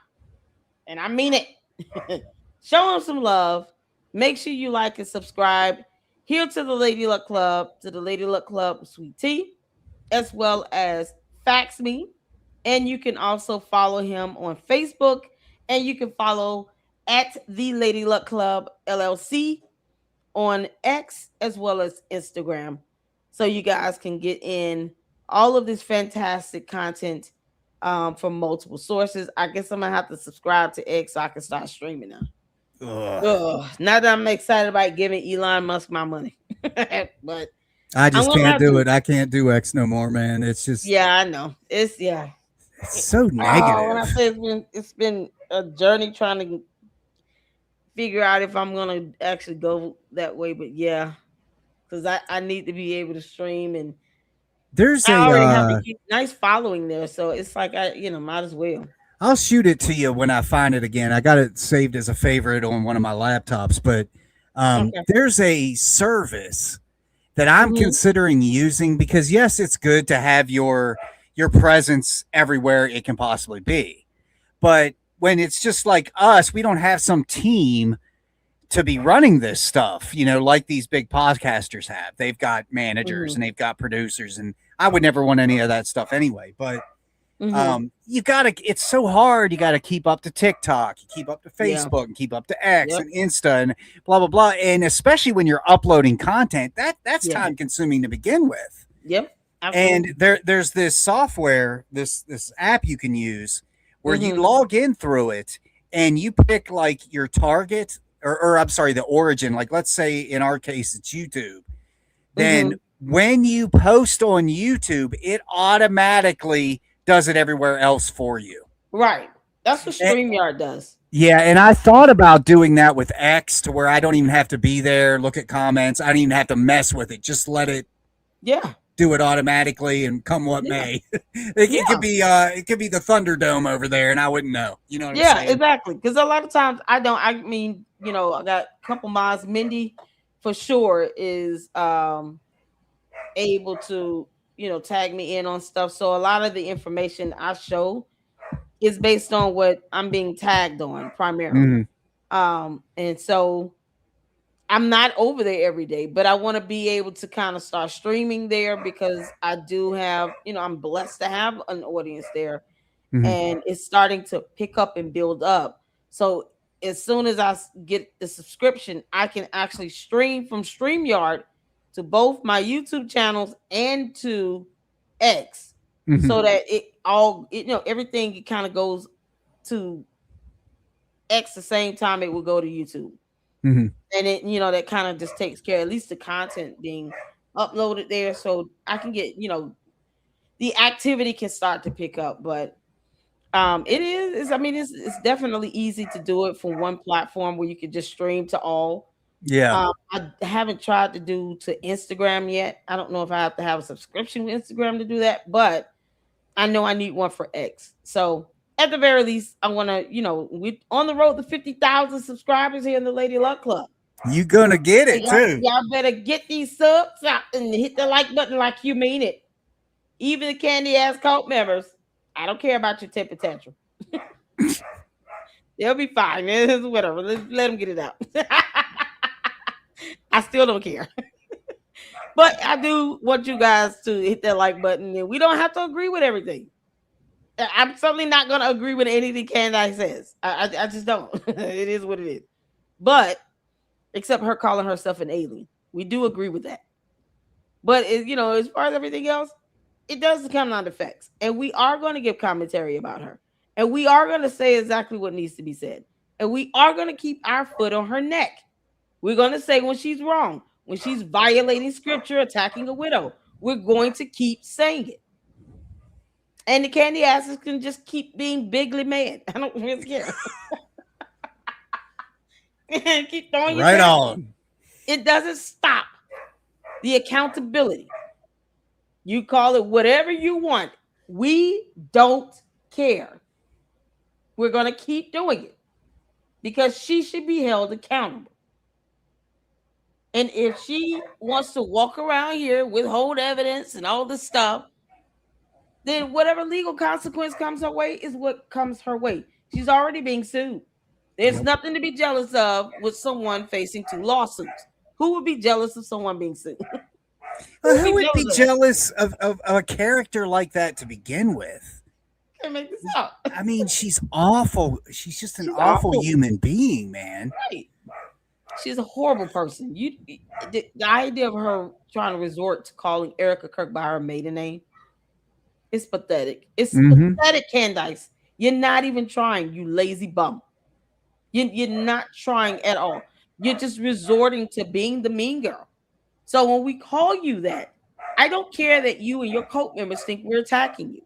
And I mean it. Show him some love. Make sure you like and subscribe here to the Lady Luck Club, to the Lady Luck Club Sweet Tea, as well as Facts Me. And you can also follow him on Facebook. And you can follow at the Lady Luck Club LLC on X as well as Instagram. So you guys can get in all of this fantastic content from multiple sources. I guess I'm gonna have to subscribe to X so I can start streaming now. Now that I'm excited about giving Elon Musk my money. But I just can't do it. I can't do X no more, man. It's just I know. It's so negative. When I say it's been a journey trying to figure out if I'm gonna actually go that way, but because I need to be able to stream, and there's I already have a nice following there, so it's like I might as well. I'll shoot it to you when I find it again. I got it saved as a favorite on one of my laptops, but there's a service that I'm considering using because yes, it's good to have your presence everywhere it can possibly be, but when it's just like us, we don't have some team to be running this stuff, like these big podcasters have. They've got managers and they've got producers, and I would never want any of that stuff anyway. But it's so hard. You got to keep up to TikTok, you keep up to Facebook, and keep up to X and Insta and blah, blah, blah. And especially when you're uploading content, that's time consuming to begin with. Yep. Absolutely. And there's this software, this app you can use where you log in through it and you pick like your target or I'm sorry, the origin. Like let's say in our case, it's YouTube. Then when you post on YouTube, it automatically does it everywhere else for you. Right. That's what StreamYard does. Yeah. And I thought about doing that with X to where I don't even have to be there, look at comments. I don't even have to mess with it. Just let it. Yeah. Do it automatically and come what may. It could be the Thunderdome over there and I wouldn't know. You know what I'm saying? Yeah, exactly. Because a lot of times I got a couple mods. Mindy for sure is able to, tag me in on stuff. So a lot of the information I show is based on what I'm being tagged on primarily. And so I'm not over there every day, but I want to be able to kind of start streaming there because I do have, I'm blessed to have an audience there and it's starting to pick up and build up. So as soon as I get the subscription, I can actually stream from StreamYard to both my YouTube channels and to X so that everything kind of goes to X the same time it will go to YouTube. And it, that kind of just takes care, at least the content being uploaded there. So I can get, the activity can start to pick up. But it's definitely easy to do it from one platform where you can just stream to all. Yeah. I haven't tried to do to Instagram yet. I don't know if I have to have a subscription with Instagram to do that, but I know I need one for X. So at the very least, I want to, we're on the road to 50,000 subscribers here in the Lady Luck Club. You're going to get it, too. Y'all better get these subs out and hit the like button like you mean it. Even the candy-ass cult members, I don't care about your temper tantrum. They'll be fine. Whatever. Let them get it out. I still don't care. But I do want you guys to hit that like button. And we don't have to agree with everything. I'm certainly not going to agree with anything Candace says. I just don't. It is what it is. But except her calling herself an alien, we do agree with that. But as far as everything else, it does come down to facts, and we are going to give commentary about her, and we are going to say exactly what needs to be said, and we are going to keep our foot on her neck. We're going to say when she's wrong, when she's violating scripture, attacking a widow. We're going to keep saying it. And the candy asses can just keep being bigly mad. I don't really care. Keep throwing your right on. It doesn't stop the accountability. You call it whatever you want. We don't care. We're going to keep doing it because she should be held accountable. And if she wants to walk around here, withhold evidence and all this stuff, then whatever legal consequence comes her way is what comes her way. She's already being sued. There's nothing to be jealous of with someone facing 2 lawsuits. Who would be jealous of someone being sued? Who would be jealous of a character like that to begin with? Can't make this up. I mean, she's awful. She's just an awful human being, man. Right. She's a horrible person. The idea of her trying to resort to calling Erica Kirk by her maiden name, it's pathetic. It's pathetic, Candace. You're not even trying, you lazy bum. You're not trying at all. You're just resorting to being the mean girl. So when we call you that, I don't care that you and your cult members think we're attacking you,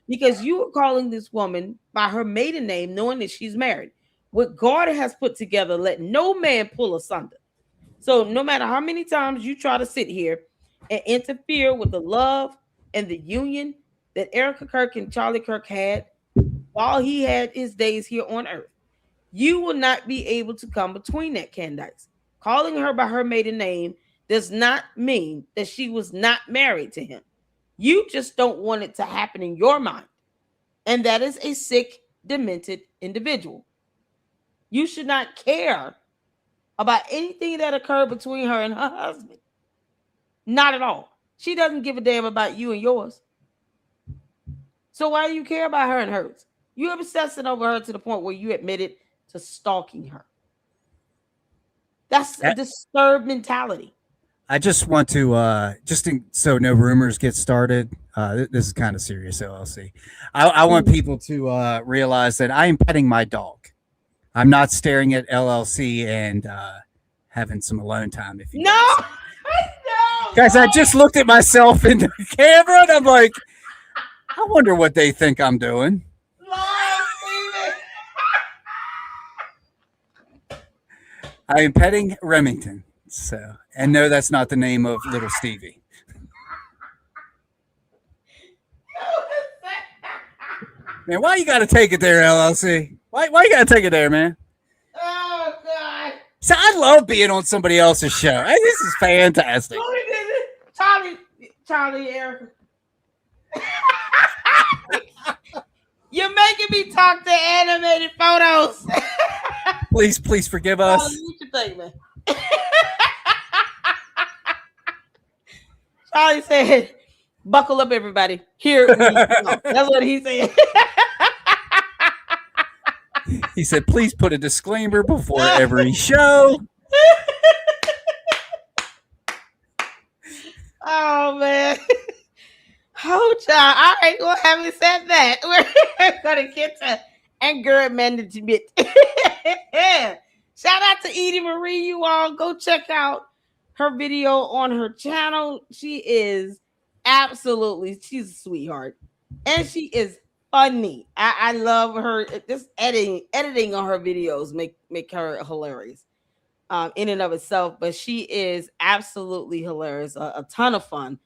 because you are calling this woman by her maiden name, knowing that she's married. What God has put together, let no man pull asunder. So no matter how many times you try to sit here and interfere with the love and the union that Erica Kirk and Charlie Kirk had while he had his days here on earth, you will not be able to come between that, Candace. Calling her by her maiden name does not mean that she was not married to him. You just don't want it to happen in your mind. And that is a sick, demented individual. You should not care about anything that occurred between her and her husband. Not at all. She doesn't give a damn about you and yours. So why do you care about her and hers? You're obsessing over her to the point where you admitted to stalking her. That's a disturbed mentality. I just want to, so no rumors get started. This is kind of serious, LLC. I want people to realize that I am petting my dog. I'm not staring at LLC and having some alone time. If you no, guys, I just looked at myself in the camera and I'm like, I wonder what they think I'm doing. I am petting Remington. So, and no, that's not the name of little Stevie. Man, why you got to take it there, LLC? Why you got to take it there, man? Oh, God. So I love being on somebody else's show. Hey, this is fantastic. Charlie, Erica. You're making me talk to animated photos. Please forgive us. Charlie, what you think, man? Charlie said, buckle up, everybody. Here we go. That's what he said. He said, please put a disclaimer before every show. Oh, man. Oh, child. All right. Well, having said that, we're going to get to anger management. Shout out to Edie Marie. You all go check out her video on her channel. She is she's a sweetheart. And she is funny. I love her. Just editing on her videos make her hilarious in and of itself. But she is absolutely hilarious. A ton of fun.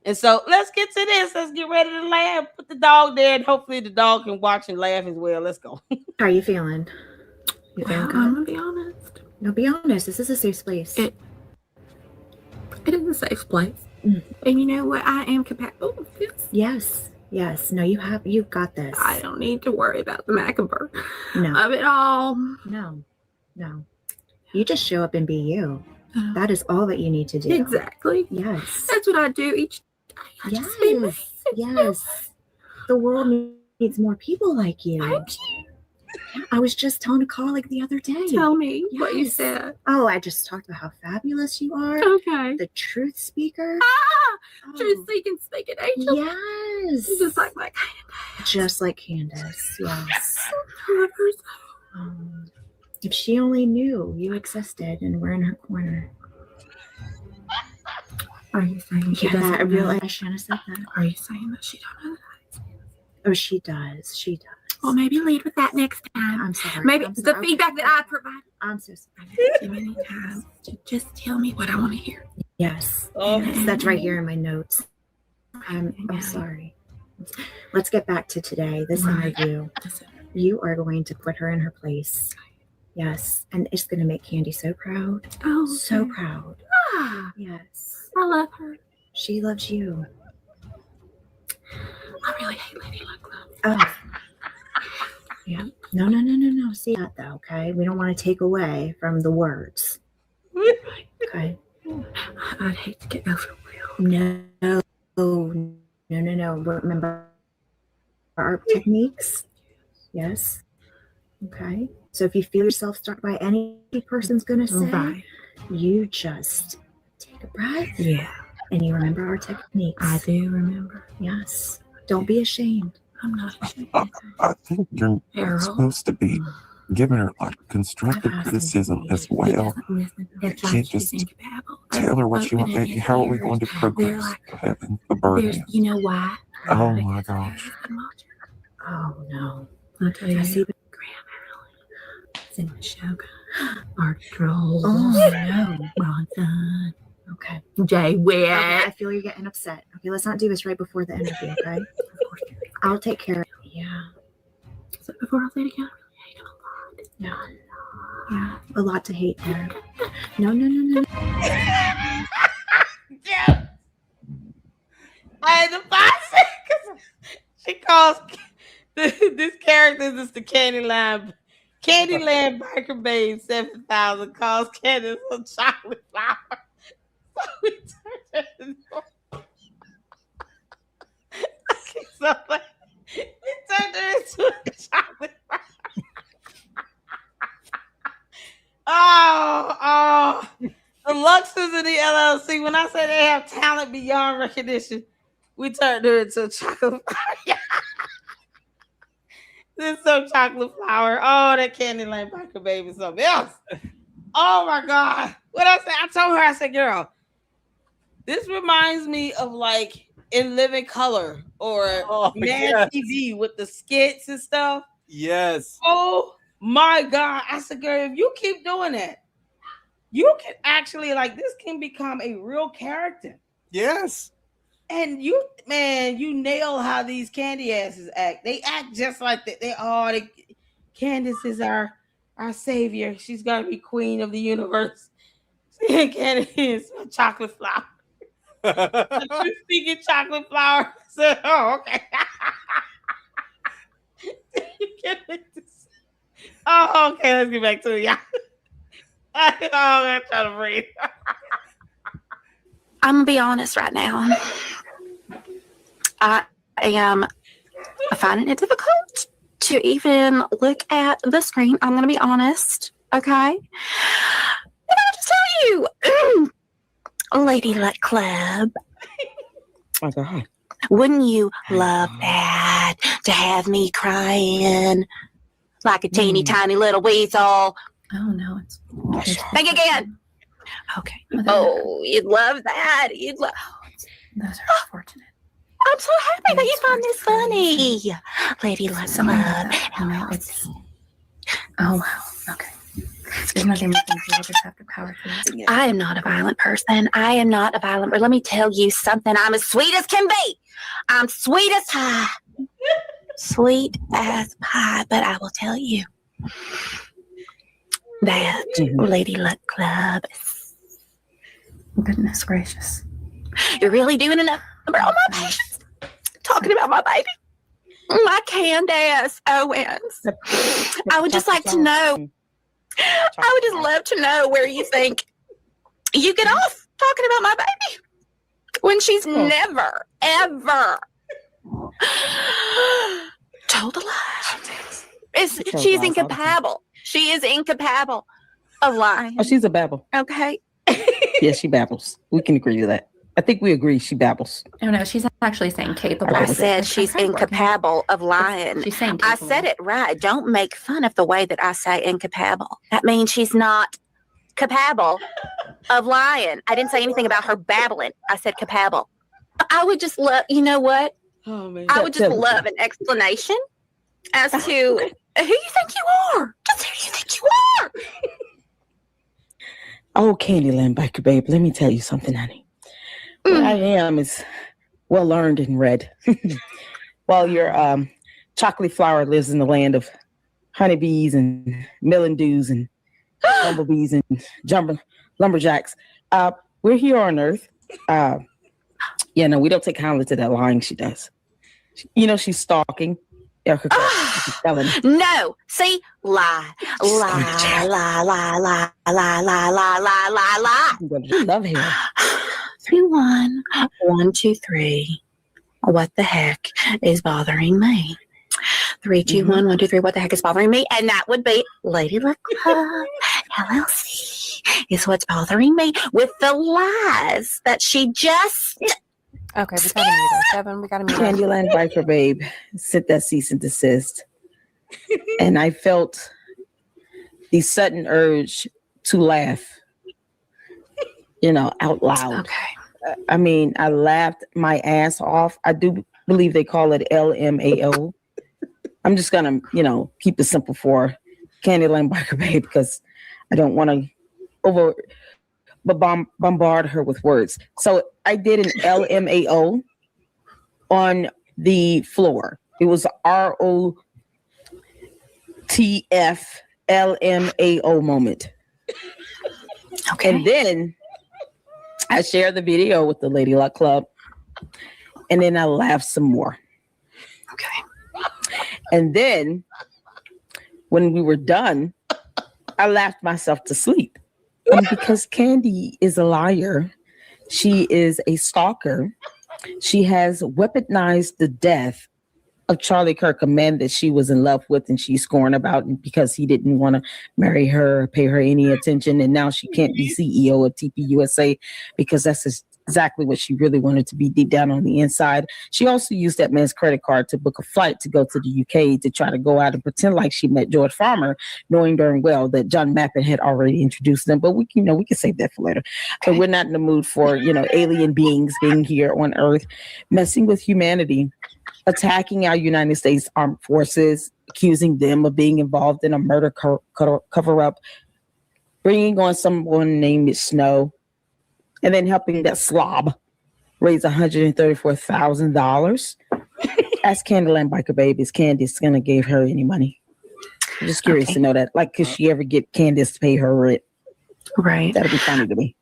And so let's get to this. Let's get ready to laugh. Put the dog there, and hopefully the dog can watch and laugh as well. Let's go. How are you feeling? You feeling good? I'm gonna be honest. No, be honest. This is a safe place. It is a safe place. And you know what? I am compatible with this. Yes. No, you've got this. I don't need to worry about the macabre of it all. No. You just show up and be you. That is all that you need to do. Exactly. Yes. That's what I do each day. Yes. The world needs more people like you. Thank you. I was just telling a colleague the other day. Tell me what you said. Oh, I just talked about how fabulous you are. Okay. The truth speaker. Truth seeking, speaking angel. Yes. Just like my Candace. Just like Candace. Yes. If she only knew you existed and we're in her corner. Are you saying she doesn't I realize I shouldn't have said that. Are you saying that she don't know that? Oh, she does. Well, maybe lead with that next time. I'm sorry. Maybe I'm the sorry. feedback that I provide. I'm so sorry. Too many times to just tell me what I want to hear. Yes. Oh. Yes, that's right here in my notes. I'm sorry. Let's get back to today, this interview. Listen. You are going to put her in her place. Yes. And it's going to make Candy so proud. Oh, So okay. proud. Ah, Yes. I love her. She loves you. I really hate Lady Luck Club. Oh. Yeah. No. See that though, okay? We don't want to take away from the words. Okay. I'd hate to get overwhelmed. No. Remember our techniques? Yes. Okay. So if you feel yourself struck by any person's going to say, Right. you just take a breath. Yeah. And you remember our techniques. I do remember. Yes. Don't be ashamed. I'm not ashamed. I think you're Harold. supposed to be giving her like constructive criticism as well. It's can't like just she's incapable. Tell her what you want. Open it How are we ears. going to They're progress? like, Having the burden. there's, you know why? Oh my gosh. Oh no. I'll tell you. I see. Graham Allen, Cindy Shogun, Art Troll, Oh no. Bronson, Okay. Jay Witt. Okay. I feel you're getting upset. Okay, let's not do this right before the interview, okay? I'll take care of it. Yeah. So before I say it again, I really hate him a lot. Yeah. A lot to hate there. No. Yeah. I had to pause it because she calls this character is the Candyland biker babe 7,000 calls Candace a chocolate flower. So we turned her into a chocolate flower. Oh, the Luxers in the LLC. When I say they have talent beyond recognition, we turned her into a chocolate flower. This is some chocolate flower. Oh, that Candyland biker baby is something else. Oh my God. What I said? I told her, I said, girl, this reminds me of like In Living Color or Mad TV with the skits and stuff. Yes. Oh my God. I said, girl, if you keep doing that, you can actually like this can become a real character. Yes. And you nail how these candy asses act. They act just like that. Candace is our savior. She's gonna be queen of the universe. Candace is a chocolate flower. You speaking chocolate flower. So, okay. Oh, okay. Let's get back to it, y'all. I'm trying to breathe. I'm gonna be honest right now. I am finding it difficult to even look at the screen. I'm gonna be honest, okay? And I'll just tell you, Lady Luck Club. Oh God. Wouldn't you love that to have me crying like a teeny tiny little weasel? Oh no, it's Think again. Okay. Oh, you'd love that. You'd love. those are unfortunate. I'm so happy that you find this funny, Lady Luck Club. Oh wow. Okay. There's nothing we can do. We'll just have to power through. I am not a violent person. I am not a violent. But let me tell you something. I'm as sweet as can be. I'm sweet as pie. Sweet as pie. But I will tell you that Lady Luck Club. Goodness gracious. You're really doing enough for all my patients. Talking about my baby. My Candace Owens. I would just like to know. I would just love to know where you think you get off talking about my baby when she's never, ever told a lie. She's incapable. She is incapable of lying. Oh, she's a babble. Okay. Yes, she babbles. We can agree to that. I think we agree she babbles. Oh no, she's actually saying capable. I said she's incapable of lying. She's saying I capable. said it right. Don't make fun of the way that I say incapable. That means she's not capable of lying. I didn't say anything about her babbling. I said capable. I would just love, you know what? Oh man. I would just love an explanation as to who you think you are. Just who you think you are. Oh, Candyland Biker Babe, let me tell you something, honey. What I am is well learned and read. While your chocolate flower lives in the land of honeybees and mildews and bumblebees and lumberjacks. We're here on Earth. We don't take kindly to that lying she does. She's stalking. No, see, lie. Love him. 3, 1, 1, 2, 3. What the heck is bothering me? 3, 2, 1, 1, 2, 3. What the heck is bothering me? And that would be Lady Luck Club LLC is what's bothering me with the lies that she just. Okay, we gotta mute her. Kevin, we gotta mute her. Candyland Biker Babe sent that cease and desist. And I felt the sudden urge to laugh, out loud. Okay. I mean, I laughed my ass off. I do believe they call it LMAO. I'm just gonna, keep it simple for Candyland Biker Babe because I don't want to bombard her with words. So I did an LMAO on the floor. It was ROTF moment. Okay. And then I shared the video with the Lady Luck Club, and then I laughed some more. Okay. And then when we were done, I laughed myself to sleep. Because Candy is a liar. She is a stalker. She has weaponized the death of Charlie Kirk, a man that she was in love with and she's scorned about because he didn't want to marry her or pay her any attention. And now she can't be CEO of TPUSA because that's exactly what she really wanted to be deep down on the inside. She also used that man's credit card to book a flight to go to the UK to try to go out and pretend like she met George Farmer, knowing darn well that John Mappin had already introduced them. But we can save that for later. But we're not in the mood for, alien beings being here on Earth, messing with humanity, attacking our United States Armed Forces, accusing them of being involved in a murder cover-up, bringing on someone named Snow, and then helping that slob raise $134,000. Ask Candyland Biker Babe, is Candace gonna give her any money? I'm just curious to know that. Like, could she ever get Candace to pay her rent? Right. That'd be funny to me.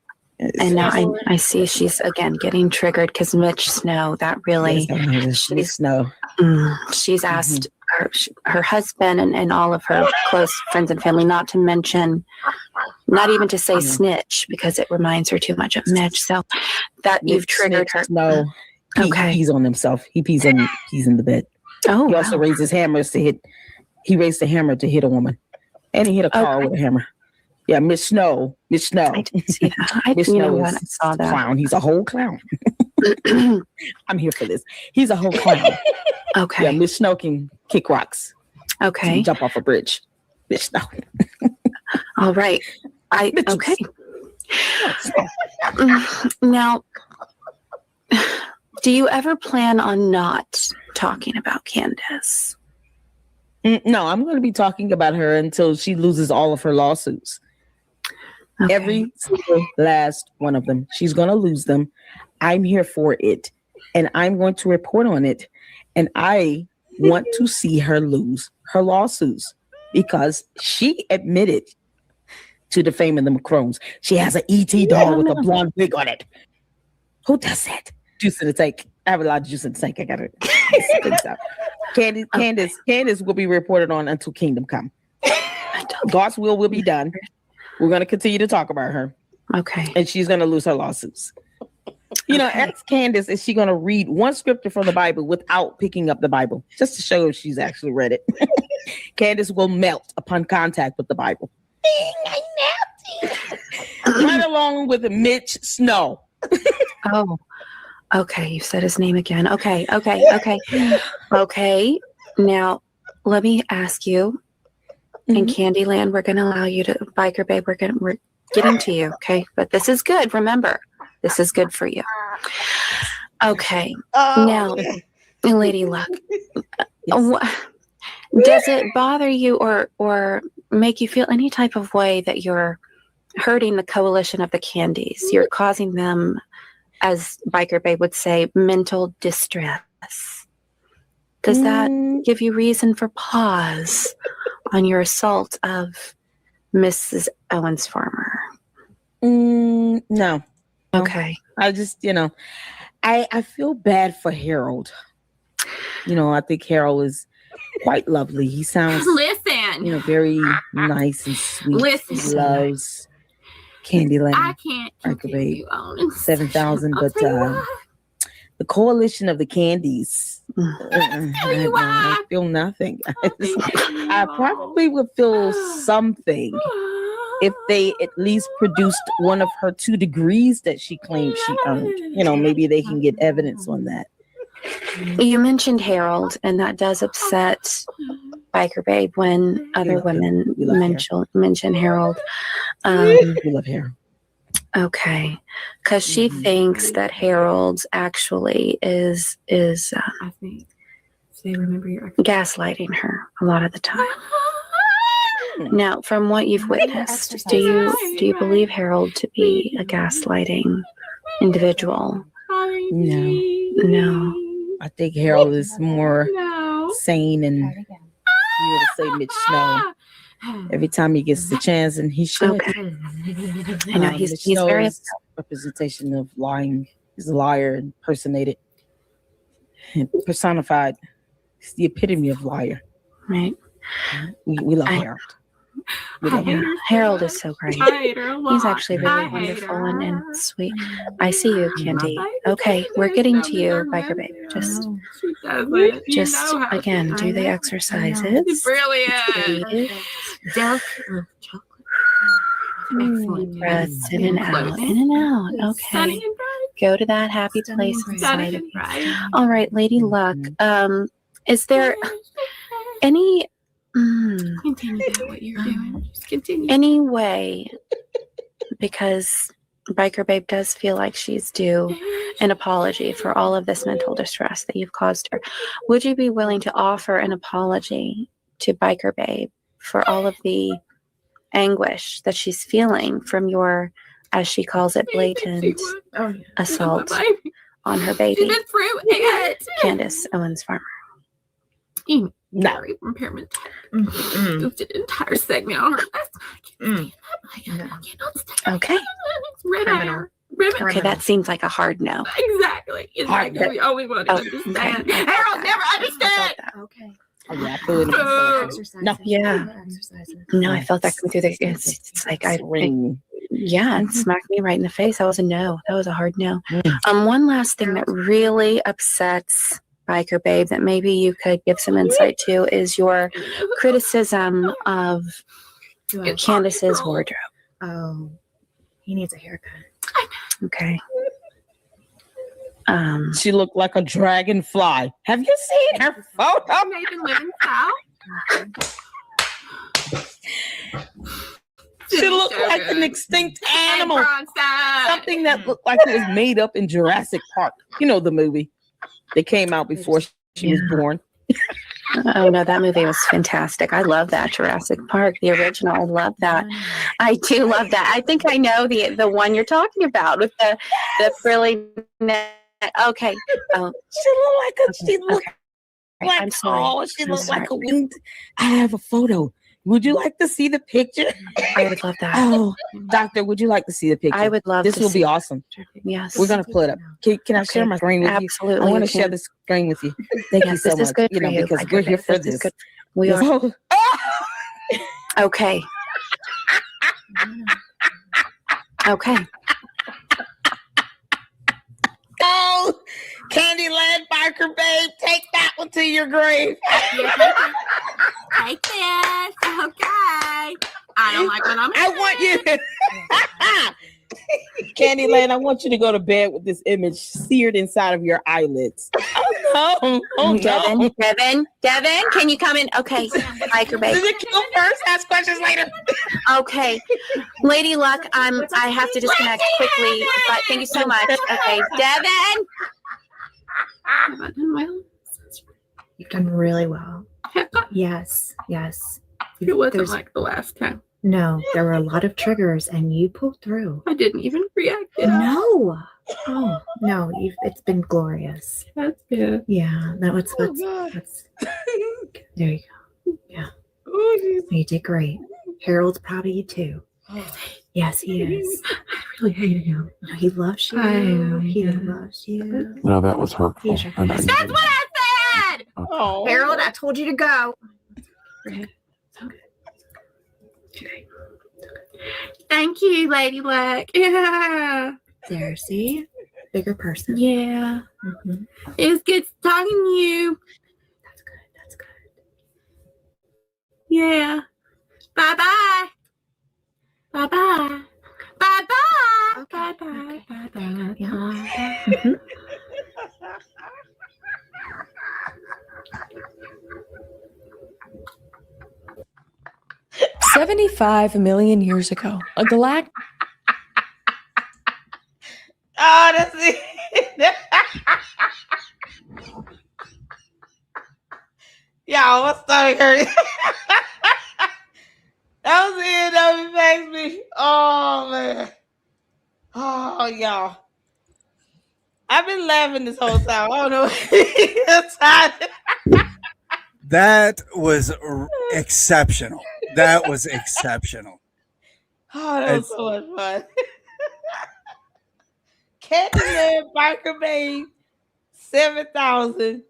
And now I see she's again getting triggered because Mitch Snow, that really, she's Snow. She's asked her husband and all of her close friends and family not to mention, not even to say snitch because it reminds her too much of Mitch. So that you've triggered her. No, he pees on himself. He pees in the bed. Oh, he also raises hammers to hit. He raised a hammer to hit a woman, and he hit a car with a hammer. Yeah, Miss Snow. I didn't see that. Miss Snow I saw that. Clown. He's a whole clown. I'm here for this. He's a whole clown. Okay. Yeah, Miss Snow can kick rocks. Okay. Jump off a bridge. Miss Snow. All right. Okay. Now, do you ever plan on not talking about Candace? No, I'm going to be talking about her until she loses all of her lawsuits. Okay. Every single last one of them. She's going to lose them. I'm here for it. And I'm going to report on it. And I want to see her lose her lawsuits because she admitted to defaming the Macrones. She has an ET doll with a blonde wig on it. Who does that? Juice in the tank. I have a lot of juice in the tank. I got it. Candace will be reported on until Kingdom Come. God's will be done. We're going to continue to talk about her. Okay. And she's going to lose her lawsuits. Ask Candace, is she going to read one scripture from the Bible without picking up the Bible? Just to show if she's actually read it. Candace will melt upon contact with the Bible. Right along with Mitch Snow. Oh, okay. You said his name again. Okay. Now, let me ask you, in Candyland, we're going to allow you to, Biker Babe, we're getting to you, okay? But this is good. Remember, this is good for you. Okay. Now, Lady Luck. Does it bother you or make you feel any type of way that you're hurting the coalition of the Candies? You're causing them, as Biker Babe would say, mental distress. Does that give you reason for pause on your assault of Mrs. Owens Farmer? No. Okay. I just, I feel bad for Harold. I think Harold is quite lovely. He sounds, Listen. very nice and sweet. Listen. He loves Candyland. I can't continue on. 7,000, but the coalition of the Candies. I feel nothing. I probably would feel something if they at least produced one of her 2 degrees that she claimed she earned. Maybe they can get evidence on that. You mentioned Harold, and that does upset Biker Babe when other women mention Harold. We love Harold. Okay, because she thinks that Harold actually is I think they remember your gaslighting her a lot of the time. Now, from what you've witnessed, do you believe Harold to be a gaslighting individual? No. I think Harold is more sane and you would say Mitch Snow. Every time he gets the chance, and he should. Okay. I know he's very representation of lying. He's a liar, impersonated, and personified. He's the epitome of liar. Right. We love Harold. Harold is so great. He's actually really wonderful and sweet. I see you, Candy. Okay, we're getting to you, Biker Babe. Just again, do the exercises. Brilliant. Excellent. Breaths in and out, in and out. Okay. Go to that happy place inside of you. All right, Lady Luck. Is there any Continue what you're doing. Just continue. any way, because Biker Babe does feel like she's due an apology for all of this mental distress that you've caused her, would you be willing to offer an apology to Biker Babe for all of the anguish that she's feeling from your, as she calls it, blatant assault on her baby, Candace Owens Farmer? No. Impairment. Moved an entire segment on her. Okay. Red hair. Okay, that seems like a hard no. Exactly. It's like the only one to understand. Harold never understood. Okay. Yeah, I feel it. No. Yeah. No, I felt that come through the. It's like it smacked me right in the face. That was a no. That was a hard no. One last thing that really upsets Biker Babe that maybe you could give some insight to is your criticism of Candace's wardrobe. Oh, he needs a haircut. Okay. She looked like a dragonfly. Have you seen her photo? Nathan living south. She looked like an extinct animal. Something that looked like it was made up in Jurassic Park. You know the movie. They came out before she was born. Oh no, that movie was fantastic. I love that Jurassic Park, the original. I love that. I do love that. I think I know the one you're talking about with the frilly neck. Okay. Oh, She looked like I'm sorry. oh, she I'm looked sorry. like a winged. I have a photo. Would you like to see the picture? I would love that. Oh, doctor, would you like to see the picture? I would love this. to Will see be awesome. Yes. We're gonna pull it up. Can I share my screen with you? Absolutely. I want you to share can. the screen with you. Thank you Yes, so this much. is good for you. Because Biker we're here Babe. for This is this. good. We are. Okay. Okay. Oh, Candyland Biker Babe, take that one to your grave. Take this. Okay. I don't like when I'm. I want you. Candyland, I want you to go to bed with this image seared inside of your eyelids. Oh no! Oh no! Devin, can you come in? Okay, Biker Babe. Does it kill first? Ask questions later. Okay, Lady Luck, I have to disconnect quickly, but thank you so much. Okay, Devin. You've done really well. Yes, yes. It wasn't There's- like the last time. No, there were a lot of triggers, and you pulled through. I didn't even react. Did I? No. Oh no, it's been glorious. That's good. Yeah, that was Oh, God. there you go. Yeah, Oh, Jesus. you did great. Harold's proud of you too. Yes, he is. I really hated him. No, he loves you. I know, He yeah. loves you. No, that was hurtful. He's your I know friend. you That's did. what I said! Oh, Harold, I told you to go. Thank you, Lady Black. Yeah. There, see? Bigger person. Yeah. Mhm. It was good talking to you. That's good. That's good. Yeah. Bye-bye. Bye-bye. Bye-bye. Okay, Bye-bye. okay, Bye-bye. Yeah. Bye-bye. Mhm. 75 million years ago, a galactic. Oh, that's it. Y'all, my stomach hurt. That was it. That makes me. Oh, man. Oh, y'all. I've been laughing this whole time. I don't know. It's hot. That was exceptional. That was exceptional. Oh, that was so much fun. Candyman Biker Babe 7,000.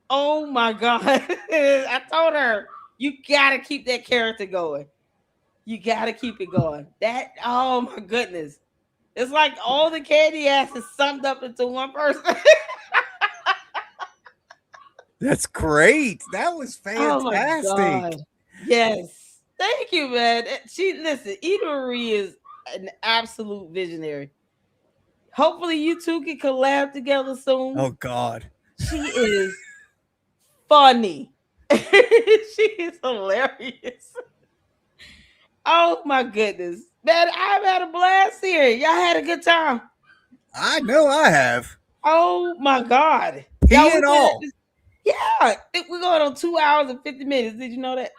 Oh my God. I told her, you gotta keep that character going. You gotta keep it going. That, oh my goodness. It's like all the candy ass is summed up into one person. That's great. That was Oh my fantastic. God. Yes. Thank you, man. Listen, Eda Marie is an absolute visionary. Hopefully you two can collab together soon. Oh God. She is funny. She is hilarious. Oh my goodness. Man, I've had a blast here. Y'all had a good time. I know I have. Oh my God. He Y'all, and all. Yeah, we're going on 2 hours and 50 minutes. Did you know that?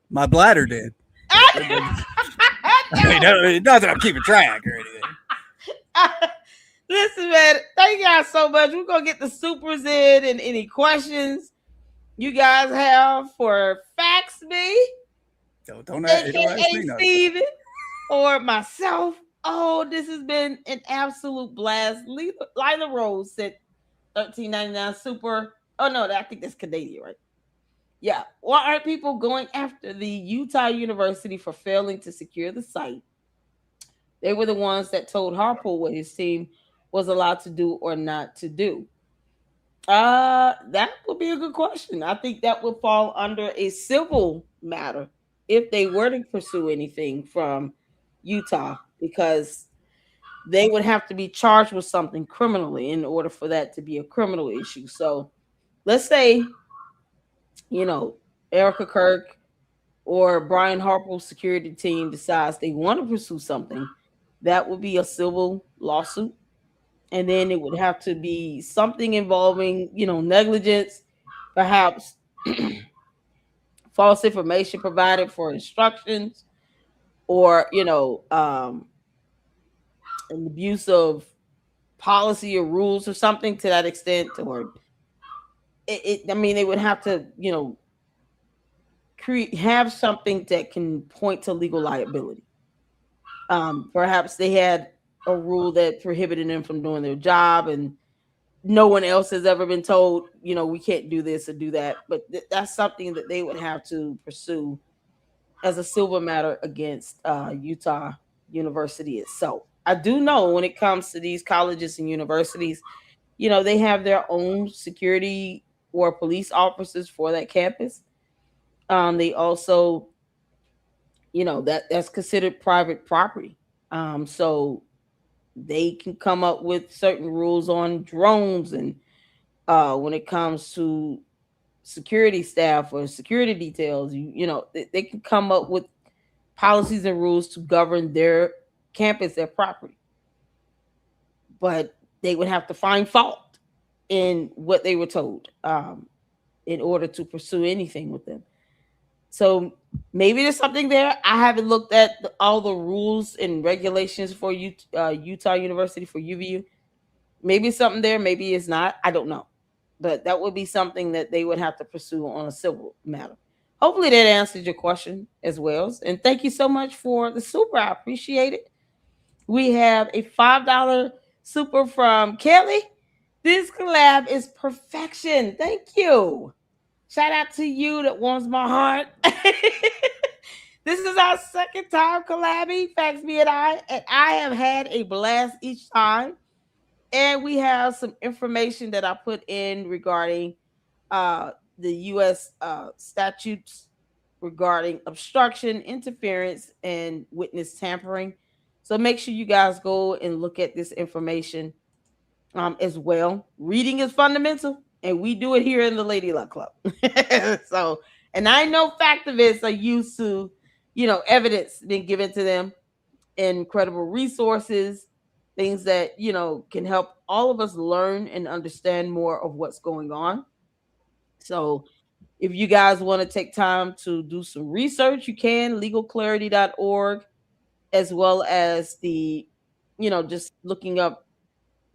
My bladder did. Not that I'm keeping track or anything. Listen, man, thank y'all so much. We're gonna get the supers in and any questions you guys have for Fax Me, Don't ask me aka nothing. Steven, or myself. Oh, this has been an absolute blast. Lila Rose said $13.99 super. Oh no, I think that's Canadian, right? Yeah. Why aren't people going after the Utah University for failing to secure the site? They were the ones that told Harpool what his team was allowed to do or not to do. That would be a good question. I think that would fall under a civil matter if they were to pursue anything from Utah, because they would have to be charged with something criminally in order for that to be a criminal issue. So let's say, Erica Kirk or Brian Harpool's security team decides they want to pursue something, that would be a civil lawsuit. And then it would have to be something involving, negligence, perhaps false information provided for instructions, or, an abuse of policy or rules or something to that extent. Or they would have to, have something that can point to legal liability. Perhaps they had a rule that prohibited them from doing their job, and no one else has ever been told, we can't do this or do that. But that's something that they would have to pursue as a civil matter against Utah University itself. I do know when it comes to these colleges and universities, they have their own security or police officers for that campus. They also, that's considered private property. So they can come up with certain rules on drones, and when it comes to security staff or security details, they can come up with policies and rules to govern their campus, their property. But they would have to find fault in what they were told. in order to pursue anything with them. So maybe there's something there. I haven't looked at all the rules and regulations for Utah University, for UVU. Maybe it's something there, maybe it's not. I don't know. But that would be something that they would have to pursue on a civil matter. Hopefully that answers your question as well. And thank you so much for the super. I appreciate it. We have a $5 super from Kelly. This collab is perfection. Thank you. Shout out to you, that warms my heart. This is our second time collabing, Facts Me and I have had a blast each time. And we have some information that I put in regarding the U.S. Statutes regarding obstruction, interference, and witness tampering. So make sure you guys go and look at this information as well. Reading is fundamental, and we do it here in the Lady Luck Club. So, and I know factivists are used to, evidence being given to them, incredible resources, things that, can help all of us learn and understand more of what's going on. So if you guys want to take time to do some research, you can, legalclarity.org, as well as the, just looking up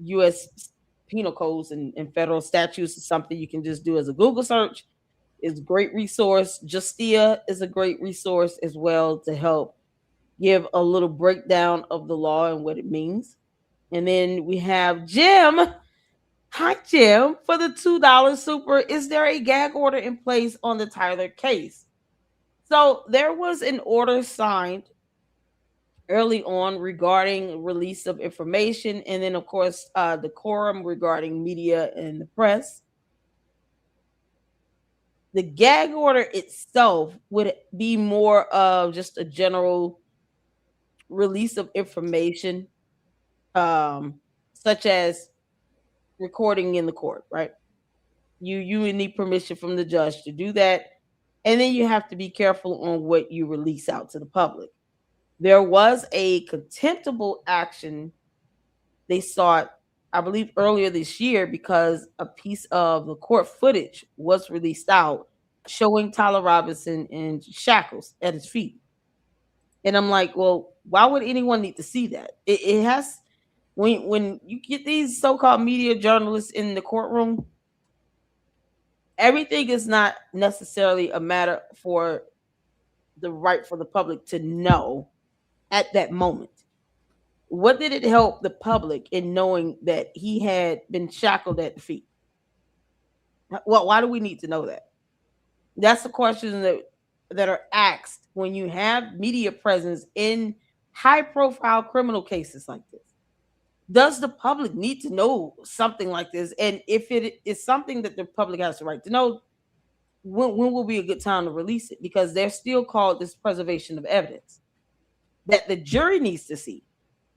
U.S. penal codes and federal statutes is something you can just do as a Google search. It's a great resource. Justia is a great resource as well to help give a little breakdown of the law and what it means. And then we have Jim. Hi, Jim, for the $2 super. Is there a gag order in place on the Tyler case? So there was an order signed early on regarding release of information, and then of course decorum regarding media and the press. The gag order itself would be more of just a general release of information, such as recording in the court, right? You would need permission from the judge to do that, and then you have to be careful on what you release out to the public. There was a contemptible action they sought, I believe, earlier this year because a piece of the court footage was released out showing Tyler Robinson in shackles at his feet. And I'm like, well, why would anyone need to see that? It has, when you get these so-called media journalists in the courtroom, everything is not necessarily a matter for the right for the public to know at that moment. What did it help the public in knowing that he had been shackled at the feet? Well, why do we need to know that? That's the question that are asked when you have media presence in high-profile criminal cases like this. Does the public need to know something like this? And if it is something that the public has the right to know, when will be a good time to release it? Because they're still called this preservation of evidence that the jury needs to see,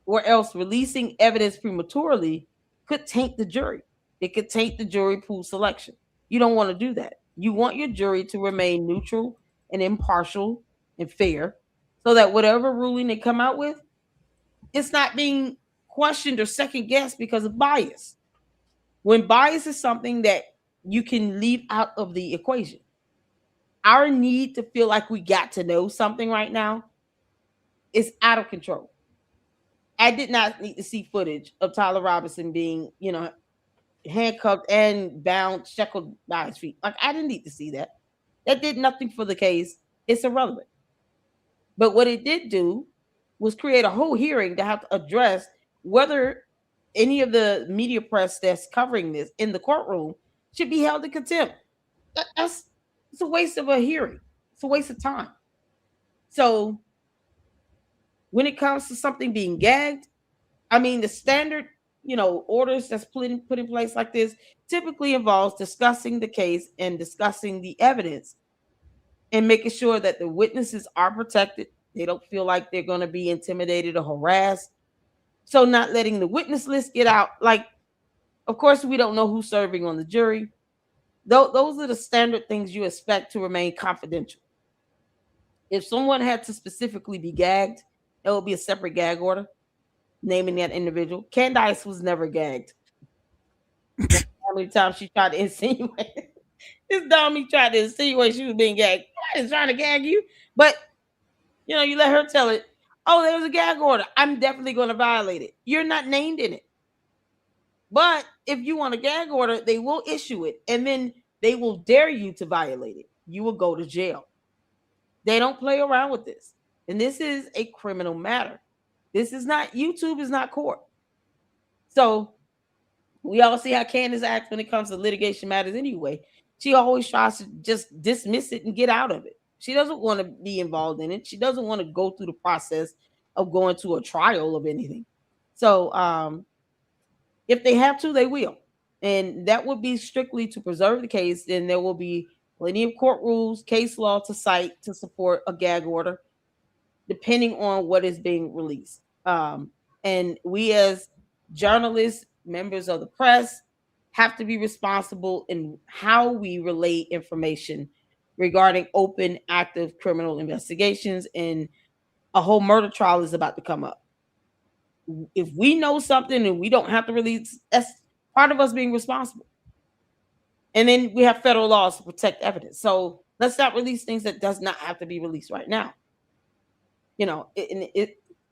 or else releasing evidence prematurely could taint the jury. It could taint the jury pool selection. You don't want to do that. You want your jury to remain neutral and impartial and fair, so that whatever ruling they come out with, it's not being questioned or second guessed because of bias. When bias is something that you can leave out of the equation. Our need to feel like we got to know something right now is out of control. I did not need to see footage of Tyler Robinson being, handcuffed and bound, shackled by his feet. Like, I didn't need to see that. That did nothing for the case. It's irrelevant. But what it did do was create a whole hearing to have to address whether any of the media press that's covering this in the courtroom should be held in contempt. It's a waste of a hearing. It's a waste of time. So when it comes to something being gagged, I mean, the standard, orders that's put in place like this typically involves discussing the case and discussing the evidence and making sure that the witnesses are protected. They don't feel like they're going to be intimidated or harassed. So not letting the witness list get out. Like, of course, we don't know who's serving on the jury. Those are the standard things you expect to remain confidential. If someone had to specifically be gagged, it would be a separate gag order naming that individual. Candace was never gagged. How many times she tried to insinuate This dummy tried to insinuate she was being gagged. I was trying to gag you, but you know, you let her tell it. Oh, there was a gag order. I'm definitely going to violate it. You're not named in it. But if you want a gag order, they will issue it, and then they will dare you to violate it. You will go to jail. They don't play around with this. And this is a criminal matter. This is not, YouTube is not court. So we all see how Candace acts when it comes to litigation matters anyway. She always tries to just dismiss it and get out of it. She doesn't want to be involved in it. She doesn't want to go through the process of going to a trial of anything. So if they have to, they will. And that would be strictly to preserve the case. Then there will be plenty of court rules, case law to cite to support a gag order, depending on what is being released. And we as journalists, members of the press, have to be responsible in how we relay information regarding open, active criminal investigations. And a whole murder trial is about to come up. If we know something and we don't have to release, that's part of us being responsible. And then we have federal laws to protect evidence. So let's not release things that does not have to be released right now. You know,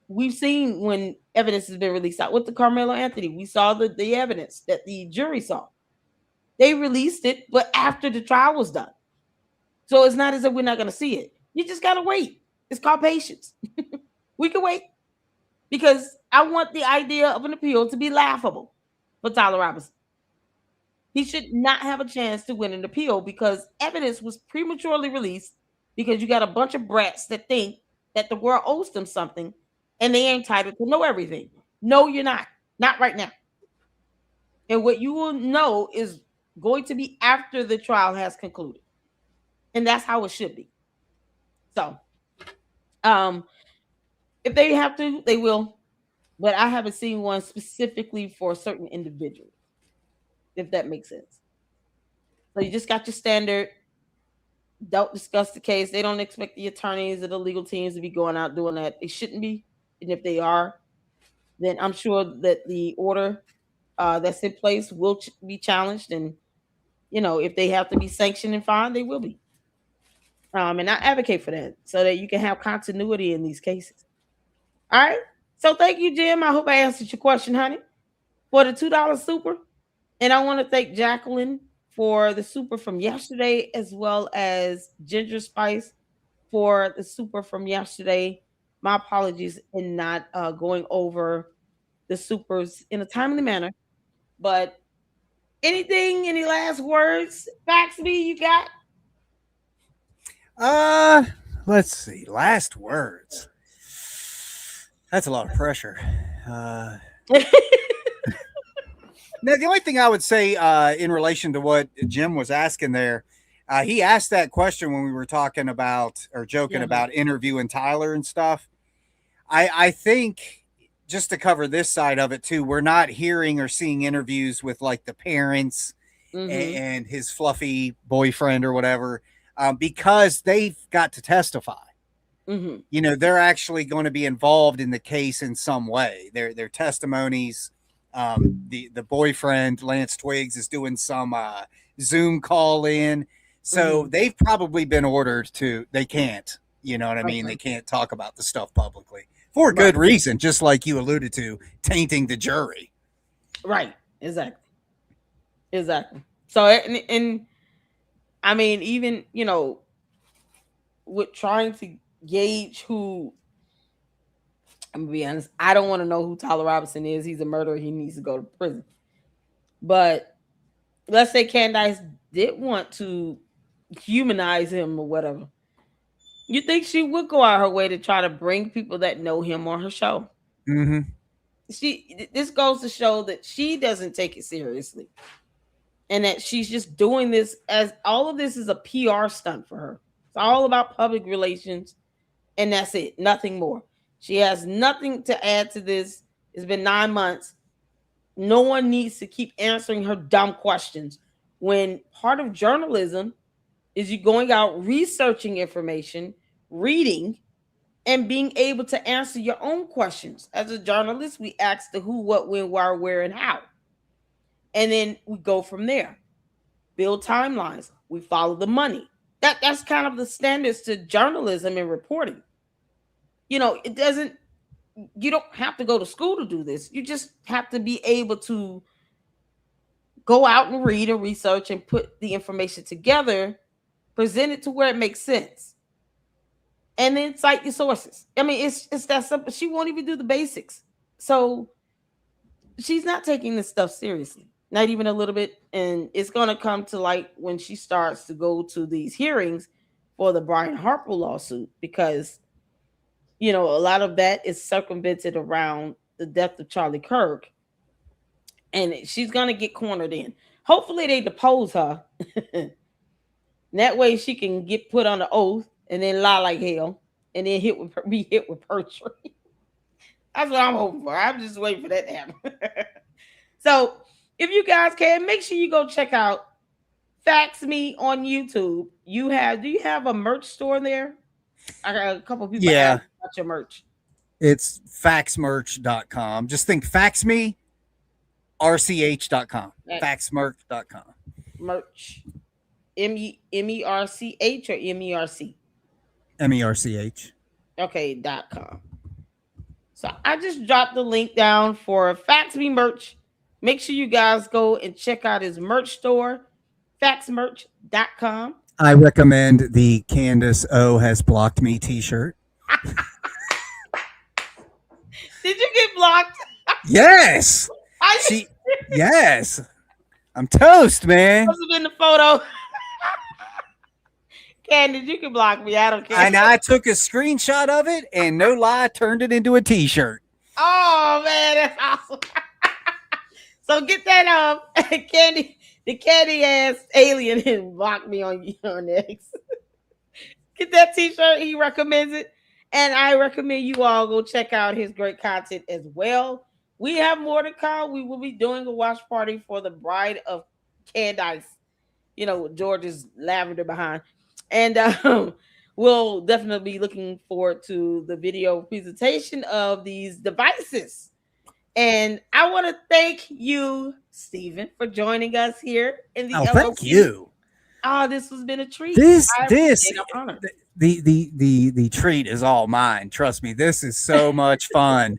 we've seen when evidence has been released out with the Carmelo Anthony. We saw the evidence that the jury saw. They released it, but after the trial was done. So it's not as if we're not going to see it. You just got to wait. It's called patience. We can wait. Because I want the idea of an appeal to be laughable for Tyler Robinson. He should not have a chance to win an appeal because evidence was prematurely released because you got a bunch of brats that think that the world owes them something and they ain't entitled to know everything. No, you're not. Not right now. And what you will know is going to be after the trial has concluded. And that's how it should be. So, if they have to, they will. But I haven't seen one specifically for a certain individual, if that makes sense. So you just got your standard. Don't discuss the case. They don't expect the attorneys or the legal teams to be going out doing that. They shouldn't be. And if they are, then I'm sure that the order that's in place will be challenged. And, you know, if they have to be sanctioned and fined, they will be. And I advocate for that so that you can have continuity in these cases. All right. So thank you, Jim. I hope I answered your question, honey, for the $2 super. And I want to thank Jacqueline for the super from yesterday, as well as Ginger Spice for the super from yesterday. My apologies in not going over the supers in a timely manner. But any last words, Baxby, you got? Let's see. Last words. That's a lot of pressure. Now, the only thing I would say in relation to what Jim was asking there, he asked that question when we were talking about or joking about interviewing Tyler and stuff. I think just to cover this side of it too, we're not hearing or seeing interviews with like the parents and his fluffy boyfriend or whatever because they've got to testify. You know, they're actually going to be involved in the case in some way. Their testimonies. The boyfriend Lance Twiggs is doing some Zoom call in, so they've probably been ordered to. They can't, you know what I mean? They can't talk about the stuff publicly for a good reason, just like you alluded to, tainting the jury. Right. Exactly. So, and I mean, even you know, with trying to gauge who. I'm gonna be honest. I don't want to know who Tyler Robinson is. He's a murderer. He needs to go to prison. But let's say Candace did want to humanize him or whatever. You think she would go out her way to try to bring people that know him on her show? This goes to show that she doesn't take it seriously, and that she's just doing this as all of this is a PR stunt for her. It's all about public relations, and that's it. Nothing more. She has nothing to add to this. It's been 9 months. No one needs to keep answering her dumb questions when part of journalism is you going out researching information, reading, and being able to answer your own questions. As a journalist, we ask the who, what, when, why, where, and how. And then we go from there. Build timelines. we follow the money. That's kind of the standards to journalism and reporting. You know, it doesn't, you don't have to go to school to do this. You just have to be able to go out and read and research and put the information together, present it to where it makes sense, and then cite your sources. I mean, it's that simple. She won't even do the basics. So she's not taking this stuff seriously, not even a little bit. And it's going to come to light when she starts to go to these hearings for the Brian Harper lawsuit, because, you know, a lot of that is circumvented around the death of Charlie Kirk. And she's going to get cornered in. Hopefully they depose her. That way she can get put on the oath and then lie like hell and then be hit with perjury. That's what I'm hoping for. I'm just waiting for that to happen. So if you guys can, make sure you go check out Fax Me on YouTube. Do you have a merch store there? I got a couple people asking about your merch. It's faxmerch.com. Just think Fax Me, rch.com. Faxmerch.com. Merch. MERCH or MERC? MERCH. Okay, .com. So I just dropped the link down for Fax Me merch. Make sure you guys go and check out his merch store, faxmerch.com. I recommend the Candace O has blocked me t-shirt. Did you get blocked? Yes. Yes. I'm toast, man. Must have been the photo. Candace, you can block me. I don't care. And I took a screenshot of it and no lie, turned it into a t-shirt. Oh man, that's awesome. So get that Candy, the candy ass alien, and block me on X. Get that t-shirt. He recommends it. And I recommend you all go check out his great content as well. We have more to come. We will be doing a watch party for the bride of Candace. You know, with George's lavender behind. And we'll definitely be looking forward to the video presentation of these devices. And I want to thank you, Stephen, for joining us here in the LLC. Thank you. Oh, this has been a treat. The treat is all mine. Trust me, this is so much fun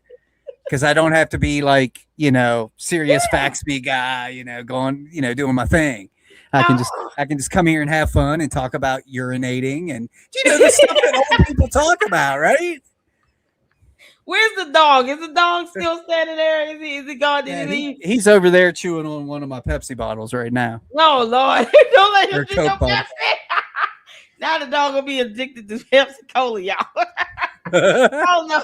because I don't have to be like, you know, serious Fax Me guy, you know, going, you know, doing my thing. I can just come here and have fun and talk about urinating and, you know, the stuff that old people talk about, right? Where's the dog? Is the dog still standing there? Is he gone? Did he leave? He's over there chewing on one of my Pepsi bottles right now. No, Lord. Don't let him Or drink Coke no bottle. Pepsi. Now the dog will be addicted to Pepsi Cola, y'all. Oh, no.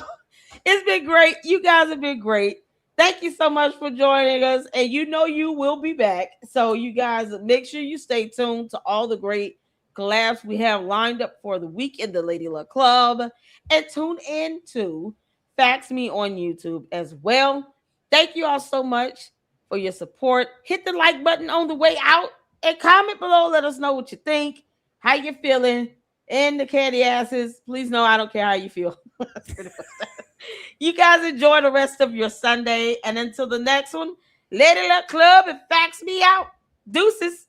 It's been great. You guys have been great. Thank you so much for joining us. And you know you will be back. So you guys make sure you stay tuned to all the great collabs we have lined up for the week in the Lady Luck Club. And tune in to Fax Me on YouTube as well. Thank you all so much for your support. Hit the like button on the way out and comment below. Let us know what you think, how you're feeling, and the candy asses. Please know I don't care how you feel. You guys enjoy the rest of your Sunday. And until the next one, Lady Luck Club and Fax Me out. Deuces.